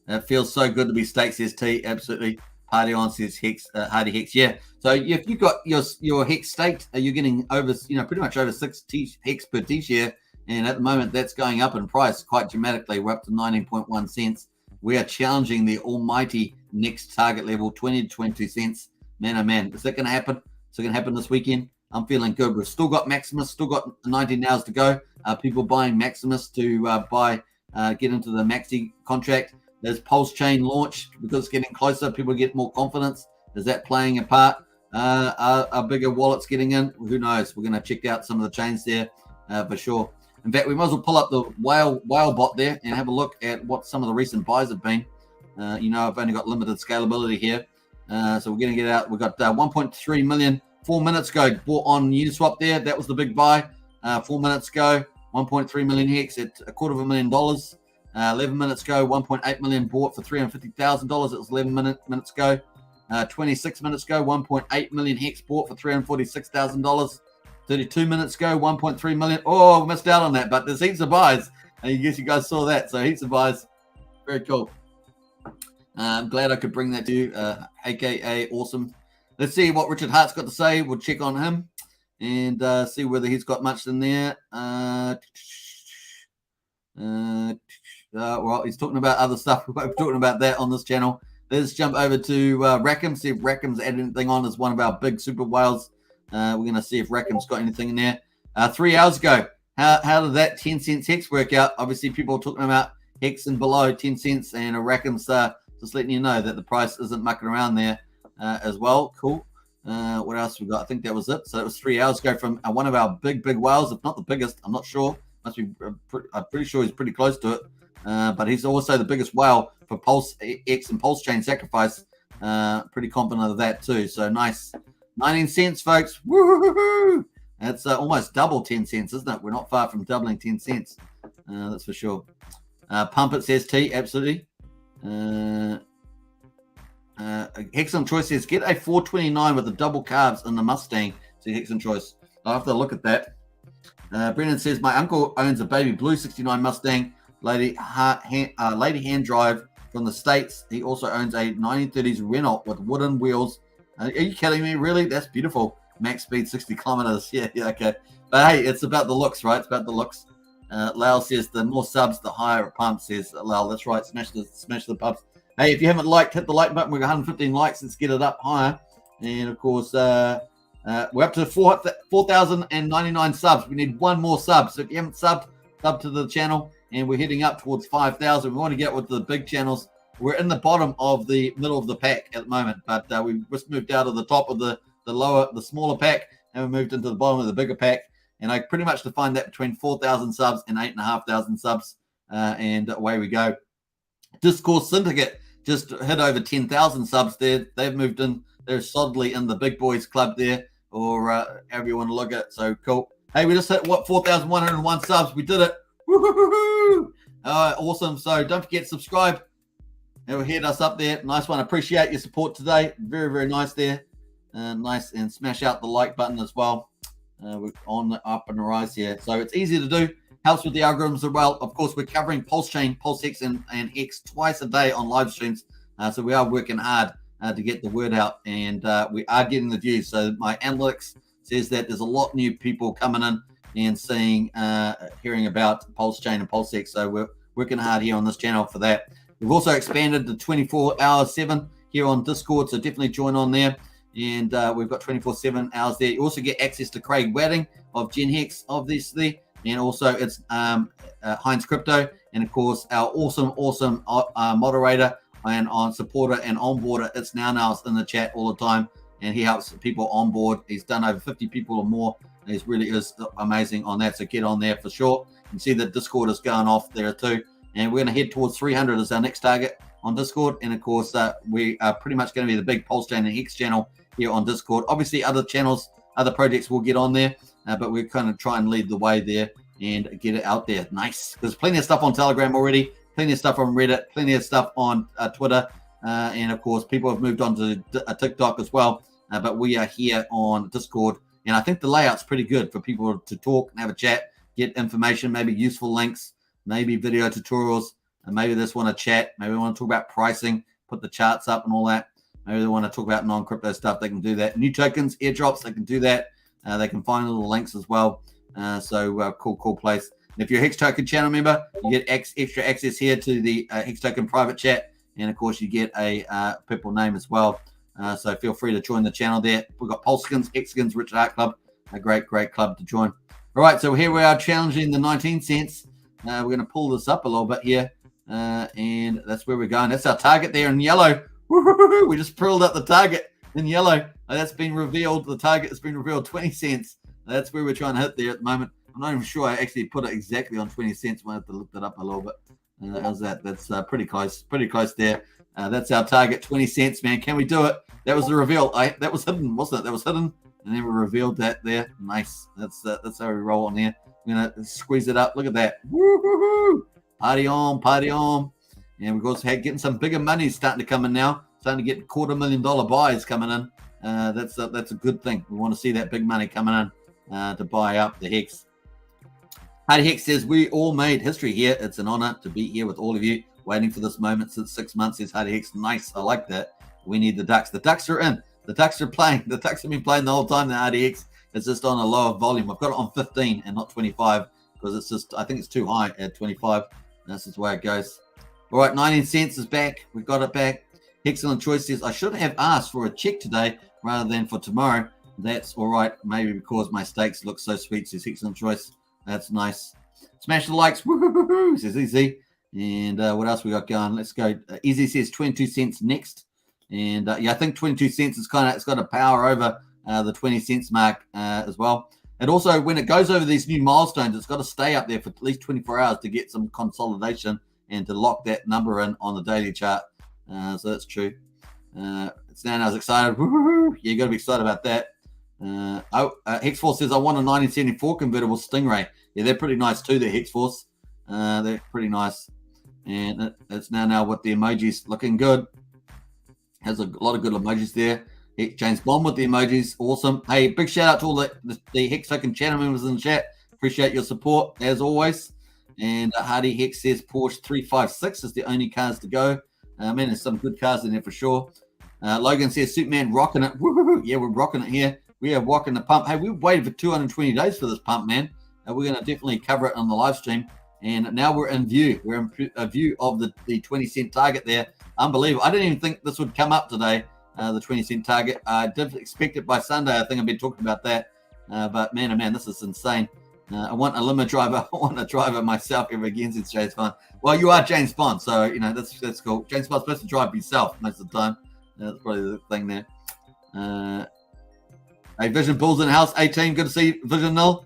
It feels so good to be staked, says T. Absolutely. Party on, says Hex, Hardy Hex. Yeah. So if you've got your Hex staked, you're getting over, pretty much over 6 Hex per T-share. And at the moment, that's going up in price quite dramatically. We're up to 19.1 cents. We are challenging the almighty next target level, 20 to 22 cents. Man, oh man, is that going to happen? Is it going to happen this weekend? I'm feeling good. We've still got Maximus, still got 19 hours to go. People buying Maximus to get into the Maxi contract. There's PulseChain launch because it's getting closer. People get more confidence. Is that playing a part? Are bigger wallets getting in? Who knows? We're going to check out some of the chains there for sure. In fact, we might as well pull up the whale bot there and have a look at what some of the recent buys have been. I've only got limited scalability here. So we're going to get out. We've got 1.3 million 4 minutes ago bought on Uniswap there. That was the big buy 4 minutes ago. 1.3 million Hex at $250,000. 11 minutes ago, 1.8 million bought for $350,000. It was 11 minutes ago. 26 minutes ago, 1.8 million Hex bought for $346,000. 32 minutes ago, 1.3 million. Oh, missed out on that, but there's heaps of buys. I guess you guys saw that. So heaps of buys. Very cool. I'm glad I could bring that to you, aka awesome. Let's see what Richard Hart's got to say. We'll check on him and see whether he's got much in there. Well, he's talking about other stuff. We're talking about that on this channel. Let's jump over to Rackham, see if Rackham's added anything on as one of our big super whales. We're going to see if Rackham's got anything in there. 3 hours ago, how did that 10 cents Hex work out? Obviously, people are talking about Hex and below 10 cents, and Rackham's just letting you know that the price isn't mucking around there as well. Cool. What else we got? I think that was it. So it was 3 hours ago from one of our big whales, if not the biggest. I'm not sure. Must be. I'm pretty sure he's pretty close to it. But he's also the biggest whale for PulseX and PulseChain Sacrifice. Pretty confident of that too. So nice. 19 cents, folks. Woo-hoo-hoo! That's almost double 10 cents, isn't it? We're not far from doubling 10 cents. That's for sure. Pump it, says T. Absolutely. Hexon Choice says, get a 429 with the double carbs in the Mustang. See, Hexon Choice. I'll have to look at that. Brendan says, my uncle owns a baby blue 69 Mustang, lady hand drive from the States. He also owns a 1930s Renault with wooden wheels. Are you kidding me? Really? That's beautiful. Max speed 60 kilometers. Yeah, okay. But hey, it's about the looks, right? It's about the looks. Lyle says the more subs, the higher it pumps. Says Lyle, that's right. Smash the pumps. Hey, if you haven't liked, hit the like button. We've got 115 likes. Let's get it up higher. And of course, we're up to 4,099 subs. We need one more sub. So if you haven't sub to the channel, and we're heading up towards 5,000. We want to get with the big channels. We're in the bottom of the middle of the pack at the moment, but we just moved out of the top of the smaller pack, and we moved into the bottom of the bigger pack. And I pretty much define that between 4,000 subs and 8,500 subs, and away we go. Discord Syndicate just hit over 10,000 subs there. They've moved in. They're solidly in the big boys club there, or however you want to look at it. So cool. Hey, we just hit 4,101 subs. We did it. Woo-hoo-hoo-hoo! Awesome. So don't forget to subscribe. It'll hit us up there. Nice one. Appreciate your support today. Very, very nice there. Nice. And smash out the like button as well. We're on the up and the rise here. So it's easy to do. Helps with the algorithms as well. Of course, we're covering PulseChain, PulseX, and Hex twice a day on live streams. So we are working hard to get the word out, and we are getting the views. So my analytics says that there's a lot of new people coming in and seeing, hearing about PulseChain and PulseX. So we're working hard here on this channel for that. We've also expanded to 24/7 here on Discord, so definitely join on there. And we've got 24/7 hours there. You also get access to Craig Wadding of Gen Hex, obviously, and also it's Heinz Crypto, and of course our awesome moderator and supporter and onboarder. It's now in the chat all the time, and he helps people onboard. He's done over 50 people or more. He really is amazing on that, so get on there for sure. You can see that Discord is going off there too. And we're going to head towards 300 as our next target on Discord. And of course, we are pretty much going to be the big PulseChain and Hex channel here on Discord. Obviously, other channels, other projects will get on there, but we're kind of try and lead the way there and get it out there. Nice. There's plenty of stuff on Telegram already, plenty of stuff on Reddit, plenty of stuff on Twitter. And of course, people have moved on to TikTok as well. But we are here on Discord. And I think the layout's pretty good for people to talk and have a chat, get information, maybe useful links, maybe video tutorials, and maybe they just want to chat. Maybe they want to talk about pricing, put the charts up and all that. Maybe they want to talk about non-crypto stuff. They can do that. New tokens, airdrops, they can do that. They can find little links as well. Cool place. And if you're a Hex Token channel member, you get extra access here to the Hex Token private chat. And, of course, you get a purple name as well. So feel free to join the channel there. We've got PulseSkins, Hexskins, Richard Art Club, a great club to join. All right, so here we are challenging the 19 cents. We're going to pull this up a little bit here, and that's where we're going. That's our target there in yellow. Woo-hoo-hoo-hoo. We just pulled up the target in yellow. That's been revealed. The target has been revealed, 20 cents. That's where we're trying to hit there at the moment. I'm not even sure I actually put it exactly on 20 cents. I might have to look that up a little bit. How's that? That's pretty close there. That's our target, 20 cents, man. Can we do it? That was the reveal. That was hidden, wasn't it? That was hidden, and then we revealed that there. Nice. That's how we roll on here. I'm gonna squeeze it up. Look at that. Woo-hoo-hoo. Party on. And we've also getting some bigger money starting to come in now, starting to get $250,000 buys coming in. That's a good thing. We want to see that big money coming in to buy up the Hex. Hardy Hex says, we all made history here. It's an honor to be here with all of you, waiting for this moment since 6 months, says Hardy Hex. Nice. I like that. We need the Ducks. The Ducks are in. The Ducks are playing. The Ducks have been playing the whole time, the Hardy Hex. It's just on a lower volume. I've got it on 15 and not 25 because it's just, I think it's too high at 25. That's just the way it goes. All right, 19 cents is back. We've got it back. Excellent choice says, I should have asked for a check today rather than for tomorrow. That's all right. Maybe because my steaks look so sweet, says Excellent Choice. That's nice. Smash the likes. Woo-hoo-hoo-hoo, says Easy. And what else we got going? Let's go. Easy says 22 cents next. And yeah, I think 22 cents is it's got a power over the 20 cents mark as well. And also, when it goes over these new milestones, it's got to stay up there for at least 24 hours to get some consolidation and to lock that number in on the daily chart. So that's true. It's now I was excited. Woo-hoo-hoo. Yeah, you got to be excited about that. Hexforce says, I want a 1974 convertible Stingray. Yeah, they're pretty nice too, the Hexforce. They're pretty nice. And it's now with the emojis looking good. Has a lot of good emojis there. James Bond with the emojis. Awesome. Hey, big shout out to all the Hex Token channel members in the chat. Appreciate your support as always. And Hardy Hex says Porsche 356 is the only cars to go. Man, there's some good cars in there for sure. Logan says Superman rocking it. Woo-hoo-hoo. Yeah, we're rocking it here. We are rocking the pump. Hey, we've waited for 220 days for this pump, man. We're going to definitely cover it on the live stream. And now we're in view. We're in a view of the 20 cent target there. Unbelievable. I didn't even think this would come up today, the 20 cent target. I did expect it by Sunday. I think I've been talking about that. But man, oh man, this is insane. I want a limo driver. I want a driver myself ever again, since James Bond. Well, you are James Bond, so you know that's cool. James Bond's supposed to drive himself most of the time. That's probably the thing there. Hey, Vision Bull's in the house. 18. Good to see you, Vision Null.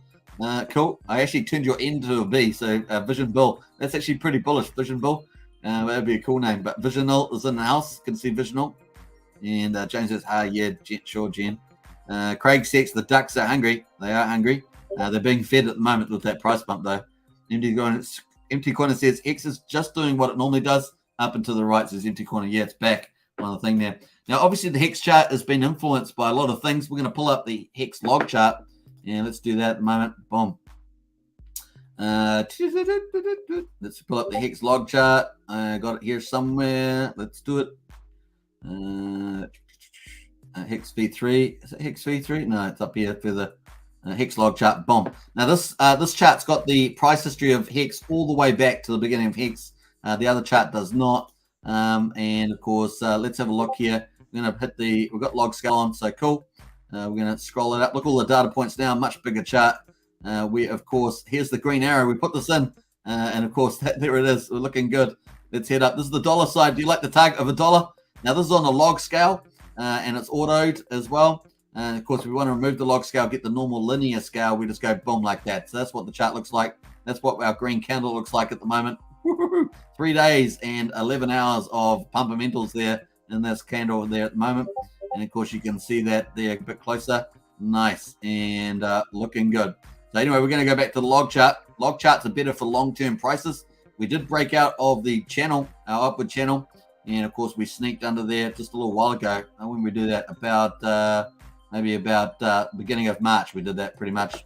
Cool. I actually turned your N to a B, so Vision Bull. That's actually pretty bullish, Vision Bull. That'd be a cool name. But Vision Null is in the house. Good to see Vision Null. And James says, yeah, sure, Jen. Craig says the Ducks are hungry. They are hungry. They're being fed at the moment with that price bump, though. Empty Corner says Hex is just doing what it normally does. Up and to the right, says Empty Corner. Yeah, it's back. One of the thing there. Now, obviously, the Hex chart has been influenced by a lot of things. We're going to pull up the Hex log chart. And let's do that at the moment. Boom. Let's pull up the Hex log chart. I got it here somewhere. Let's do it. Hex V3. Is it Hex V3? No, it's up here for the Hex log chart. Boom. Now, this chart's got the price history of Hex all the way back to the beginning of Hex. The other chart does not. And, of course, let's have a look here. We're going to hit we've got log scale on, so cool. We're going to scroll it up. Look, all the data points now, much bigger chart. We, of course, here's the green arrow. We put this in, and, of course, there it is. We're looking good. Let's head up. This is the dollar side. Do you like the target of $1? Now, this is on a log scale, and it's autoed as well. And, of course, if we want to remove the log scale, get the normal linear scale, we just go boom like that. So that's what the chart looks like. That's what our green candle looks like at the moment. 3 days and 11 hours of fundamentals there in this candle there at the moment. And of course, you can see that there a bit closer. Nice and looking good. So anyway, we're going to go back to the log chart. Log charts are better for long-term prices. We did break out of the channel, our upward channel. And of course, we sneaked under there just a little while ago. And when we do that, maybe about beginning of March, we did that pretty much.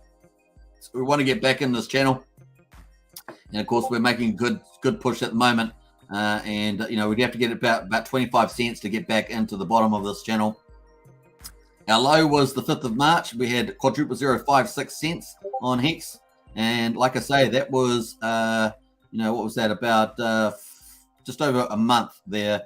So we want to get back in this channel. And of course, we're making good push at the moment. And you know, we'd have to get about 25 cents to get back into the bottom of this channel. Our low was the 5th of March. We had quadruple 0.56 cents on Hex. And like I say, that was, you know, what was that? About just over a month there.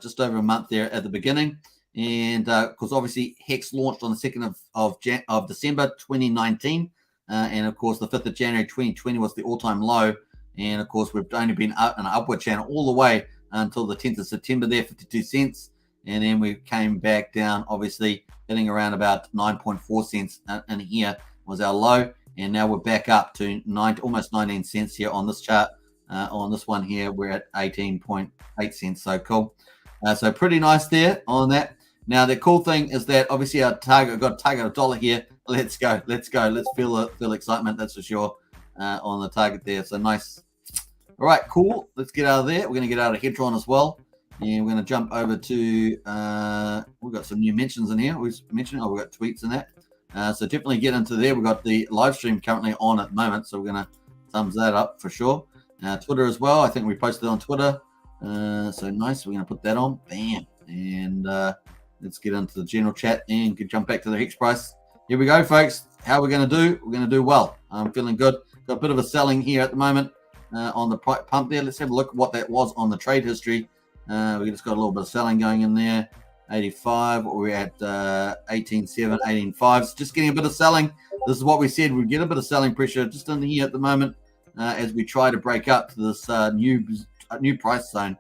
Just over a month there at the beginning. And because obviously Hex launched on the 2nd of December 2019. And of course, the 5th of January 2020 was the all-time low. And of course, we've only been up an upward channel all the way until the 10th of September there, 52 cents. And then we came back down, obviously, hitting around about 9.4 cents in here was our low. And now we're back up to almost 19 cents here on this chart. On this one here, we're at 18.8 cents. So cool. So pretty nice there on that. Now, the cool thing is that obviously our target, we've got a target of $1 here. Let's go. Let's feel excitement, that's for sure, on the target there. So nice. All right, cool. Let's get out of there. We're going to get out of Hedron as well. And we're going to jump over to, we've got some new mentions in here. We've got tweets in that. So definitely get into there. We've got the live stream currently on at the moment. So we're going to thumbs that up for sure. Twitter as well. I think we posted on Twitter. So nice. We're going to put that on. Bam. And let's get into the general chat and jump back to the Hex price. Here we go, folks. How we're going to do? We're going to do well. I'm feeling good. Got a bit of a selling here at the moment on the pump there. Let's have a look at what that was on the trade history. We just got a little bit of selling going in there. 85, we're at 18.7, 18.5. So just getting a bit of selling. This is what we said. We get a bit of selling pressure just in here at the moment as we try to break up to this new price zone.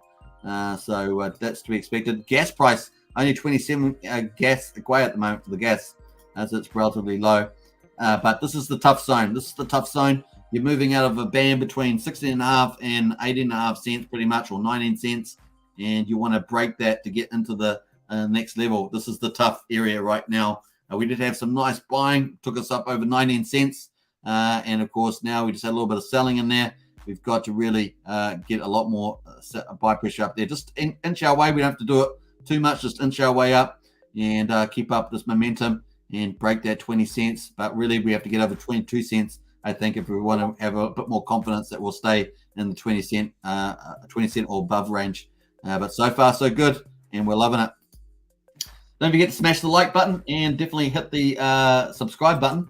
So that's to be expected. Gas price, only 27 gas away at the moment for the gas, as it's relatively low. But this is the tough zone. This is the tough zone. You're moving out of a band between 16.5 and 18.5 cents pretty much, or 19 cents. And you want to break that to get into the next level. This is the tough area right now. We did have some nice buying, took us up over 19 cents. And of course, now we just had a little bit of selling in there. We've got to really get a lot more buy pressure up there. Just inch our way. We don't have to do it too much. Just inch our way up and keep up this momentum and break that 20 cents. But really, we have to get over 22 cents, I think, if we want to have a bit more confidence that we'll stay in the 20 cent or above range. But so far, so good, and we're loving it. Don't forget to smash the like button and definitely hit the subscribe button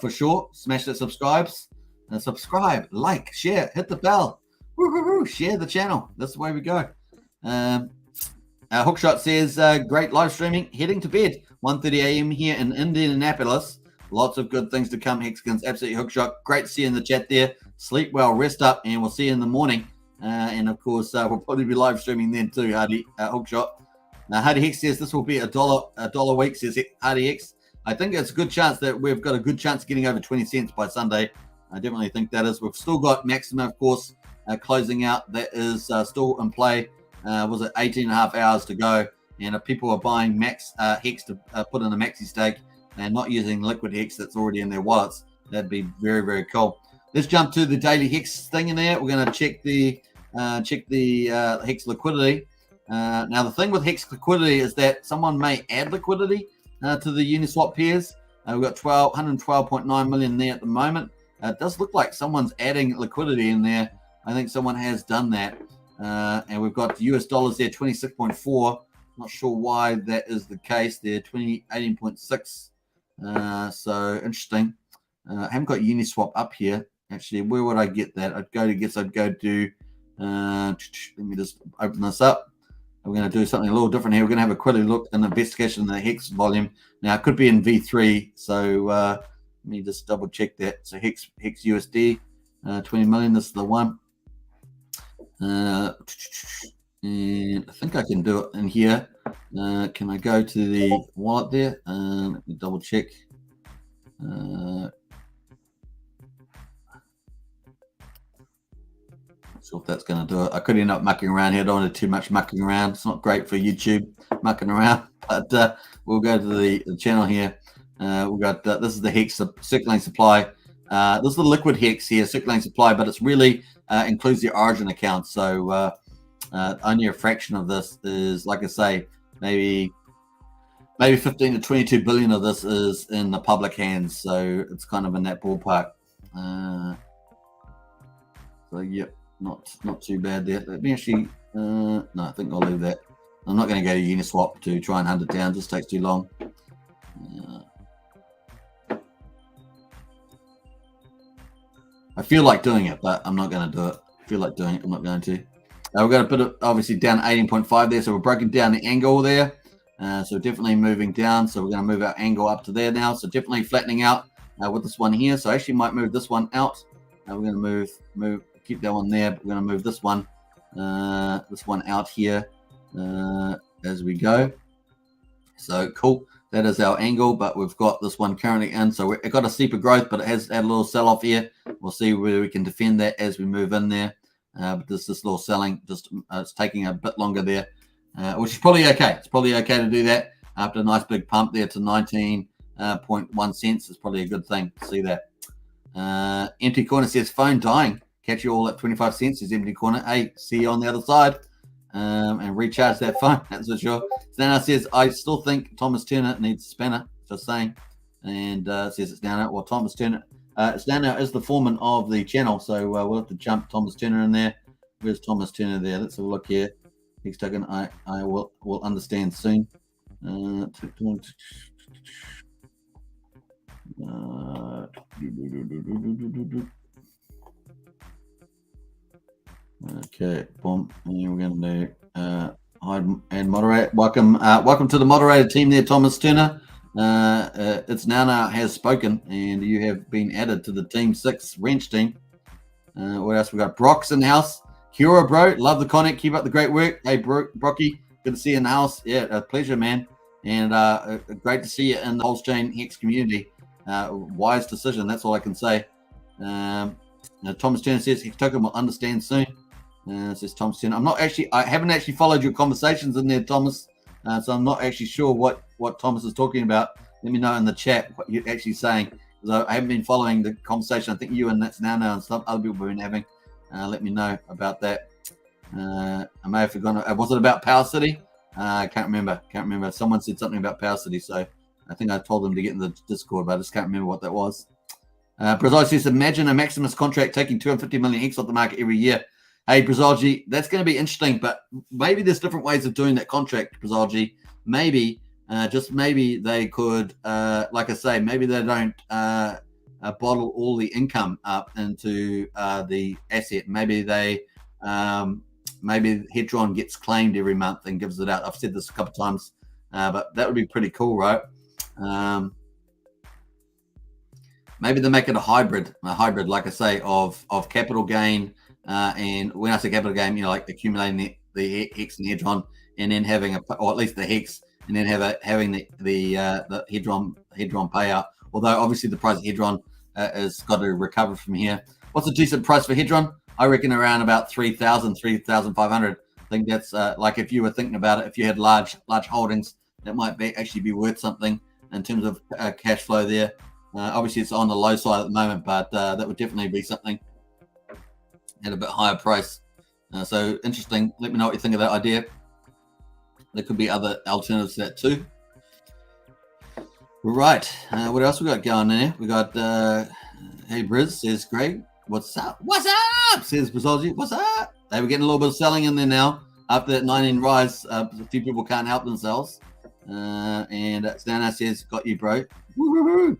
for sure. Smash that subscribe, like, share, hit the bell. Woo-hoo-hoo, share the channel. That's the way we go. Hookshot says, great live streaming. Heading to bed. 1:30 a.m. here in Indianapolis. Lots of good things to come, Hexagons. Absolutely Hookshot. Great to see you in the chat there. Sleep well, rest up, and we'll see you in the morning. And of course, we'll probably be live streaming then too, Hardy Hookshot. Hardy Hex says this will be a dollar a week, says Hardy Hex. I think it's a good chance that we've got a good chance of getting over 20 cents by Sunday. I definitely think that is. We've still got Maxima, of course, closing out. That is still in play. Was it 18.5 hours to go? And if people are buying Hex to put in a maxi stake and not using liquid Hex that's already in their wallets, that'd be very, very cool. Let's jump to the daily Hex thing in there. We're going to check the Hex liquidity. Now, the thing with Hex liquidity is that someone may add liquidity to the Uniswap pairs. We've got 112.9 million there at the moment. It does look like someone's adding liquidity in there. I think someone has done that. And we've got US dollars there, 26.4. Not sure why that is the case there, 18.6. So interesting. I haven't got Uniswap up here. Actually, where would I get that? I'd go to, let me just open this up. We're going to do something a little different here. We're going to have a quick look in the investigation in the Hex volume. Now, it could be in V3. So let me just double check that. So Hex USD, 20 million. This is the one. And I think I can do it in here. Can I go to the wallet there? Let me double check. Not sure if that's going to do it. I could end up mucking around here. I don't want to do too much mucking around. It's not great for YouTube, mucking around. But we'll go to the channel here. We've got this is the Hex Circulating Supply. This is the liquid Hex here, Circulating Supply, but it's really includes the origin account. So only a fraction of this is, like I say, maybe 15 to 22 billion of this is in the public hands. So it's kind of in that ballpark. So yep, not too bad there. Let me actually, no, I think I'll leave that. I'm not going to go to Uniswap to try and hunt it down. It just takes too long. I feel like doing it, but I'm not going to do it. I feel like doing it, I'm not going to. We've got a bit of, obviously, down 18.5 there, so we're breaking down the angle there. So definitely moving down. So we're going to move our angle up to there now. So definitely flattening out with this one here. So I actually might move this one out. We're going to move, keep that one there, but we're going to move this one out here as we go. So cool. That is our angle, but we've got this one currently in. So it got a steeper growth, but it has had a little sell-off here. We'll see whether we can defend that as we move in there. But this little selling, just it's taking a bit longer there, which is probably okay. It's probably okay to do that after a nice big pump there to 19.1 cents. It's probably a good thing to see that. Empty Corner says, phone dying. catch you all at 25 cents. There's empty corner. Hey, see you on the other side. And recharge that phone, that's for sure. Stano says, I still think Thomas Turner needs a spanner, just saying. And says it's down. Well, Thomas Turner, Stano is the foreman of the channel, so we'll have to jump Thomas Turner in there. Where's Thomas Turner there? Let's have a look here. Hex Token, I will understand soon. Okay, boom. And we're going to do hide and moderate. Welcome to the moderator team there, Thomas Turner. It's now has spoken, and you have been added to the Team 6 Wrench team. What else we got? Brock's in the house. Kira, bro, love the content. Keep up the great work. Hey, Brocky, good to see you in the house. Yeah, a pleasure, man. And great to see you in the PulseChain Hex community. Wise decision. That's all I can say. Thomas Turner says Hex Token will understand soon. Says Thomas Turner. I haven't actually followed your conversations in there, Thomas. So I'm not actually sure what Thomas is talking about. Let me know in the chat what you're actually saying, because I haven't been following the conversation. I think you and that's now and some other people have been having. Let me know about that. I may have forgotten. Was it about Power City? I can't remember. Someone said something about Power City, so I think I told them to get in the Discord, but I just can't remember what that was. Brazil says, imagine a Maximus contract taking 250 million Hex off the market every year. Hey, Brazilji, that's going to be interesting, but maybe there's different ways of doing that contract, Brazilji. Maybe, just maybe they could, like I say, maybe they don't bottle all the income up into the asset. Maybe they, maybe Hedron gets claimed every month and gives it out. I've said this a couple of times, but that would be pretty cool, right? Maybe they make it a hybrid, like I say, of capital gain. And when I say capital gain, like accumulating the Hex and Hedron, and then having or at least the Hex, and then having the Hedron payout. Although obviously the price of Hedron has got to recover from here. What's a decent price for Hedron? I reckon around about 3,000, 3,500. I think that's like if you were thinking about it, if you had large holdings, that might actually be worth something in terms of cash flow there. Obviously, it's on the low side at the moment, but that would definitely be something at a bit higher price. So interesting. Let me know what you think of that idea. There could be other alternatives to that too. Right. What else we got going there? We got hey Briz, says Greg. What's up? What's up? Says Brazology. What's up? They were getting a little bit of selling in there now after that 19 rise. A few people can't help themselves. And Stana says, got you, bro. Woo-hoo-hoo.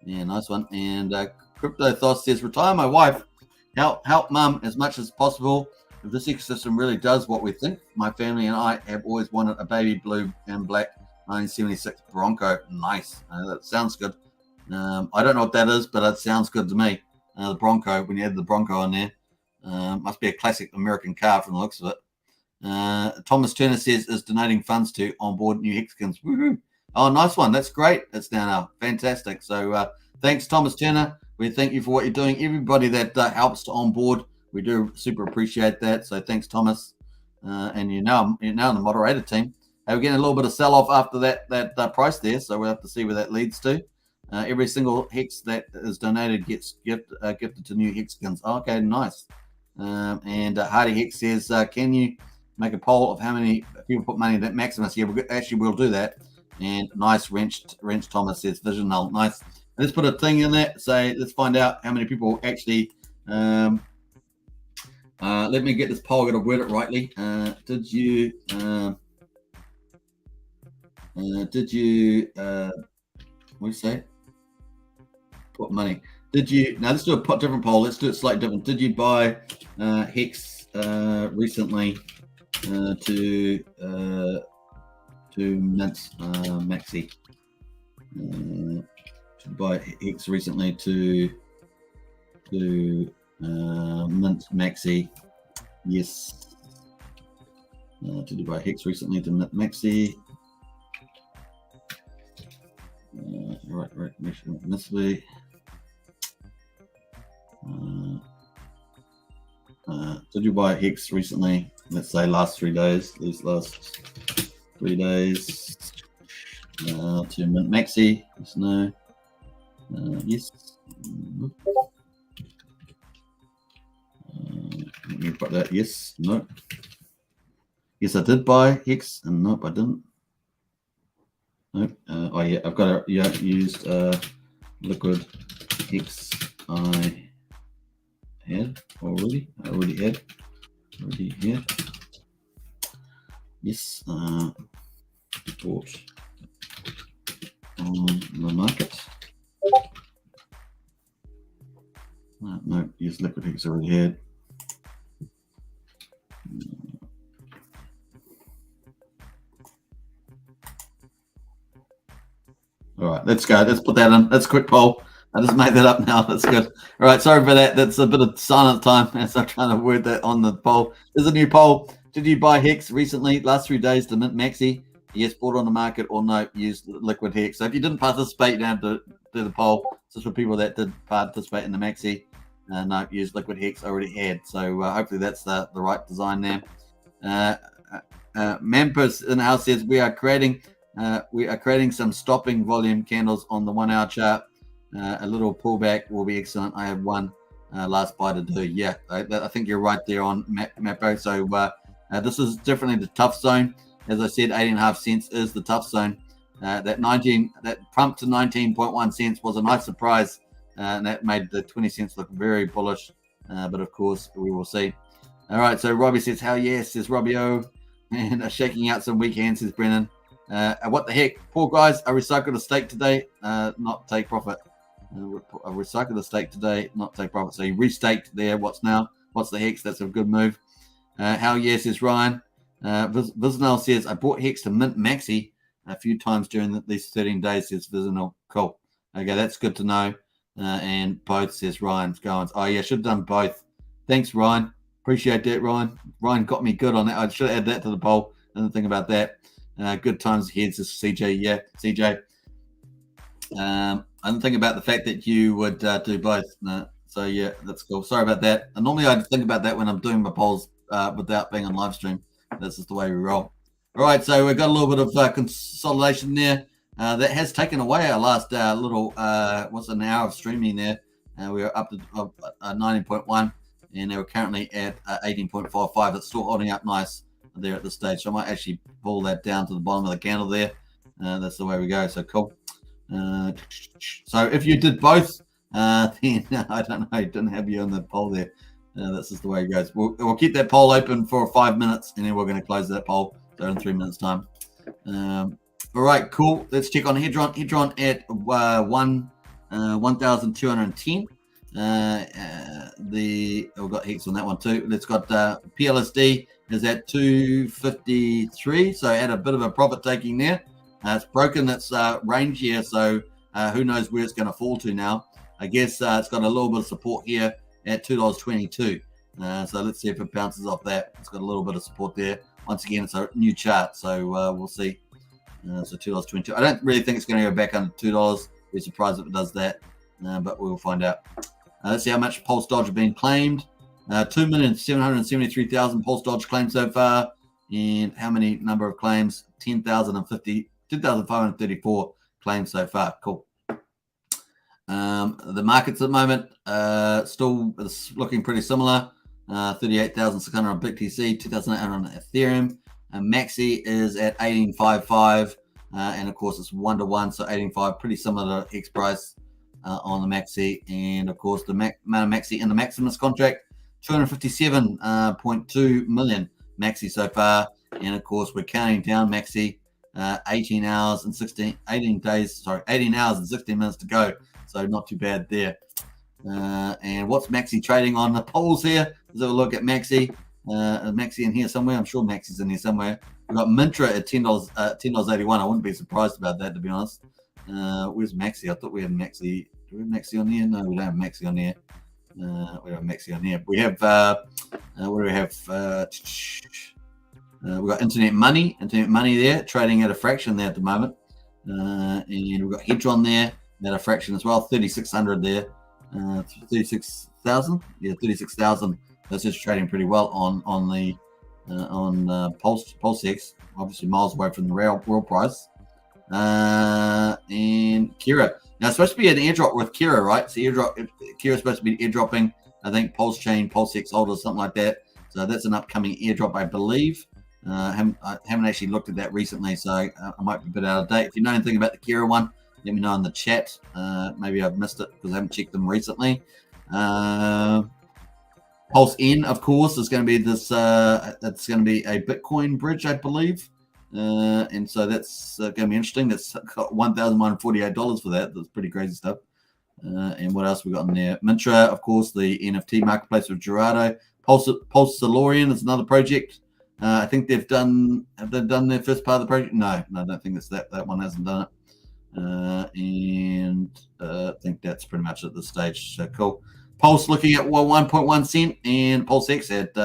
Yeah, nice one. And Crypto Thos says, retire my wife. Help mum as much as possible. If this ecosystem really does what we think, my family and I have always wanted a baby blue and black 1976 Bronco. Nice. That sounds good. I don't know what that is, but it sounds good to me. The Bronco, when you add the Bronco in there, must be a classic American car from the looks of it. Thomas Turner says, is donating funds to onboard new Hexkins. Woohoo! Oh, nice one. That's great. It's down now. Fantastic. So thanks, Thomas Turner. We thank you for what you're doing. Everybody that helps to onboard, we do super appreciate that. So thanks, Thomas. And you're now in the moderator team. We're getting a little bit of sell-off after that price there, so we'll have to see where that leads to. Every single Hex that is donated gets gifted to new Hexkins. Oh, okay, nice. And Hardy Hex says, can you make a poll of how many people put money in that Maximus? Yeah, we'll do that. And nice, Wrench Thomas says, Vision Null. Nice. Let's put a thing in there. Say, let's find out how many people actually. Let me get this poll. I got to word it rightly. Did you? What do you say? Put money. Did you? Now let's do a different poll. Let's do it slightly different. Did you buy Hex recently to Mint Maxi? Did you buy Hex recently to Mint Maxi? Yes. Did you buy Hex recently to Mint Maxi? Right. Make sure this way. Did you buy Hex recently? Let's say last 3 days. These last 3 days. To Mint Maxi. Yes, no. Yes. Let me put that. Yes, no. Yes, I did buy Hex, and nope, I didn't. Nope. Oh yeah, I've got a used liquid Hex. I had already. I already had. Yes. Bought on the market. No, yes, liquid Hex already had. All right, let's go. Let's put that in. That's a quick poll. I just made that up now. That's good. All right, sorry for that. That's a bit of silent time as I'm trying to word that on the poll. There's a new poll. Did you buy Hex recently, last 3 days to mint Maxi? Yes, bought on the market, or no, used liquid Hex. So if you didn't participate, you don't have to do the poll. Just for people that did participate in the Maxi, no, used liquid Hex already had. So hopefully that's the right design there. Mampus in the house says we are creating some stopping volume candles on the 1 hour chart. A little pullback will be excellent. I have one last buy to do. Yeah, I think you're right there on Mappo. So this is definitely the tough zone. As I said, 8.5 cents is the tough zone. That pump to 19.1 cents was a nice surprise, and that made the 20 cents look very bullish. But of course, we will see. All right, so Robbie says, "Hell yes," says Robbie O, and shaking out some weak hands, says Brennan. What the heck, poor guys! I recycled a stake today, not take profit. I recycled a stake today, not take profit. So you restaked there. What's the hex? That's a good move. Hell yes, says Ryan. Vizinal says, I bought Hex to mint Maxi a few times during these 13 days, says Vizinal. Cool. Okay, that's good to know. And both, says Ryan Goins. Oh, yeah, should have done both. Thanks, Ryan. Appreciate that, Ryan. Ryan got me good on that. I should have added that to the poll. I didn't think about that. Good times ahead, says CJ. Yeah, CJ. I didn't think about the fact that you would do both. No. So, yeah, that's cool. Sorry about that. And normally I think about that when I'm doing my polls without being on live stream. That's just the way we roll. All right, so we've got a little bit of consolidation there. That has taken away our last little, an hour of streaming there. We were up to 19.1, and we're currently at 18.55. It's still holding up nice there at this stage. So I might actually pull that down to the bottom of the candle there. That's the way we go. So cool. So if you did both, then I don't know, I didn't have you on the poll there. That's just the way it goes. We'll keep that poll open for 5 minutes, and then we're going to close that poll. So in 3 minutes time. All right, cool. Let's check on Hedron. Hedron at 1,210. We've got Hex on that one too. Let's got PLSD is at 253. So had a bit of a profit taking there. It's broken its range here, so who knows where it's going to fall to now. I guess it's got a little bit of support here at $2.22. So let's see if it bounces off that. It's got a little bit of support there. Once again, it's a new chart, so we'll see. So $2.22. I don't really think it's going to go back under $2. Be surprised if it does that, but we'll find out. Let's see how much Pulse Dodge have been claimed. 2,773,000 Pulse Dodge claimed so far, and how many number of claims? 2,534 claims so far. Cool. The markets at the moment still is looking pretty similar. 38,600 on BitTC, 2,800 on Ethereum. Maxi is at 18.55, and of course it's 1-to-1, so 18.5, pretty similar to Hex Price on the Maxi. And of course the amount of Maxi in the Maximus contract, 257.2 million Maxi so far. And of course we're counting down Maxi, 18 hours and 16 minutes to go. So not too bad there. And what's Maxi trading on the polls here? Let's have a look at Maxi. Maxi in here somewhere. I'm sure Maxi's in here somewhere. We've got Mintra at $10.81. I wouldn't be surprised about that, to be honest. Where's Maxi? I thought we had Maxi. Do we have Maxi on here? No, we don't have Maxi on here. We have Maxi on here. We have, what do we have? We've got Internet Money there, trading at a fraction there at the moment. And we've got Hedron there at a fraction as well, 3,600 there. 36,000. Yeah, 36,000. That's just trading pretty well on PulseX. Obviously miles away from the real price. And Kira. Now it's supposed to be an airdrop with Kira, right? So Kira's supposed to be airdropping I think PulseChain, PulseX holder, something like that. So that's an upcoming airdrop, I believe. I haven't actually looked at that recently, so I might be a bit out of date. If you know anything about the Kira one, let me know in the chat. Maybe I've missed it because I haven't checked them recently. Pulse N, of course, is going to be this. It's going to be a Bitcoin bridge, I believe, and so that's going to be interesting. That's got $1,148 for that. That's pretty crazy stuff. And what else we got in there? Mintra, of course, the NFT marketplace with Gerardo. Pulse Solorian is another project. I think have they done their first part of the project? No, I don't think it's that. That one hasn't done it. And I think that's pretty much at this stage. So cool. Pulse looking at 1.1 cent, and PulseX at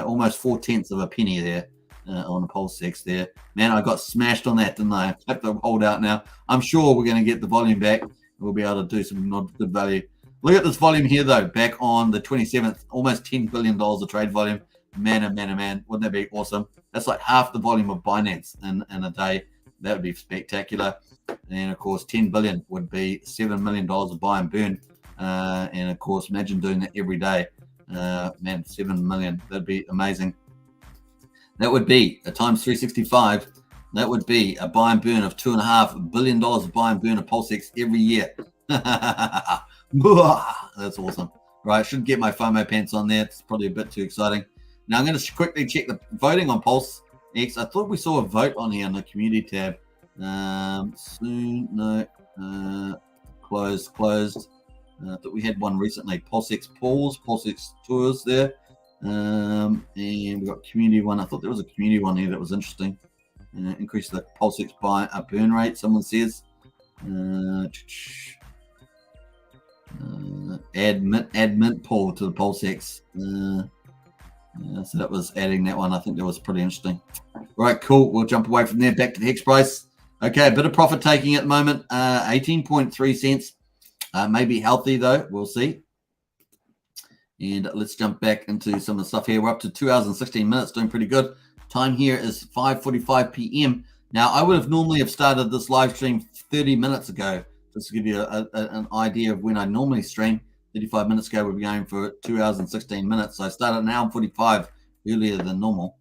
almost 4/10 of a penny there on the PulseX there. Man, I got smashed on that, didn't I? I have to hold out now. I'm sure we're going to get the volume back. We'll be able to do some good value. Look at this volume here, though. Back on the 27th, almost $10 billion of trade volume. Man, oh man, oh man. Wouldn't that be awesome? That's like half the volume of Binance in a day. That would be spectacular. And, of course, 10 billion would be $7 million of buy and burn. And, of course, imagine doing that every day. Man, 7 million. That'd be amazing. That would be, at times 365, that would be a buy and burn of $2.5 billion of buy and burn of PulseX every year. That's awesome. Right, should get my FOMO pants on there. It's probably a bit too exciting. Now I'm going to quickly check the voting on PulseX. I thought we saw a vote on here in the community tab. Soon, no. Closed. I thought we had one recently. PulseX polls, PulseX tours there. And we got community one. I thought there was a community one here that was interesting. Increase the PulseX buy burn rate, someone says. Add mint poll to the PulseX. So that was adding that one. I think that was pretty interesting. Right, cool. We'll jump away from there back to the Hex price. Okay, a bit of profit taking at the moment. 18.3 cents. Maybe healthy though. We'll see. And let's jump back into some of the stuff here. We're up to 2 hours and 16 minutes, doing pretty good. Time here is 5:45 p.m. Now, I would have normally have started this live stream 30 minutes ago, just to give you an idea of when I normally stream. 35 minutes ago, we'll be going for 2 hours and 16 minutes. So I started an hour and 45 earlier than normal.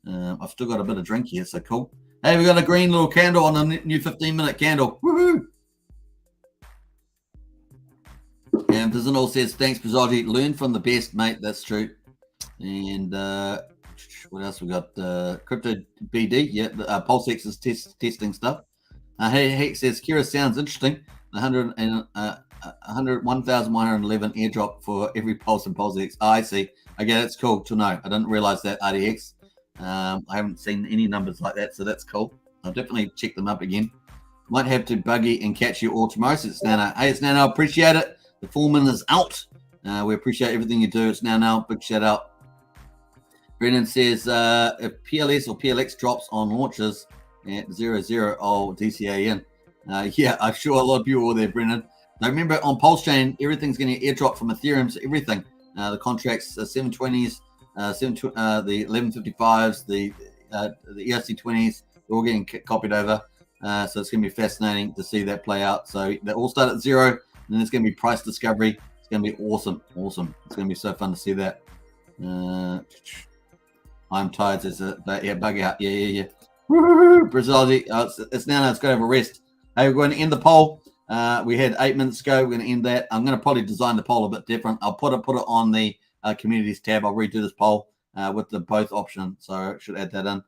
I've still got a bit of drink here, so cool. Hey, we got a green little candle on a new 15-minute candle. Woohoo! And Vizinal says, thanks, Pizzotti. Learn from the best, mate. That's true. And what else we got? Crypto BD. Yeah, PulseX is testing stuff. Hey, Hex says, Kira sounds interesting. 1,111 airdrop for every Pulse and PulseX. Oh, I see. Okay, that's cool to know. I didn't realize that, RDX. I haven't seen any numbers like that, so that's cool. I'll definitely check them up again. Might have to buggy and catch you all tomorrow. So it's Nano. Hey, it's Nano. Appreciate it. The foreman is out. We appreciate everything you do. It's now. Big shout out. Brennan says, if PLS or PLX drops on launches at 0.0, oh, DCAN. Yeah, I'm sure a lot of people were there, Brennan. Now remember, on PulseChain, everything's going to airdrop from Ethereum, so everything. The contracts, 720s, the 1155s, the ERC20s, they're all getting copied over. So it's going to be fascinating to see that play out. So they all start at 0, and then it's going to be price discovery. It's going to be awesome. It's going to be so fun to see that. I'm tired. Yeah, bug out. Yeah. Woo-hoo-hoo. Brazil, it's now. It's going to have a rest. Hey, we're going to end the poll. We had 8 minutes ago. We're going to end that. I'm going to probably design the poll a bit different. I'll put it on the communities tab. I'll redo this poll with the both option. So I should add that in.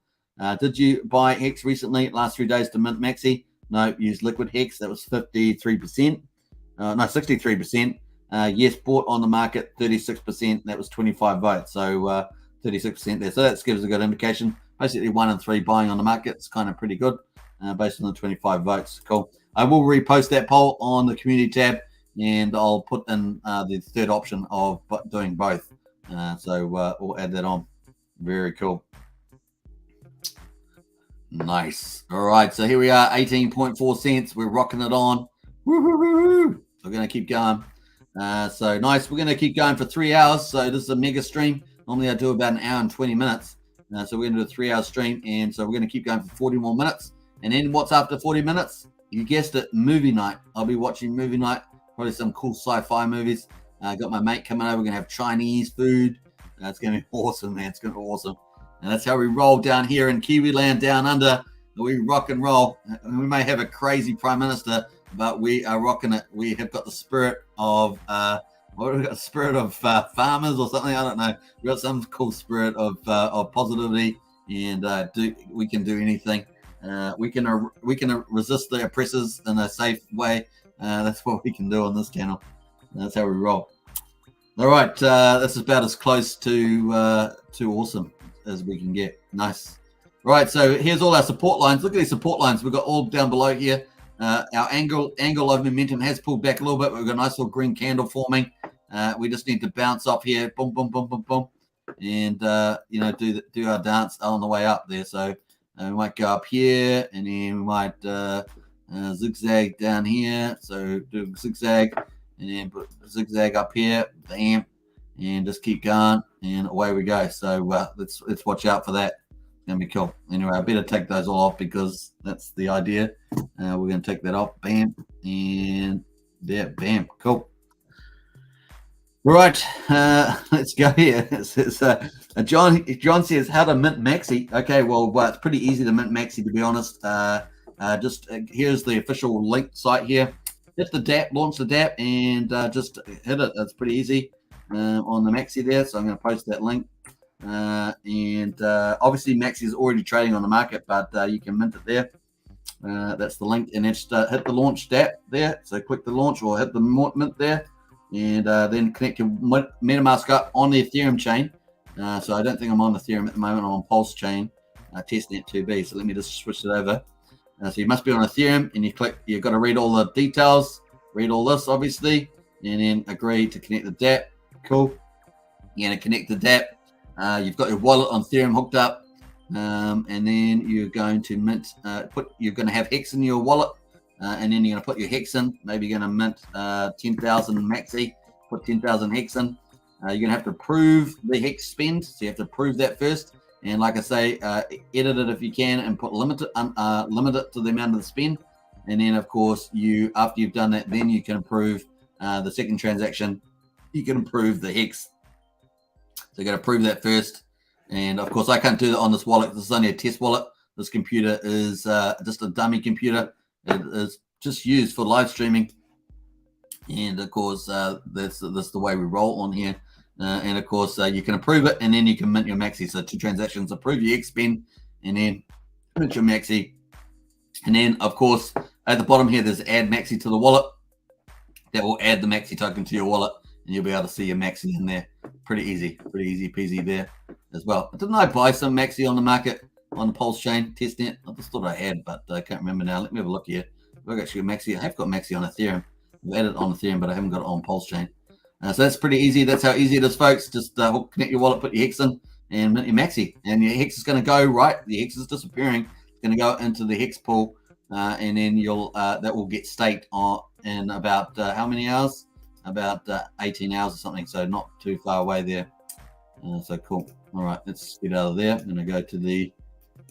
Did you buy Hex recently? Last 3 days to mint maxi? No, used liquid Hex. That was 53%. No, 63%. Yes, bought on the market 36%. That was 25 votes. So 36% there. So that gives a good indication. Basically 1 in 3 buying on the market. It's kind of pretty good based on the 25 votes. Cool. I will repost that poll on the community tab, and I'll put in the third option of doing both. So we'll add that on. Very cool. Nice. All right. So here we are, 18.4 cents. We're rocking it on. Woo-hoo-hoo-hoo. We're going to keep going. So nice. We're going to keep going for 3 hours. So this is a mega stream. Normally I do about an hour and 20 minutes. So we're going to do a 3 hour stream. And so we're going to keep going for 40 more minutes. And then what's after 40 minutes? You guessed it, movie night. I'll be watching movie night. Probably some cool sci-fi movies. Got my mate coming over. We're gonna have Chinese food. It's gonna be awesome, man. It's gonna be awesome. And that's how we roll down here in Kiwi land, down under. We rock and roll. We may have a crazy prime minister, but we are rocking it. We have got the spirit of what have we got? Spirit of farmers or something. I don't know. We got some cool spirit of positivity, and we can do anything. We can resist the oppressors in a safe way. That's what we can do on this channel. That's how we roll. All right, this is about as close to awesome as we can get. Nice. Right, so here's all our support lines. Look at these support lines. We've got all down below here. Our angle of momentum has pulled back a little bit. We've got a nice little green candle forming. We just need to bounce up here, boom, boom, boom, boom, boom, and do our dance on the way up there. So we might go up here, and then we might zigzag down here. So do zigzag, and then put zigzag up here, bam, and just keep going, and away we go. So let's watch out for that. It's gonna be cool. Anyway, I better take those all off because that's the idea. We're gonna take that off, bam, and there, bam, cool. Right, let's go here. John says how to mint Maxi. Okay, well, it's pretty easy to mint Maxi, to be honest. Here's the official link site here. Hit the DApp, launch the DApp, and just hit it. It's pretty easy on the Maxi there. So I'm going to post that link. Obviously Maxi is already trading on the market, but you can mint it there. That's the link, and then just hit the launch DApp there. So click the launch or hit the mint there, and then connect your MetaMask up on the Ethereum chain. So I don't think I'm on Ethereum at the moment. I'm on PulseChain, testnet 2B. So let me just switch it over. So you must be on Ethereum, and you've got to read all the details, read all this obviously, and then agree to connect the DApp. Cool. You're going to connect the DApp. You've got your wallet on Ethereum hooked up, and then you're going to mint. You're going to have Hex in your wallet, and then you're going to put your Hex in. Maybe you're going to mint 10,000 Maxi. Put 10,000 Hex in. You're going to have to approve the Hex spend, so you have to approve that first. And like I say, edit it if you can, and put limit it to the amount of the spend. And then, of course, after you've done that, then you can approve the second transaction. You can approve the Hex. So you got to approve that first. And of course, I can't do that on this wallet. This is only a test wallet. This computer is just a dummy computer. It is just used for live streaming. And of course, that's the way we roll on here. And of course, you can approve it, and then you can mint your Maxi. So 2 transactions, approve your X spend, and then mint your Maxi. And then, of course, at the bottom here, there's add Maxi to the wallet. That will add the Maxi token to your wallet, and you'll be able to see your Maxi in there. Pretty easy peasy there as well. Didn't I buy some Maxi on the market on the PulseChain testnet? I just thought I had, but I can't remember now. Let me have a look here. I've actually got Maxi. I have got Maxi on Ethereum. I've added it on Ethereum, but I haven't got it on PulseChain. So that's pretty easy. That's how easy it is, folks. Just connect your wallet, put your Hex in, and mint your Maxi. And your Hex is going to go right. The Hex is disappearing. It's going to go into the Hex pool, and then that will get staked in about how many hours? About 18 hours or something. So not too far away there. So cool. All right, let's get out of there. I'm going to go to the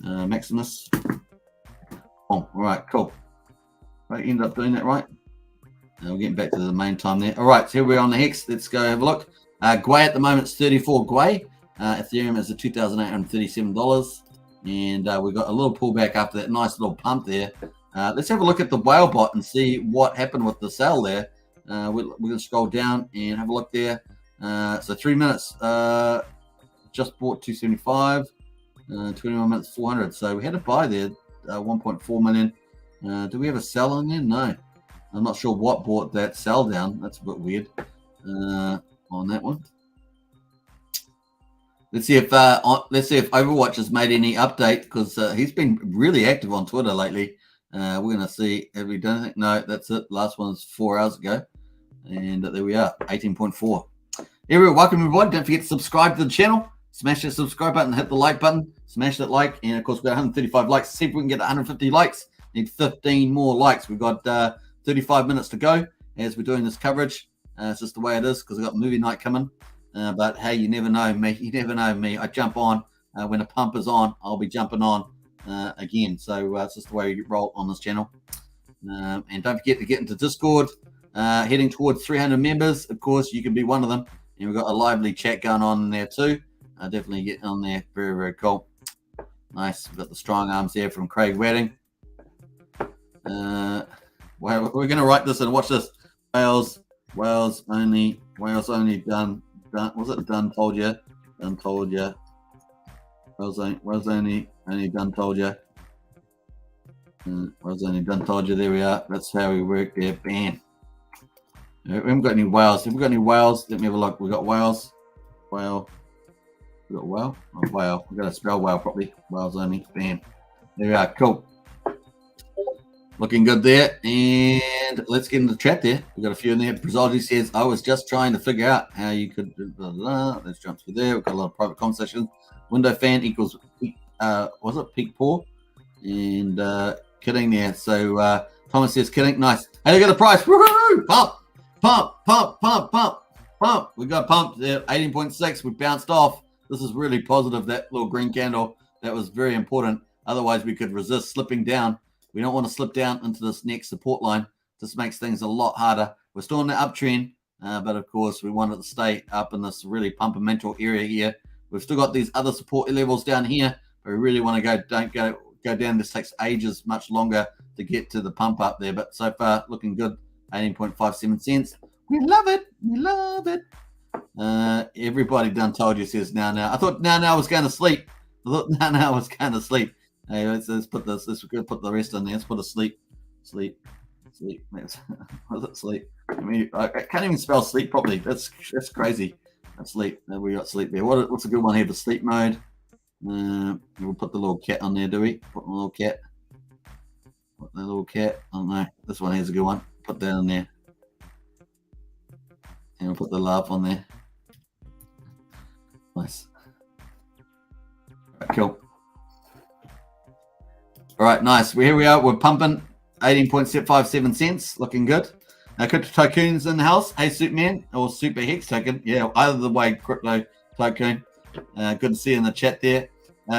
Maximus. Oh, all right, cool. Right, end up doing that right. We're getting back to the main time there. All right, so here we're on the Hex. Let's go have a look. Gwei at the moment is 34 Gwei. Ethereum is at $2,837. And we got a little pullback after that nice little pump there. Let's have a look at the whale bot and see what happened with the sell there. We're going to scroll down and have a look there. So 3 minutes, just bought 275. 21 minutes, 400. So we had a buy there, 1.4 million. Do we have a sell on there? No. I'm not sure what bought that sell down. That's a bit weird on that one. Let's see if Overwatch has made any update, because he's been really active on Twitter lately. We're going to see, have we done anything? No, that's it. Last one was 4 hours ago. And there we are, 18.4. Anyway, welcome everyone. Don't forget to subscribe to the channel. Smash that subscribe button, hit the like button, smash that like. And of course, we've got 135 likes. See if we can get 150 likes. Need 15 more likes. We've got 35 minutes to go as we're doing this coverage. It's just the way it is, because I've got movie night coming. But hey, you never know me. You never know me. I jump on when a pump is on. I'll be jumping on again. So it's just the way we roll on this channel. And don't forget to get into Discord. heading towards 300 members. Of course, you can be one of them. And we've got a lively chat going on in there too. Definitely get on there. Very, very cool. Nice. We've got the strong arms there from Craig Wedding. Well, we're going to write this and watch this. Wales only done. Was it done? Told you. Done told you. Wales only done told you. Wales only done told you. There we are. That's how we work there. Bam. We haven't got any whales. Have we got any whales? Let me have a look. We got whales. Whale. We got whale. Oh, whale. We got to spell whale properly. Whales only. Bam. There we are. Cool. Looking good there. And let's get into the chat there. We got a few in there. Brazology says, I was just trying to figure out how you could. Blah, blah, blah. Let's jump through there. We've got a lot of private conversations. Window fan equals was it peak poor? And kidding there. So Thomas says kidding. Nice. Hey, look at the price. Woohoo! Pump. We got pumped there. 18.6. We bounced off. This is really positive. That little green candle. That was very important. Otherwise, we could resist slipping down. We don't want to slip down into this next support line. This makes things a lot harder. We're still in the uptrend, but of course, we want it to stay up in this really pumpamental area here. We've still got these other support levels down here, but we really want to don't go down. This takes ages, much longer to get to the pump up there. But so far, looking good. 18.57 cents. We love it. We love it. Everybody done told you, says now. I thought now was going to sleep. Now was going to sleep. Hey, let's put this. Let's put the rest in there. Let's put a sleep. What is it? Sleep. I mean, I can't even spell sleep properly. That's crazy. Sleep. We got sleep there. What's a good one here for sleep mode? We'll put the little cat on there, do we? Put the little cat. Put the little cat. Oh no, this one here's a good one. Put that in there. And we'll put the laugh on there. Nice. Right, cool. All right, nice. Here we are. We're pumping 18.57 cents. Looking good. Crypto Tycoon's in the house. Hey, Superman or Super Hex Token. Yeah, either the way, Crypto Tycoon. Good to see you in the chat there.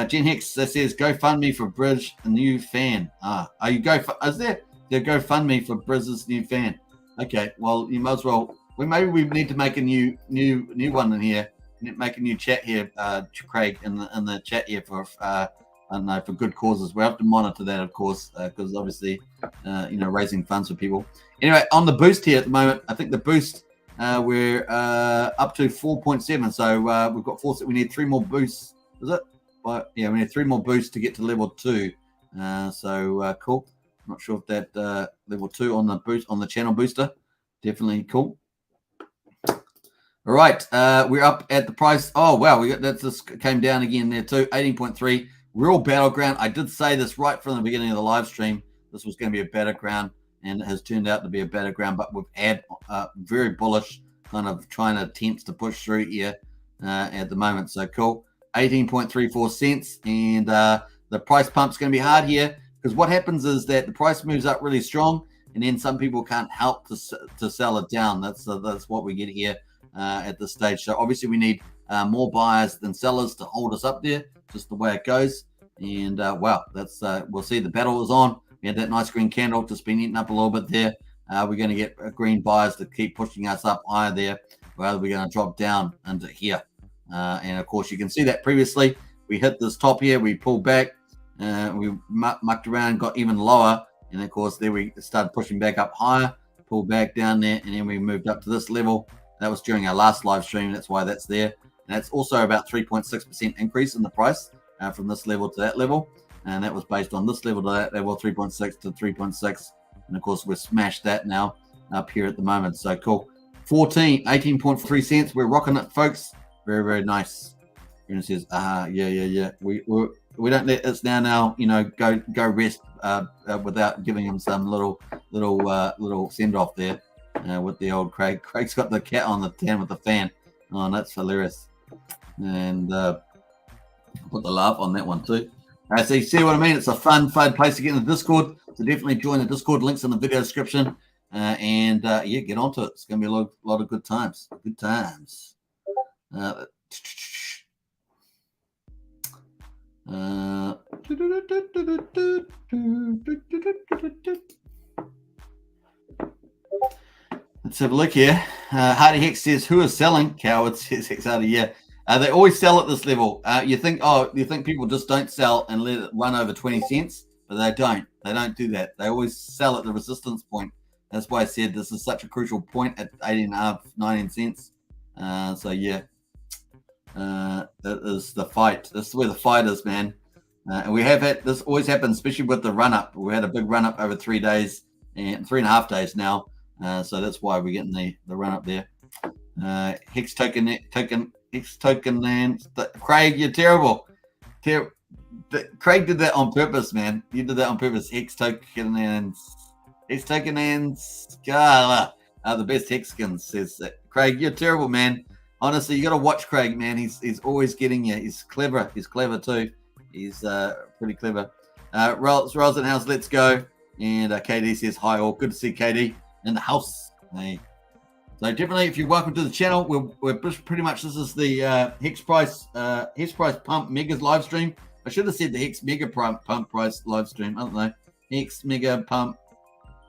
Jen Hex says, GoFundMe for Bridge, a new fan. Are you is there GoFundMe for Bridge's new fan? Okay, well, you might as well. We need to make a new one in here. Make a new chat here, Craig, in the chat here for I don't know, for good causes. We have to monitor that, of course, because obviously, raising funds for people. Anyway, on the boost here at the moment, I think the boost we're up to 4.7. So we've got 4. We need 3 more boosts. Is it? Well, yeah, we need 3 more boosts to get to level 2. So cool. Not sure if that level 2 on the boost on the channel booster. Definitely cool. All right, we're up at the price. Oh wow, we got that. This came down again there too. 18.3. Real battleground. I did say this right from the beginning of the live stream. This was going to be a battleground, and it has turned out to be a battleground. But we've had very bullish, kind of trying to attempt to push through here at the moment. So cool. 18.34 cents, and the price pump's going to be hard here because what happens is that the price moves up really strong, and then some people can't help to sell it down. That's what we get here at this stage. So obviously we need more buyers than sellers to hold us up there. Just the way it goes. And wow, that's we'll see. The battle is on. We had that nice green candle just been eaten up a little bit there. We're going to get green buyers to keep pushing us up higher there, or we're going to drop down into here. And of course, you can see that previously we hit this top here, we pulled back, we mucked around, got even lower, and of course there we started pushing back up higher, pulled back down there, and then we moved up to this level. That was during our last live stream. That's why that's there. And that's also about 3.6% increase in the price from this level to that level. And that was based on this level to that level, 3.6 to 3.6. And of course, we've smashed that now up here at the moment. So cool. 18.3 cents. We're rocking it, folks. Very, very nice. And says, yeah. We don't let this now, go rest without giving him some little send off there with the old Craig. Craig's got the cat on the tan with the fan. Oh, that's hilarious. And put the laugh on that one too. So you see what I mean? It's a fun place to get in the Discord. So definitely join the Discord. Links in the video description. And get onto it. It's going to be a lot of good times. Good times. Let's have a look here. Hardy Hex says, who is selling? Coward says Hex Hardy. Yeah. They always sell at this level. You think people just don't sell and let it run over 20 cents, but they don't. They don't do that. They always sell at the resistance point. That's why I said this is such a crucial point at 18.5, 19 cents. So yeah, that is the fight. This is where the fight is, man. And we have had this always happens, especially with the run up. We had a big run up over 3 days and 3.5 days now. So that's why we're getting the run up there. Hex token lands. Craig, you're terrible. Craig did that on purpose, man. You did that on purpose. Hex token lands. Hex token lands. The best Hexkins says that. Craig, you're terrible, man. Honestly, you got to watch Craig, man. He's always getting you. He's clever. He's clever too. He's pretty clever. Rosenhouse, let's go. And KD says hi all. Good to see KD in the house. Hey. So definitely, if you're welcome to the channel, we're pretty much, this is the Hex Price Pump Megas live stream. I should have said the Hex Mega Pump Price live stream. I don't know. Hex Mega Pump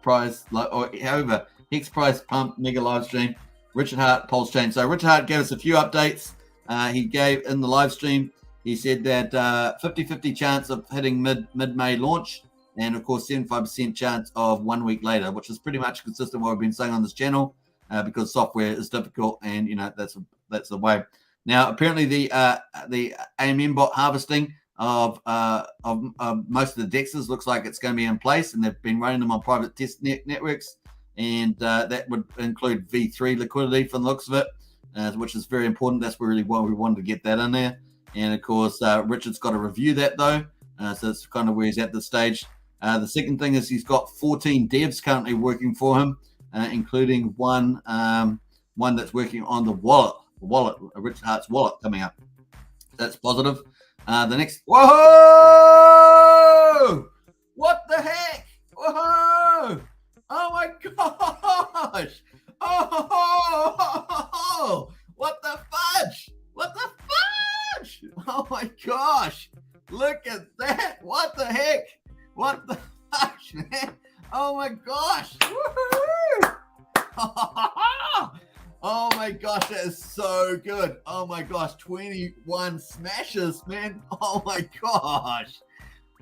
Price, or however, Hex Price Pump Mega live stream. Richard Hart, PulseChain. So Richard Hart gave us a few updates. He gave in the live stream. He said that 50-50 chance of hitting mid-May launch, and of course 75% chance of 1 week later, which is pretty much consistent with what we've been saying on this channel. Because software is difficult, and that's the way. Now, apparently, the AMM bot harvesting of most of the dexes looks like it's going to be in place, and they've been running them on private test networks, and that would include V3 liquidity from the looks of it, which is very important. That's really why we wanted to get that in there. And of course, Richard's got to review that though, so that's kind of where he's at this stage. The second thing is he's got 14 devs currently working for him. Including one that's working on the wallet, Richard Hart's wallet coming up. That's positive. The next, whoa! What the heck? Whoa! Oh my gosh! Oh! What the fudge? What the fudge? Oh my gosh! Look at that! What the heck? What the fudge, man? Oh my gosh! Woo-hoo! Oh my gosh, that is so good. Oh my gosh, 21 smashes, man. Oh my gosh.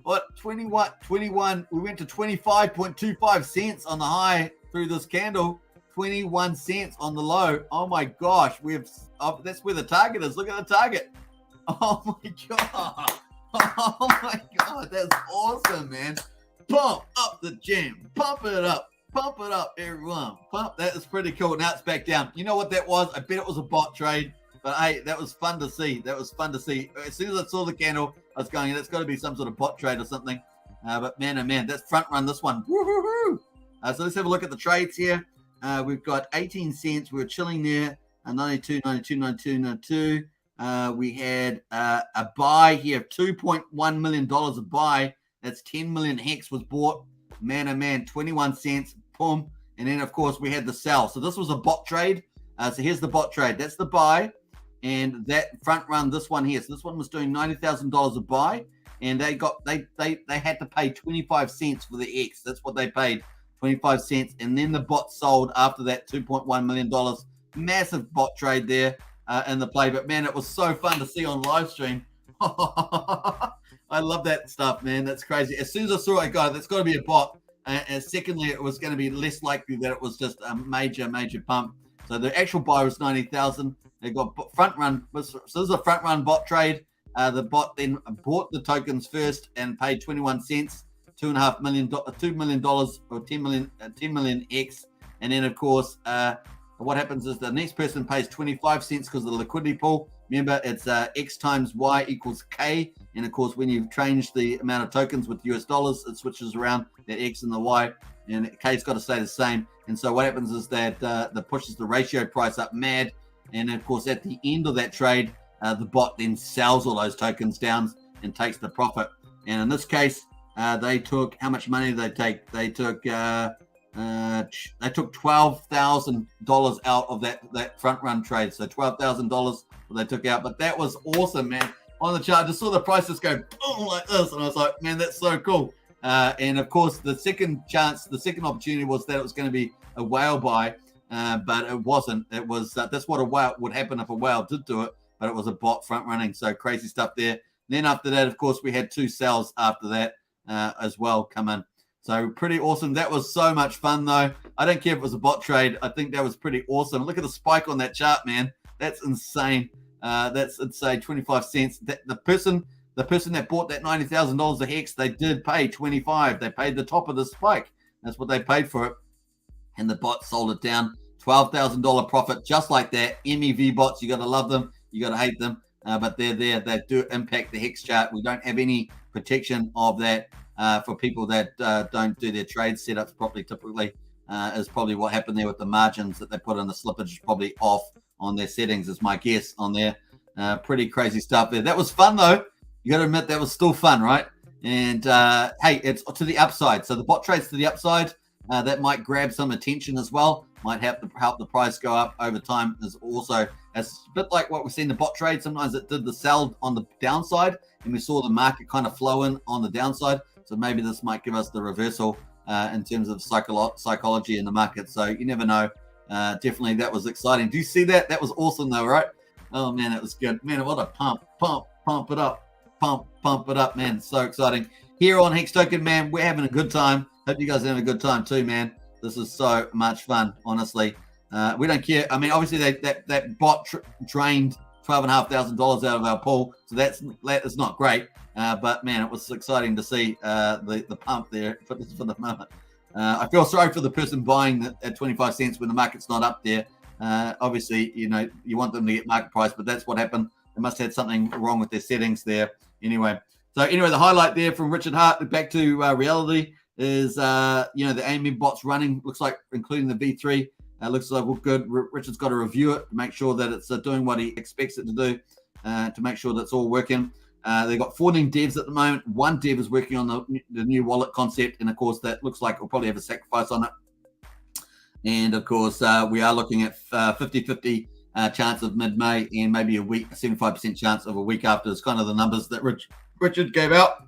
What, 21, we went to 25.25 cents on the high through this candle, 21 cents on the low. Oh my gosh, that's where the target is. Look at the target. Oh my god. Oh my god, that's awesome, man. Pump up the gem. Pump it up. Pump it up, everyone. Pump. That is pretty cool. Now it's back down. You know what that was? I bet it was a bot trade. But hey, that was fun to see. That was fun to see. As soon as I saw the candle, I was going, that's got to be some sort of bot trade or something. But man, oh man, that's front run this one. Woo-hoo-hoo. So let's have a look at the trades here. We've got 18 cents. We were chilling there. 92, 92, 92, 92. We had a buy here of $2.1 million a buy. That's 10 million hex was bought. Man, oh man, 21 cents. Boom. And then, of course, we had the sell. So this was a bot trade. So here's the bot trade. That's the buy. And that front run, this one here. So this one was doing $90,000 a buy. And they had to pay 25 cents for the X. That's what they paid, 25 cents. And then the bot sold after that $2.1 million. Massive bot trade there in the play. But man, it was so fun to see on live stream. I love that stuff, man. That's crazy. As soon as I saw it, that's got to be a bot. And secondly, it was going to be less likely that it was just a major pump. So the actual buy was 90,000. They got front run. So this is a front run bot trade. The bot then bought the tokens first and paid 21 cents, $2 million or 10 million X. And then of course, what happens is the next person pays 25 cents because of the liquidity pool. Remember, it's X times Y equals K. And of course, when you change the amount of tokens with US dollars, it switches around that X and the Y, and K's got to stay the same. And so what happens is that that pushes the ratio price up mad. And of course, at the end of that trade, the bot then sells all those tokens down and takes the profit. And in this case, they took, how much money did they take? They took $12,000 out of that front run trade. So $12,000 they took out. But that was awesome, man. On the chart, I just saw the prices go boom like this, and I was like, man, that's so cool. And of course, the second opportunity was that it was going to be a whale buy. but it wasn't. It was that's what a whale would happen if a whale did do it, but it was a bot front running. So crazy stuff there. Then after that, of course, we had 2 sells after that as well come in. So pretty awesome. That was so much fun, though. I don't care if it was a bot trade. I think that was pretty awesome. Look at the spike on that chart, man. That's insane. That's insane. 25 cents. The person that bought that $90,000 of Hex, they did pay 25. They paid the top of the spike. That's what they paid for it. And the bot sold it down. $12,000 profit, just like that. MEV bots, you got to love them. You got to hate them. But they're there. They do impact the Hex chart. We don't have any protection of that for people that don't do their trade setups properly. Typically, is probably what happened there with the margins that they put in the slippage, probably off on their settings, is my guess on there. Pretty crazy stuff there. That was fun, though. You got to admit that was still fun, right? And hey, it's to the upside. So the bot trades to the upside. That might grab some attention as well. Might help the price go up over time. Is also as a bit like what we see in the bot trade. Sometimes it did the sell on the downside, and we saw the market kind of flow in on the downside. So maybe this might give us the reversal in terms of psychology in the market. So you never know. Definitely, that was exciting. Do you see that? That was awesome, though, right? Oh man, it was good. Man, what a pump it up, pump it up, man. So exciting. Here on Hex Token, man, we're having a good time. Hope you guys are having a good time too, man. This is so much fun, honestly. We don't care. I mean, obviously that bot drained $12,500 out of our pool, so that is not great. But man, it was exciting to see the pump there for the moment. I feel sorry for the person buying at 25 cents when the market's not up there. Obviously, you know, you want them to get market price, but that's what happened. They must have had something wrong with their settings there. Anyway, the highlight there from Richard Hart, back to reality, is the AMM bots running. Looks like, including the V3, looks like we're good. Richard's got to review it to make sure that it's doing what he expects it to do, to make sure that's all working. They've got 14 devs at the moment. 1 dev is working on the new wallet concept, and of course that looks like we'll probably have a sacrifice on it. And of course we are looking at 50-50 chance of mid-May, and maybe a 75% chance of a week after. It's kind of the numbers that Richard gave out.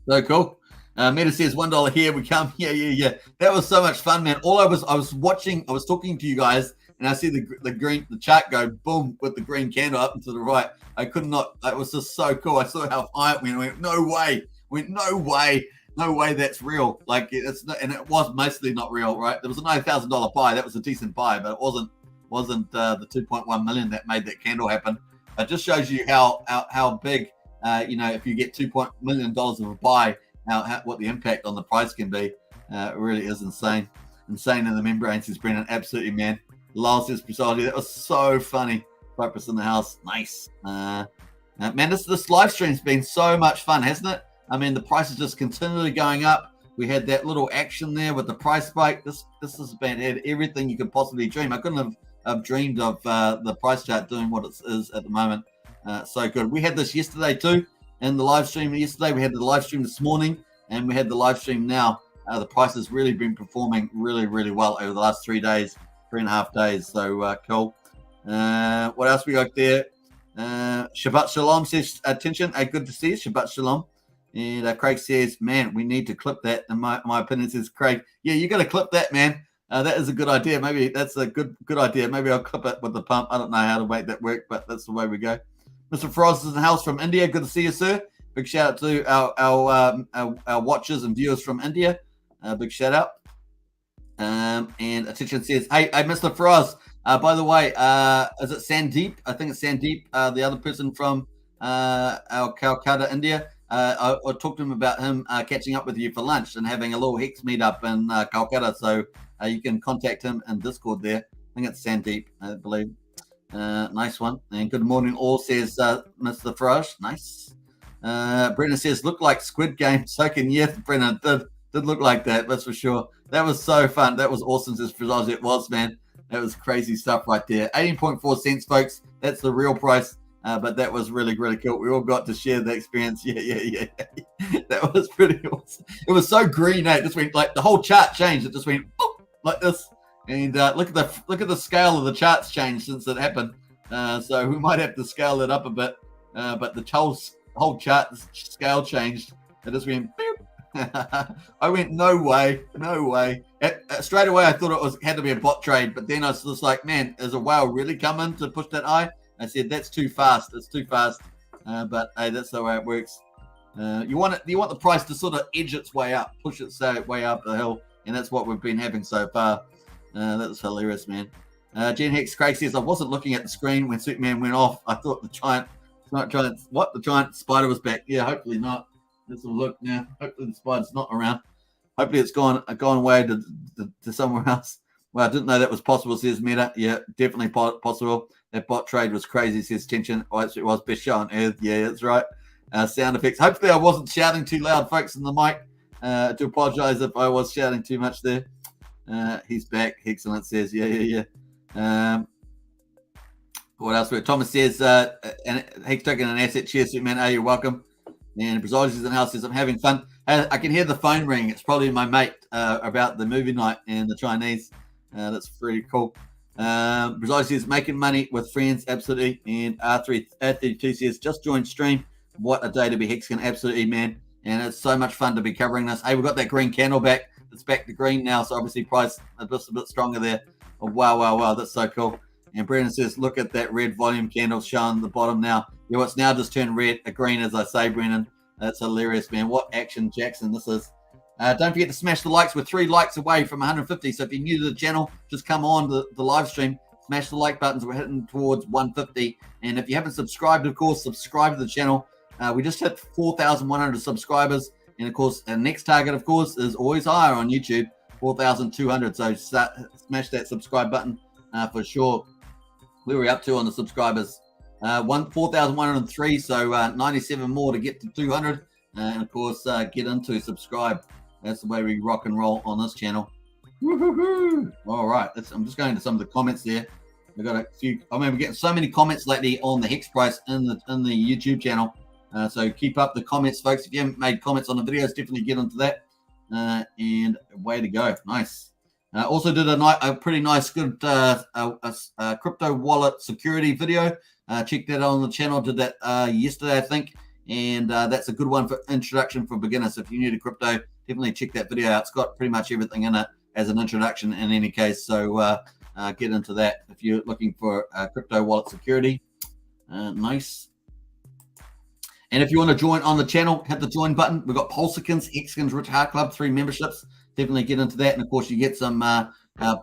So cool. Meta says $1 here. We come. Yeah. That was so much fun, man. I was watching. I was talking to you guys, and I see the chart go boom with the green candle up and to the right. I could not. It was just so cool. I saw how high it went. I went, no way. No way. That's real. Like it's not, and it was mostly not real, right? There was a $9,000 buy. That was a decent buy, but it wasn't the 2.1 million that made that candle happen. It just shows you how big. If you get $2 million of a buy, what the impact on the price can be. It really is insane in the membrane, says Brennan. Absolutely, man. Lyle says precisely. That was so funny. Purpose in the house. Nice. Man, this live stream's been so much fun, hasn't it? I mean, the price is just continually going up. We had that little action there with the price spike. This has been had everything you could possibly dream. I couldn't have dreamed of the price chart doing what it is at the moment. So good. We had this yesterday too. In the live stream yesterday, we had the live stream this morning, and we had the live stream now. The price has really been performing really, really well over the last 3.5 days. So cool. What else we got there? Shabbat Shalom says, attention, good to see you. Shabbat Shalom. And Craig says, man, we need to clip that. And my opinion says, Craig, yeah, you got to clip that, man. That is a good idea. Maybe that's a good idea. Maybe I'll clip it with the pump. I don't know how to make that work, but that's the way we go. Mr. Frost is in the house from India. Good to see you, sir. Big shout out to our watchers and viewers from India. Big shout out. And attention says, hey, Mr. Frost. By the way, is it Sandeep? I think it's Sandeep, the other person from our Calcutta, India. I talked to him about him catching up with you for lunch and having a little Hex meetup in Calcutta. So you can contact him in Discord there. I think it's Sandeep, I believe. Nice one. And good morning all, says Mr. Frost. Nice. Brennan says, look like Squid Game token. Yes, Brennan, did look like that, that's for sure. That was so fun. That was awesome, says Frost. It was, man. That was crazy stuff right there. 18.4 cents, folks. That's the real price. But that was really, really cool. We all got to share the experience. Yeah. That was pretty awesome. It was so green, eh? It just went like the whole chart changed. It just went boop, like this. And look at the scale of the charts changed since it happened. So we might have to scale it up a bit. But the whole chart scale changed. It just went boop, I went, no way, no way. Straight away, I thought it had to be a bot trade, but then I was just like, man, is a whale really coming to push that high? I said, that's too fast. It's too fast. But hey, that's the way it works. You want the price to sort of edge its way up, push its way up the hill, and that's what we've been having so far. That's hilarious, man. Gen Hex Craig says, I wasn't looking at the screen when Superman went off. I thought the giant spider was back. Yeah, hopefully not. Let's look now. Hopefully the spider's not around. Hopefully it's gone away to somewhere else. Well, I didn't know that was possible, says Meta. Yeah, definitely possible. That bot trade was crazy, says Tension. Oh, it was best show on earth. Yeah, that's right. Sound effects. Hopefully I wasn't shouting too loud, folks, in the mic. To apologize if I was shouting too much there. He's back. Excellent, says. Yeah. What else? Thomas says, Hex Token an asset. Cheers, Superman. Oh, you're welcome. And Brazilians in the house says, I'm having fun. I can hear the phone ring. It's probably my mate about the movie night and the Chinese. That's pretty cool. Brazilians says, making money with friends. Absolutely. And R32 says, just joined stream. What a day to be Hexing. Absolutely, man. And it's so much fun to be covering this. Hey, we've got that green candle back. It's back to green now. So obviously price just a bit stronger there. Oh, wow. That's so cool. And Brendan says, look at that red volume candle showing the bottom now. Yeah, well, it's now just turned red, green, as I say, Brendan. That's hilarious, man. What action Jackson this is. Don't forget to smash the likes. We're 3 likes away from 150. So if you're new to the channel, just come on the live stream. Smash the like buttons. We're heading towards 150. And if you haven't subscribed, of course, subscribe to the channel. We just hit 4,100 subscribers. And, of course, our next target, of course, is always higher on YouTube, 4,200. So smash that subscribe button for sure. Where are we up to on the subscribers? 4,103, so 97 more to get to 200. And, of course, get into subscribe. That's the way we rock and roll on this channel. Woo-hoo-hoo. All right. I'm just going to some of the comments there. We've got a few. I mean, we're getting so many comments lately on the Hex Price in the YouTube channel. So keep up the comments, folks. If you haven't made comments on the videos, definitely get into that. And way to go. Nice. Also did a pretty nice, good crypto wallet security video. Check that out on the channel. Did that yesterday, I think. And that's a good one for introduction for beginners. If you're new to crypto, definitely check that video out. It's got pretty much everything in it as an introduction in any case. So get into that if you're looking for crypto wallet security. Nice. And if you want to join on the channel, hit the join button. We've got PulseChain, Hexkins, Rich Heart Club, 3 memberships. Definitely get into that. And, of course, you get some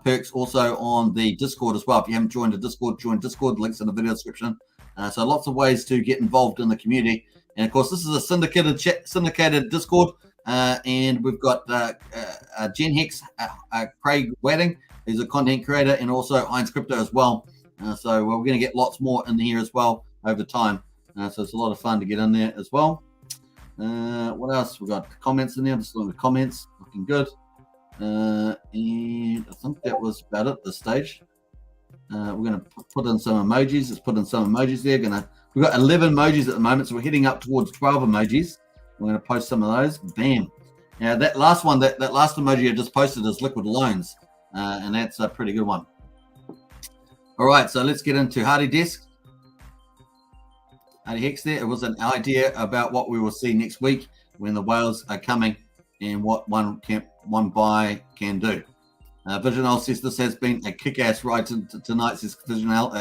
perks also on the Discord as well. If you haven't joined the Discord, join Discord. Links in the video description. So lots of ways to get involved in the community. And, of course, this is a syndicated Discord. And we've got Gen Hex, Craig Wadding, who's a content creator, and also Heinz Crypto as well. So we're going to get lots more in here as well over time. So it's a lot of fun to get in there as well. What else? We've got comments in there. Just looking at the comments. Looking good. And I think that was about it at this stage. We're going to put in some emojis. Let's put in some emojis there. We've got 11 emojis at the moment, so we're heading up towards 12 emojis. We're going to post some of those. Bam. Now, that last one, that last emoji I just posted is liquid loans. And that's a pretty good one. All right, so let's get into Hardy Desk. Hex there. It was an idea about what we will see next week when the whales are coming and what one buy can do. Visional says this has been a kick-ass ride tonight, says Visional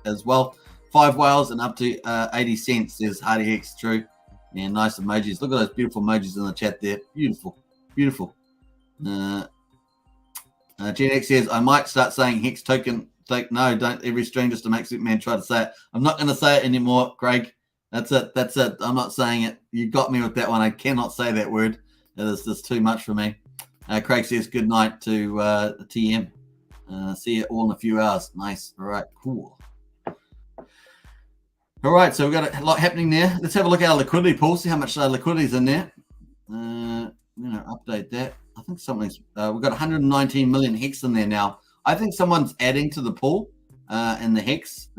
as well. 5 whales and up to 80 cents, says Hardy Hex. True. And nice emojis. Look at those beautiful emojis in the chat there. Beautiful. Gen X says, I might start saying Hex Token. No, don't every stream just to make Superman try to say it. I'm not going to say it anymore, Greg. That's it. I'm not saying it. You got me with that one. I cannot say that word. It is just too much for me. Craig says good night to TM. See you all in a few hours. Nice. All right. Cool. All right. So we've got a lot happening there. Let's have a look at our liquidity pool. See how much liquidity is in there. I'm going to update that. I think something's. We've got 119 million Hex in there now. I think someone's adding to the pool in the Hex.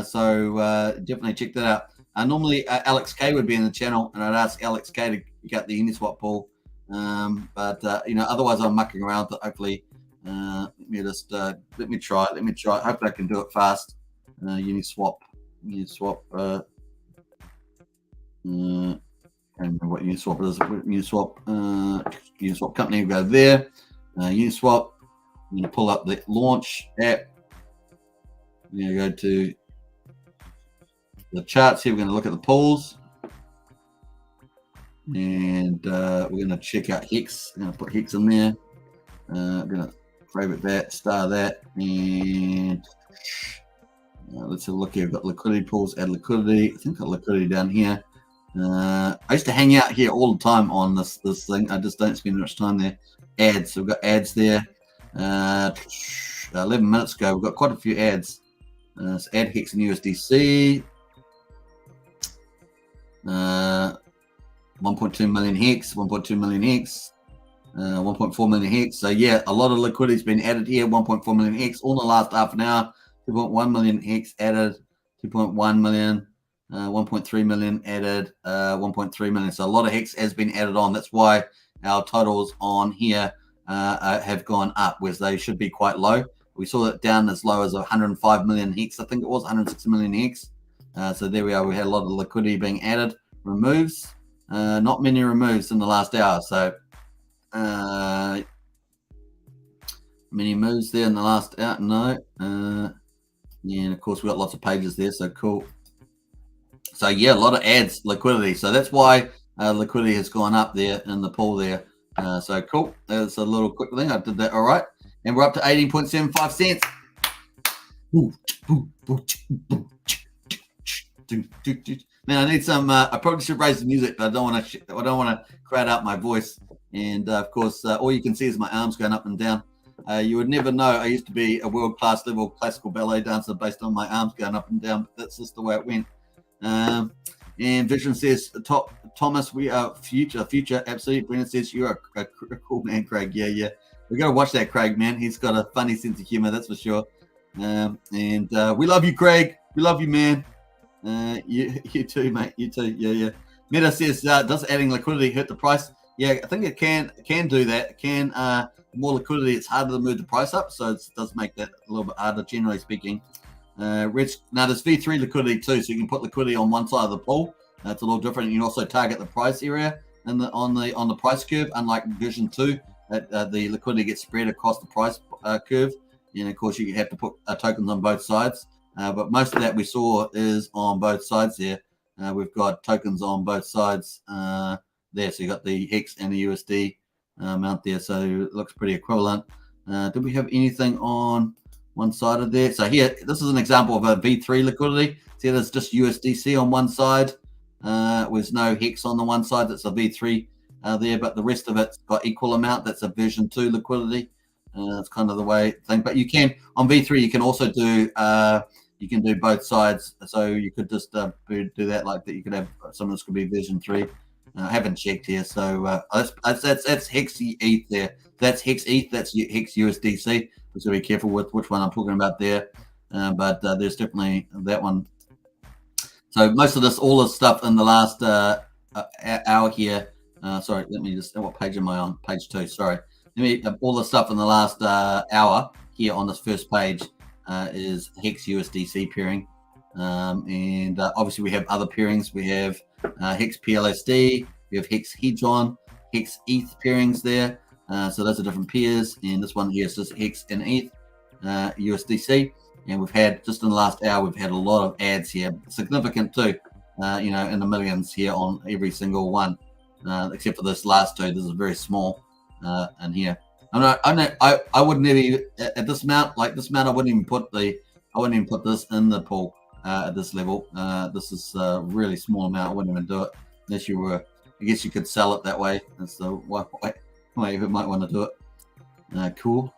So definitely check that out. Normally, Alex K would be in the channel, and I'd ask Alex K to get the Uniswap pool. But otherwise, I'm mucking around. Hopefully, let me try. Hopefully, I can do it fast. Uniswap. And what Uniswap is. Uniswap company, we'll go there. Uniswap. I'm going to pull up the launch app. We're going to go to the charts here. We're going to look at the pools. And we're going to check out Hex. I'm going to put Hex in there. I'm going to favorite that, star that, and let's have a look here. We've got liquidity pools, add liquidity. I think I've got liquidity down here. I used to hang out here all the time on this thing. I just don't spend much time there. Ads. So we've got ads there. 11 minutes ago, we've got quite a few ads. So add Hex and USDC. 1.2 million Hex, 1.2 million Hex, 1.4 million Hex. So yeah, a lot of liquidity has been added here. 1.4 million Hex all in the last half an hour. 2.1 million Hex added. 2.1 million. 1.3 million added. 1.3 million. So a lot of Hex has been added on. That's why our totals on here have gone up, whereas they should be quite low. We saw it down as low as 105 million Hex. I think it was 160 million Hex. So there we are. We had a lot of liquidity being added. Removes. Not many removes in the last hour. So many moves there in the last hour. No. Yeah, and of course, we've got lots of pages there. So cool. So yeah, a lot of ads, liquidity. So that's why liquidity has gone up there in the pool there. So cool. That's a little quick thing. I did that all right. And we're up to 18.75 cents. Man, I need some. I probably should raise the music, but I don't want to crowd out my voice. And of course, all you can see is my arms going up and down. You would never know. I used to be a world-class level classical ballet dancer based on my arms going up and down. But that's just the way it went. And Vision says, Thomas, we are future. Absolutely. Brendan says, you are a cool man, Craig. Yeah. We got to watch that, Craig, man. He's got a funny sense of humor, that's for sure. And we love you, Craig. We love you, man. You too, mate. You too. Yeah. Meta says, does adding liquidity hurt the price? Yeah, I think it can do that. It can. More liquidity, it's harder to move the price up, so it does make that a little bit harder, generally speaking. Rich, now there's V3 liquidity too, so you can put liquidity on one side of the pool. That's a little different. You can also target the price area and on the price curve. Unlike version 2, the liquidity gets spread across the price curve, and of course you have to put tokens on both sides. But most of that we saw is on both sides there. We've got tokens on both sides there. So you got the Hex and the USD amount there. So it looks pretty equivalent. Did we have anything on one side of there? So here, this is an example of a V3 liquidity. See, there's just USDC on one side. With no Hex on the one side. That's a V3 there, but the rest of it's got equal amount. That's a version 2 liquidity. That's kind of the way thing. But you can on V3, you can also do both sides. So you could just do that like that. You could have some of this could be version 3. I haven't checked here, so that's Hex ETH there. That's Hex ETH. That's Hex USDC. So be careful with which one I'm talking about there. But there's definitely that one. So most of this, all this stuff in the last hour here. Sorry, let me just. What page am I on? Page 2. Sorry. All the stuff in the last hour here on this first page is Hex USDC pairing, and obviously we have other pairings. We have Hex PLSD, we have Hex Hedron, Hex ETH pairings there. So those are different pairs, and this one here is just Hex and ETH USDC. And we've had just in the last hour, we've had a lot of ads here, significant too. In the millions here on every single one, except for this last two. This is very small. And here, I wouldn't even at this amount, like this amount, I wouldn't even put this in the pool at this level. This is a really small amount. I wouldn't even do it unless you were. I guess you could sell it that way. That's the way you might want to do it. Cool.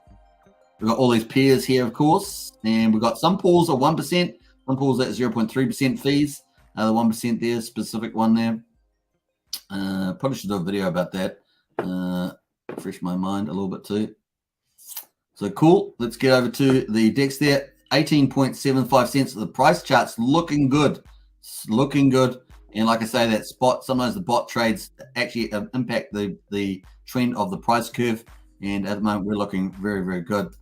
We've got all these pairs here, of course, and we've got some pools are 1%, some pools at 0.3% fees. The 1% there, specific one there. Probably should do a video about that. Refresh my mind a little bit too. So cool. Let's get over to the DEX there. 18.75 cents. The price chart's looking good. It's looking good. And like I say, that spot, sometimes the bot trades actually impact the trend of the price curve. And at the moment, we're looking very, very good.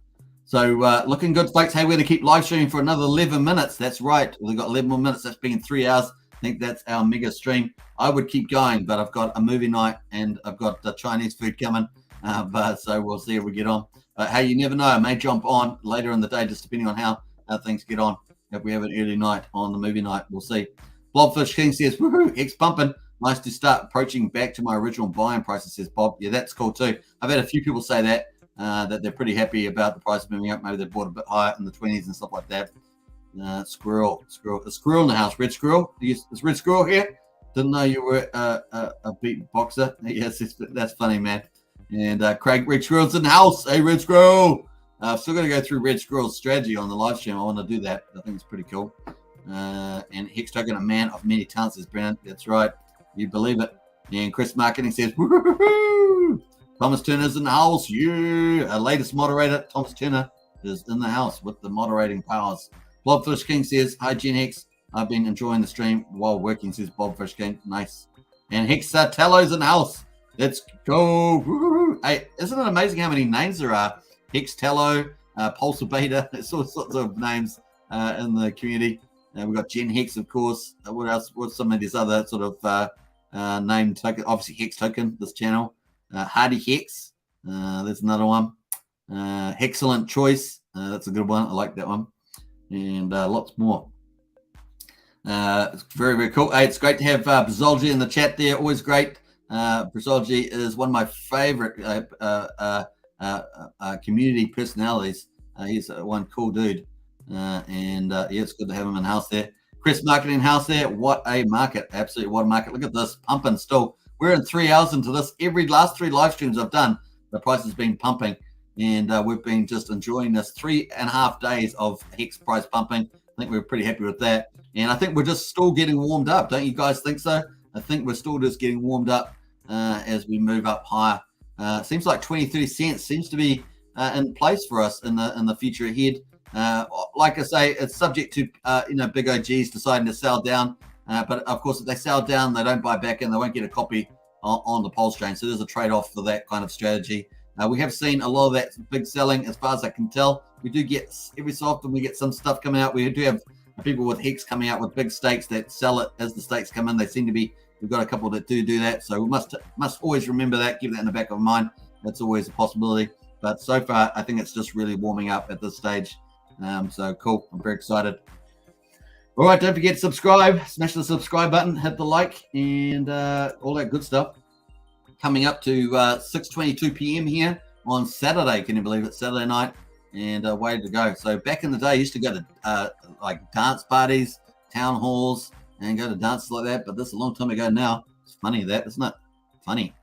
So looking good, folks. Hey, we're going to keep live streaming for another 11 minutes. That's right. We've got 11 more minutes. That's been 3 hours. I think that's our mega stream. I would keep going, but I've got a movie night and I've got the Chinese food coming. But so we'll see how we get on. But hey, you never know. I may jump on later in the day, just depending on how things get on. If we have an early night on the movie night, we'll see. Blobfish King says, woohoo, Hex pumping. Nice to start approaching back to my original buying prices, says Bob. Yeah, that's cool too. I've had a few people say that, that they're pretty happy about the price moving up. Maybe they bought a bit higher in the 20s and stuff like that. Squirrel. A squirrel in the house. Red Squirrel. Is Red Squirrel here? Didn't know you were a beatboxer. Yes, that's funny, man. And Craig, Red Squirrel's in the house. Hey, Red Squirrel. I've still got to go through Red Squirrel's strategy on the live stream. I want to do that. I think it's pretty cool. And Hex Token, a man of many talents, is Brandon. That's right. You believe it. And Chris Marketing says, woo-hoo-hoo-hoo! Thomas Turner's in the house. Yeah. Our latest moderator, Thomas Turner, is in the house with the moderating powers. Blobfish King says, hi, Gen Hex. I've been enjoying the stream while working, says Blobfish King. Nice. And Hex Tello's in the house. Let's go. Woo-hoo-hoo. Hey, isn't it amazing how many names there are? Hex Tello, Pulse Beta, it's all sorts of names in the community. We've got Gen Hex, of course. What else? What's some of these other sort of named token? Obviously, Hex Token, this channel. Hardy Hex, there's another one. Excellent Choice, that's a good one. I like that one. And lots more. It's very, very cool. Hey, it's great to have Brazology in the chat there. Always great. Brazology is one of my favorite community personalities. He's one cool dude. Yeah, it's good to have him in house there. Chris Marketing house there. What a market. Absolutely, what a market. Look at this, pumping still. We're in 3 hours into this. Last 3 live streams I've done, the price has been pumping. And we've been just enjoying this 3.5 days of Hex price pumping. I think we're pretty happy with that. And I think we're just still getting warmed up. Don't you guys think so? I think we're still just getting warmed up as we move up higher. Seems like 20-30 cents seems to be in place for us in the future ahead. Like I say, it's subject to big OGs deciding to sell down. But of course, if they sell down, they don't buy back in. They won't get a copy on the PulseChain. So there's a trade-off for that kind of strategy. We have seen a lot of that big selling, as far as I can tell. We do get every so often we get some stuff coming out. We do have people with Hex coming out with big stakes that sell it as the stakes come in. They seem to be. We've got a couple that do that. So we must always remember that. Keep that in the back of our mind. That's always a possibility. But so far, I think it's just really warming up at this stage. So cool. I'm very excited. All right, don't forget to subscribe. Smash the subscribe button, hit the like, and all that good stuff. Coming up to 6:22 p.m. here on Saturday. Can you believe it? Saturday night, and way to go. So back in the day, I used to go to like dance parties, town halls, and go to dances like that. But this is a long time ago now. It's funny that, isn't it? Funny.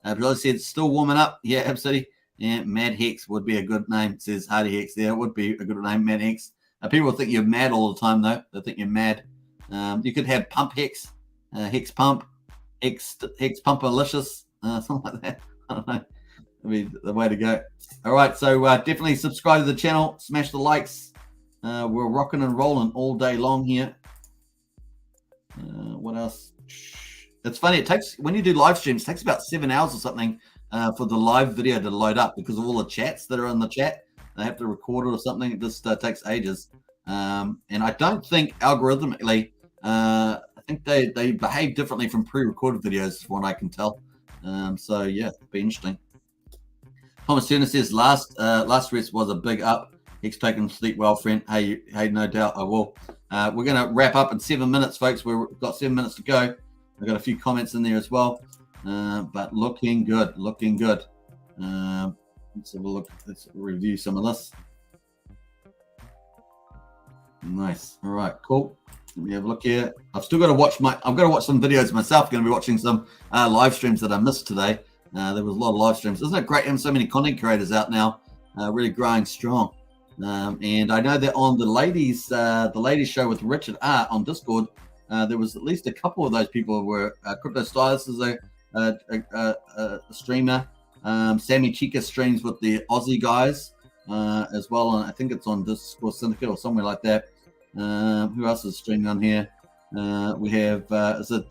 But I said it's still warming up. Yeah, absolutely. And Mad Hex would be a good name. It says Hardy Hex there. It would be a good name, Mad Hex. People think you're mad all the time, though. They think you're mad. You could have Pump Hex, Hex Pump, Hex Pumpalicious, something like that. I don't know. That'd be the way to go. All right, so definitely subscribe to the channel. Smash the likes. We're rocking and rolling all day long here. What else? It's funny. It takes, when you do live streams, it takes about 7 hours or something for the live video to load up because of all the chats that are in the chat. They have to record it or something. It just takes ages. And I don't think algorithmically, I think they behave differently from pre-recorded videos, from what I can tell. So yeah, it'll be interesting. Thomas Turner says last rest was a big up. Hex Token, sleep well, friend. Hey, no doubt I will. We're going to wrap up in 7 minutes, folks. We've got 7 minutes to go. I've got a few comments in there as well, but looking good, looking good. Let's have a look. Let's review some of this. Nice. All right, cool. Let me have a look here. I've still got to watch I've got to watch some videos myself. Going to be watching some live streams that I missed today. There was a lot of live streams. Isn't it great having so many content creators out now, really growing strong? And I know that on the ladies show with Richard R on Discord, there was at least a couple of those people who were Crypto Stylist is a streamer. Sammy Chica streams with the Aussie guys as well, and I think it's on Discord Syndicate or somewhere like that. Who else is streaming on here? We have is it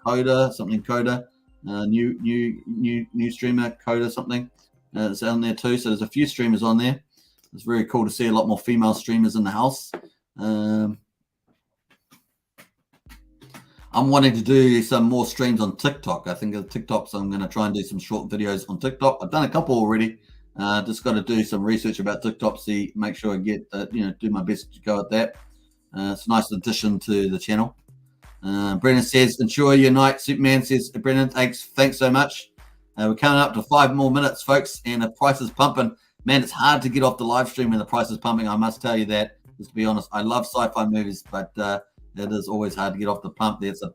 Coda, something Coda, new streamer Coda something. It's on there too. So there's a few streamers on there. It's very cool to see a lot more female streamers in the house. I'm wanting to do some more streams on TikTok. I think TikTok, so I'm going to try and do some short videos on TikTok. I've done a couple already. Just got to do some research about TikTok, make sure I get, do my best to go at that. It's a nice addition to the channel. Brennan says, enjoy your night. Superman says, Brennan, thanks so much. We're coming up to 5 more minutes, folks, and the price is pumping. Man, it's hard to get off the live stream when the price is pumping. I must tell you that. Just to be honest, I love sci-fi movies, but it is always hard to get off the pump. There, it's a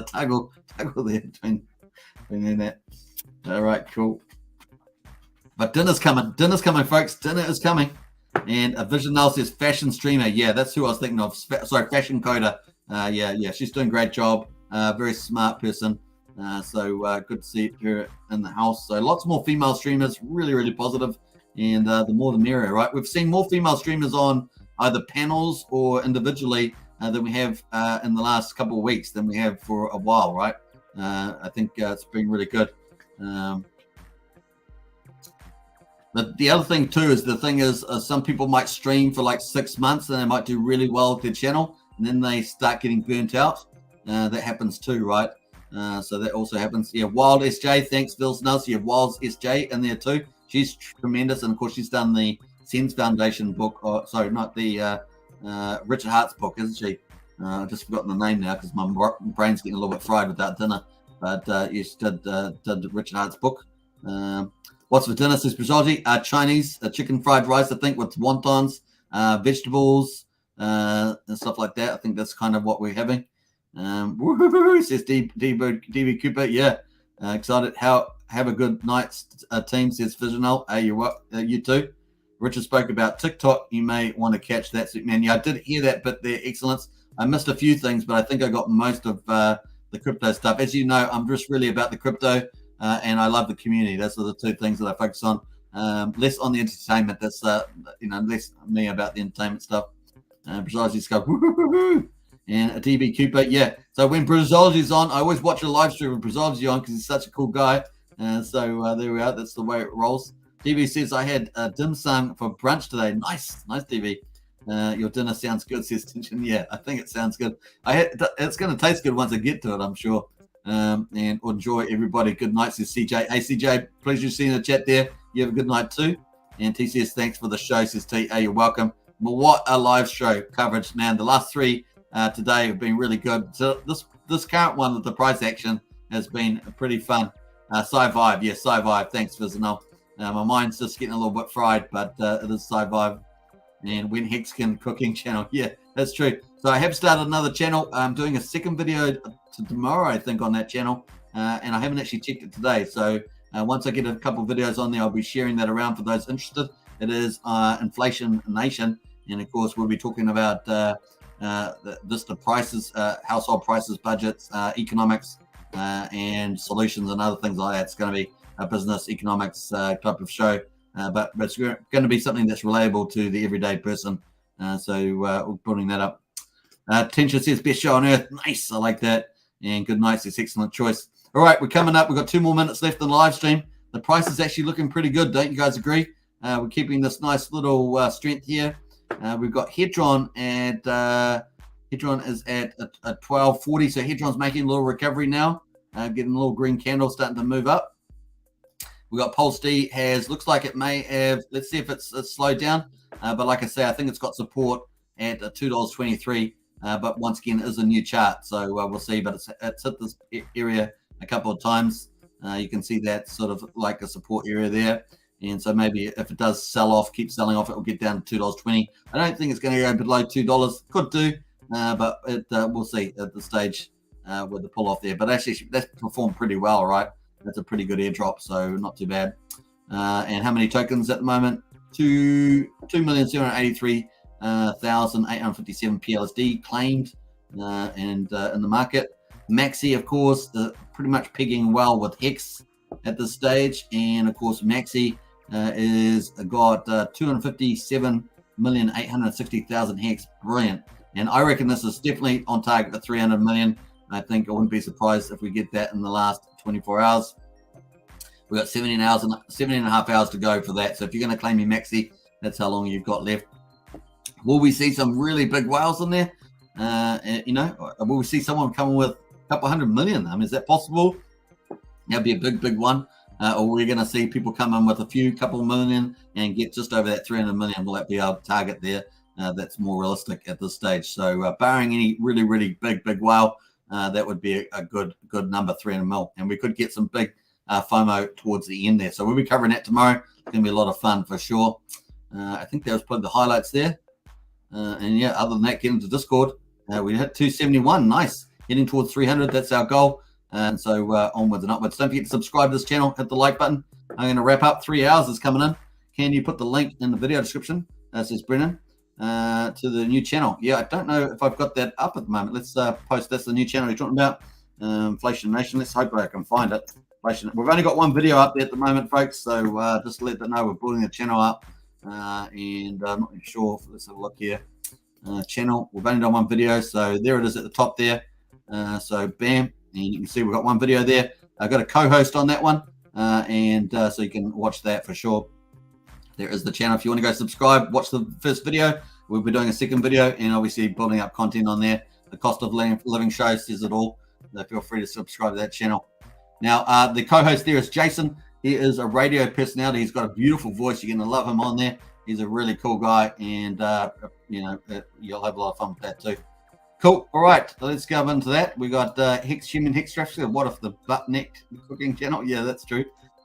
tuggle there between that. All right, cool. But dinner's coming, folks. Dinner is coming. And a Vision Null says fashion streamer. Yeah, that's who I was thinking of. Sorry, fashion coder. Yeah, she's doing a great job. Very smart person. So good to see her in the house. So lots more female streamers, really positive. And the more the merrier, right? We've seen more female streamers on either panels or individually than we have in the last couple of weeks than we have for a while, right? I think it's been really good. But the other thing too is some people might stream for like 6 months and they might do really well with their channel, and then they start getting burnt out. That happens too, right? So that also happens. Yeah, Wild SJ, thanks, Phil Snells. You have Wild SJ in there too. She's tremendous, and of course she's done the Sense Foundation book. Sorry, not the Richard Hart's book, isn't she? I've just forgotten the name now because my brain's getting a little bit fried without dinner. But yes, did Richard Hart's book. What's for dinner, says Prajati? Chinese chicken fried rice, I think, with wontons, vegetables, and stuff like that. I think that's kind of what we're having. Says DB Cooper. Yeah, excited. Have a good night, team, says Visional. You too. Richard spoke about TikTok. You may want to catch that, man. Yeah, I did hear that bit there. Excellence. I missed a few things, but I think I got most of the crypto stuff. As you know, I'm just really about the crypto. And I love the community. Those are the two things that I focus on. Less on the entertainment. That's less me about the entertainment stuff. Brazology's go woo-hoo-hoo-hoo. And a DB Cooper, yeah. So when Brazology's on, I always watch a live stream with Brazology on because he's such a cool guy. So there we are. That's the way it rolls. DB says I had dim sum for brunch today. Nice, DB. Your dinner sounds good, says Tension. Yeah, I think it sounds good. It's going to taste good once I get to it, I'm sure. And enjoy, everybody. Good night, says CJ. Hey, CJ, pleasure seeing the chat there. You have a good night too. And T says thanks for the show, says T. Hey, you're welcome. Well, what a live show coverage, man. The last 3 today have been really good. So this current one with the price action has been pretty fun. Sci-Vibe, yeah, Sci-Vibe. Thanks, Visional. My mind's just getting a little bit fried, but it is Sci-Vibe. And when Hexkin cooking channel, yeah, that's true. So I have started another channel. I'm doing a second video tomorrow, I think, on that channel, and I haven't actually checked it today. So once I get a couple of videos on there, I'll be sharing that around for those interested. It is Inflation Nation, and of course we'll be talking about the prices, household prices, budgets, economics, and solutions, and other things like that. It's going to be a business economics type of show, but it's going to be something that's relatable to the everyday person. So we're putting that up. Tension says best show on earth. Nice, I like that. And good night says excellent choice. All right, we're coming up. We've got 2 more minutes left in the live stream. The price is actually looking pretty good. Don't you guys agree? We're keeping this nice little strength here. We've got Hedron Hedron is at 1240. So Hedron's making a little recovery now, getting a little green candle starting to move up. We got PulseD looks like it may have, let's see if it's slowed down. But like I say, I think it's got support at $2.23. But once again, it is a new chart. So we'll see. But it's hit this area a couple of times. You can see that sort of like a support area there. And so maybe if it does sell off, keep selling off, it will get down to $2.20. I don't think it's going to go below $2. Could do, but we'll see at the stage with the pull off there. But actually, that's performed pretty well, right? That's a pretty good airdrop, so not too bad. And how many tokens at the moment? 2,783,857 PLSD claimed and in the market. Maxi, of course, pretty much pegging well with Hex at this stage. And of course, Maxi is got 257,860,000 Hex. Brilliant. And I reckon this is definitely on target for 300 million. I think I wouldn't be surprised if we get that in the last 24 hours. We've got 17 and a half hours to go for that. So if you're going to claim your Maxi, that's how long you've got left. Will we see some really big whales in there? You know, will we see someone coming with a couple 100 million? I mean, is that possible? That'd be a big one. Or we're going to see people come in with a couple million and get just over that 300 million. Will that be our target there? That's more realistic at this stage. So barring any really big whale, that would be a good number, 300 mil. And we could get some big FOMO towards the end there. So we'll be covering that tomorrow. It's going to be a lot of fun for sure. I think that was probably the highlights there. And yeah, other than that, get into Discord. We hit 271. Nice. Heading towards 300. That's our goal. And so onwards and upwards. Don't forget to subscribe to this channel. Hit the like button. I'm going to wrap up. 3 hours is coming in. Can you put the link in the video description? Says Brennan. To the new channel. Yeah, I don't know if I've got that up at the moment. Let's post. That's the new channel you're talking about. Inflation Nation. Let's hope I can find it. Inflation. We've only got one video up there at the moment, folks. So just to let them know we're building the channel up. And I'm not sure. Let's have a look here. Channel. We've only done one video. So there it is at the top there. So bam. And you can see we've got one video there. I've got a co-host on that one. So you can watch that for sure. There is the channel. If you want to go subscribe, watch the first video. We'll be doing a second video and obviously building up content on there. The cost of living show says it all. So feel free to subscribe to that channel. Now, the co-host there is Jason. He is a radio personality. He's got a beautiful voice. You're going to love him on there. He's a really cool guy, and you'll have a lot of fun with that too. Cool. All right, so let's go into that. We got Human Hex Trafficker. What if the butt-necked cooking channel? Yeah, that's true.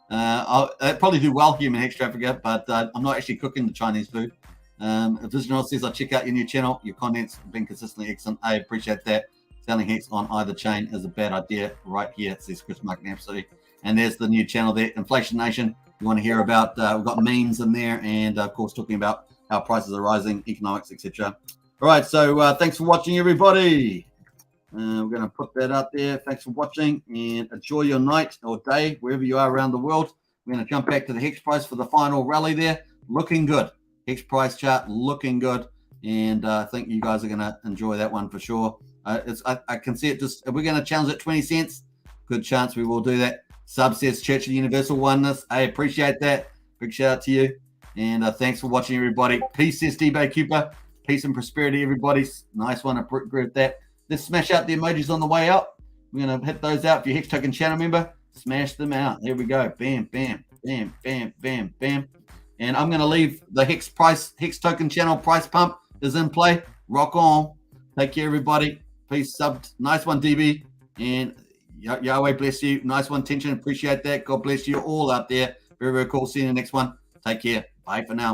I'll probably do well, Human Hex Trafficker, but I'm not actually cooking the Chinese food. If Visional says I'll check out your new channel, your content's been consistently excellent. I appreciate that. Selling Hex on either chain is a bad idea. Right here, it says Chris Mark absolutely. And there's the new channel there, Inflation Nation. You want to hear about, we've got memes in there, and of course talking about how prices are rising, economics, etc. All right, so thanks for watching, everybody. We're going to put that out there. Thanks for watching, and enjoy your night or day, wherever you are around the world. We're going to jump back to the Hex price for the final rally there. Looking good. Hex price chart looking good, and I think you guys are going to enjoy that one for sure. I can see it just, if we're going to challenge at 20 cents, good chance we will do that. Sub says Church of Universal Oneness. I appreciate that. Big shout out to you. And thanks for watching, everybody. Peace, says D-Bay Cooper. Peace and prosperity, everybody. Nice one. I agree with that. Let's smash out the emojis on the way out. We're going to hit those out. If you're Hex Token channel member, smash them out. Here we go. Bam, bam, bam, bam, bam, bam. And I'm going to leave the Hex Token channel price pump is in play. Rock on. Take care, everybody. Peace. Subbed. Nice one, DB. And Yahweh bless you. Nice one, Tension. Appreciate that. God bless you all out there. Very, very cool. See you in the next one. Take care. Bye for now.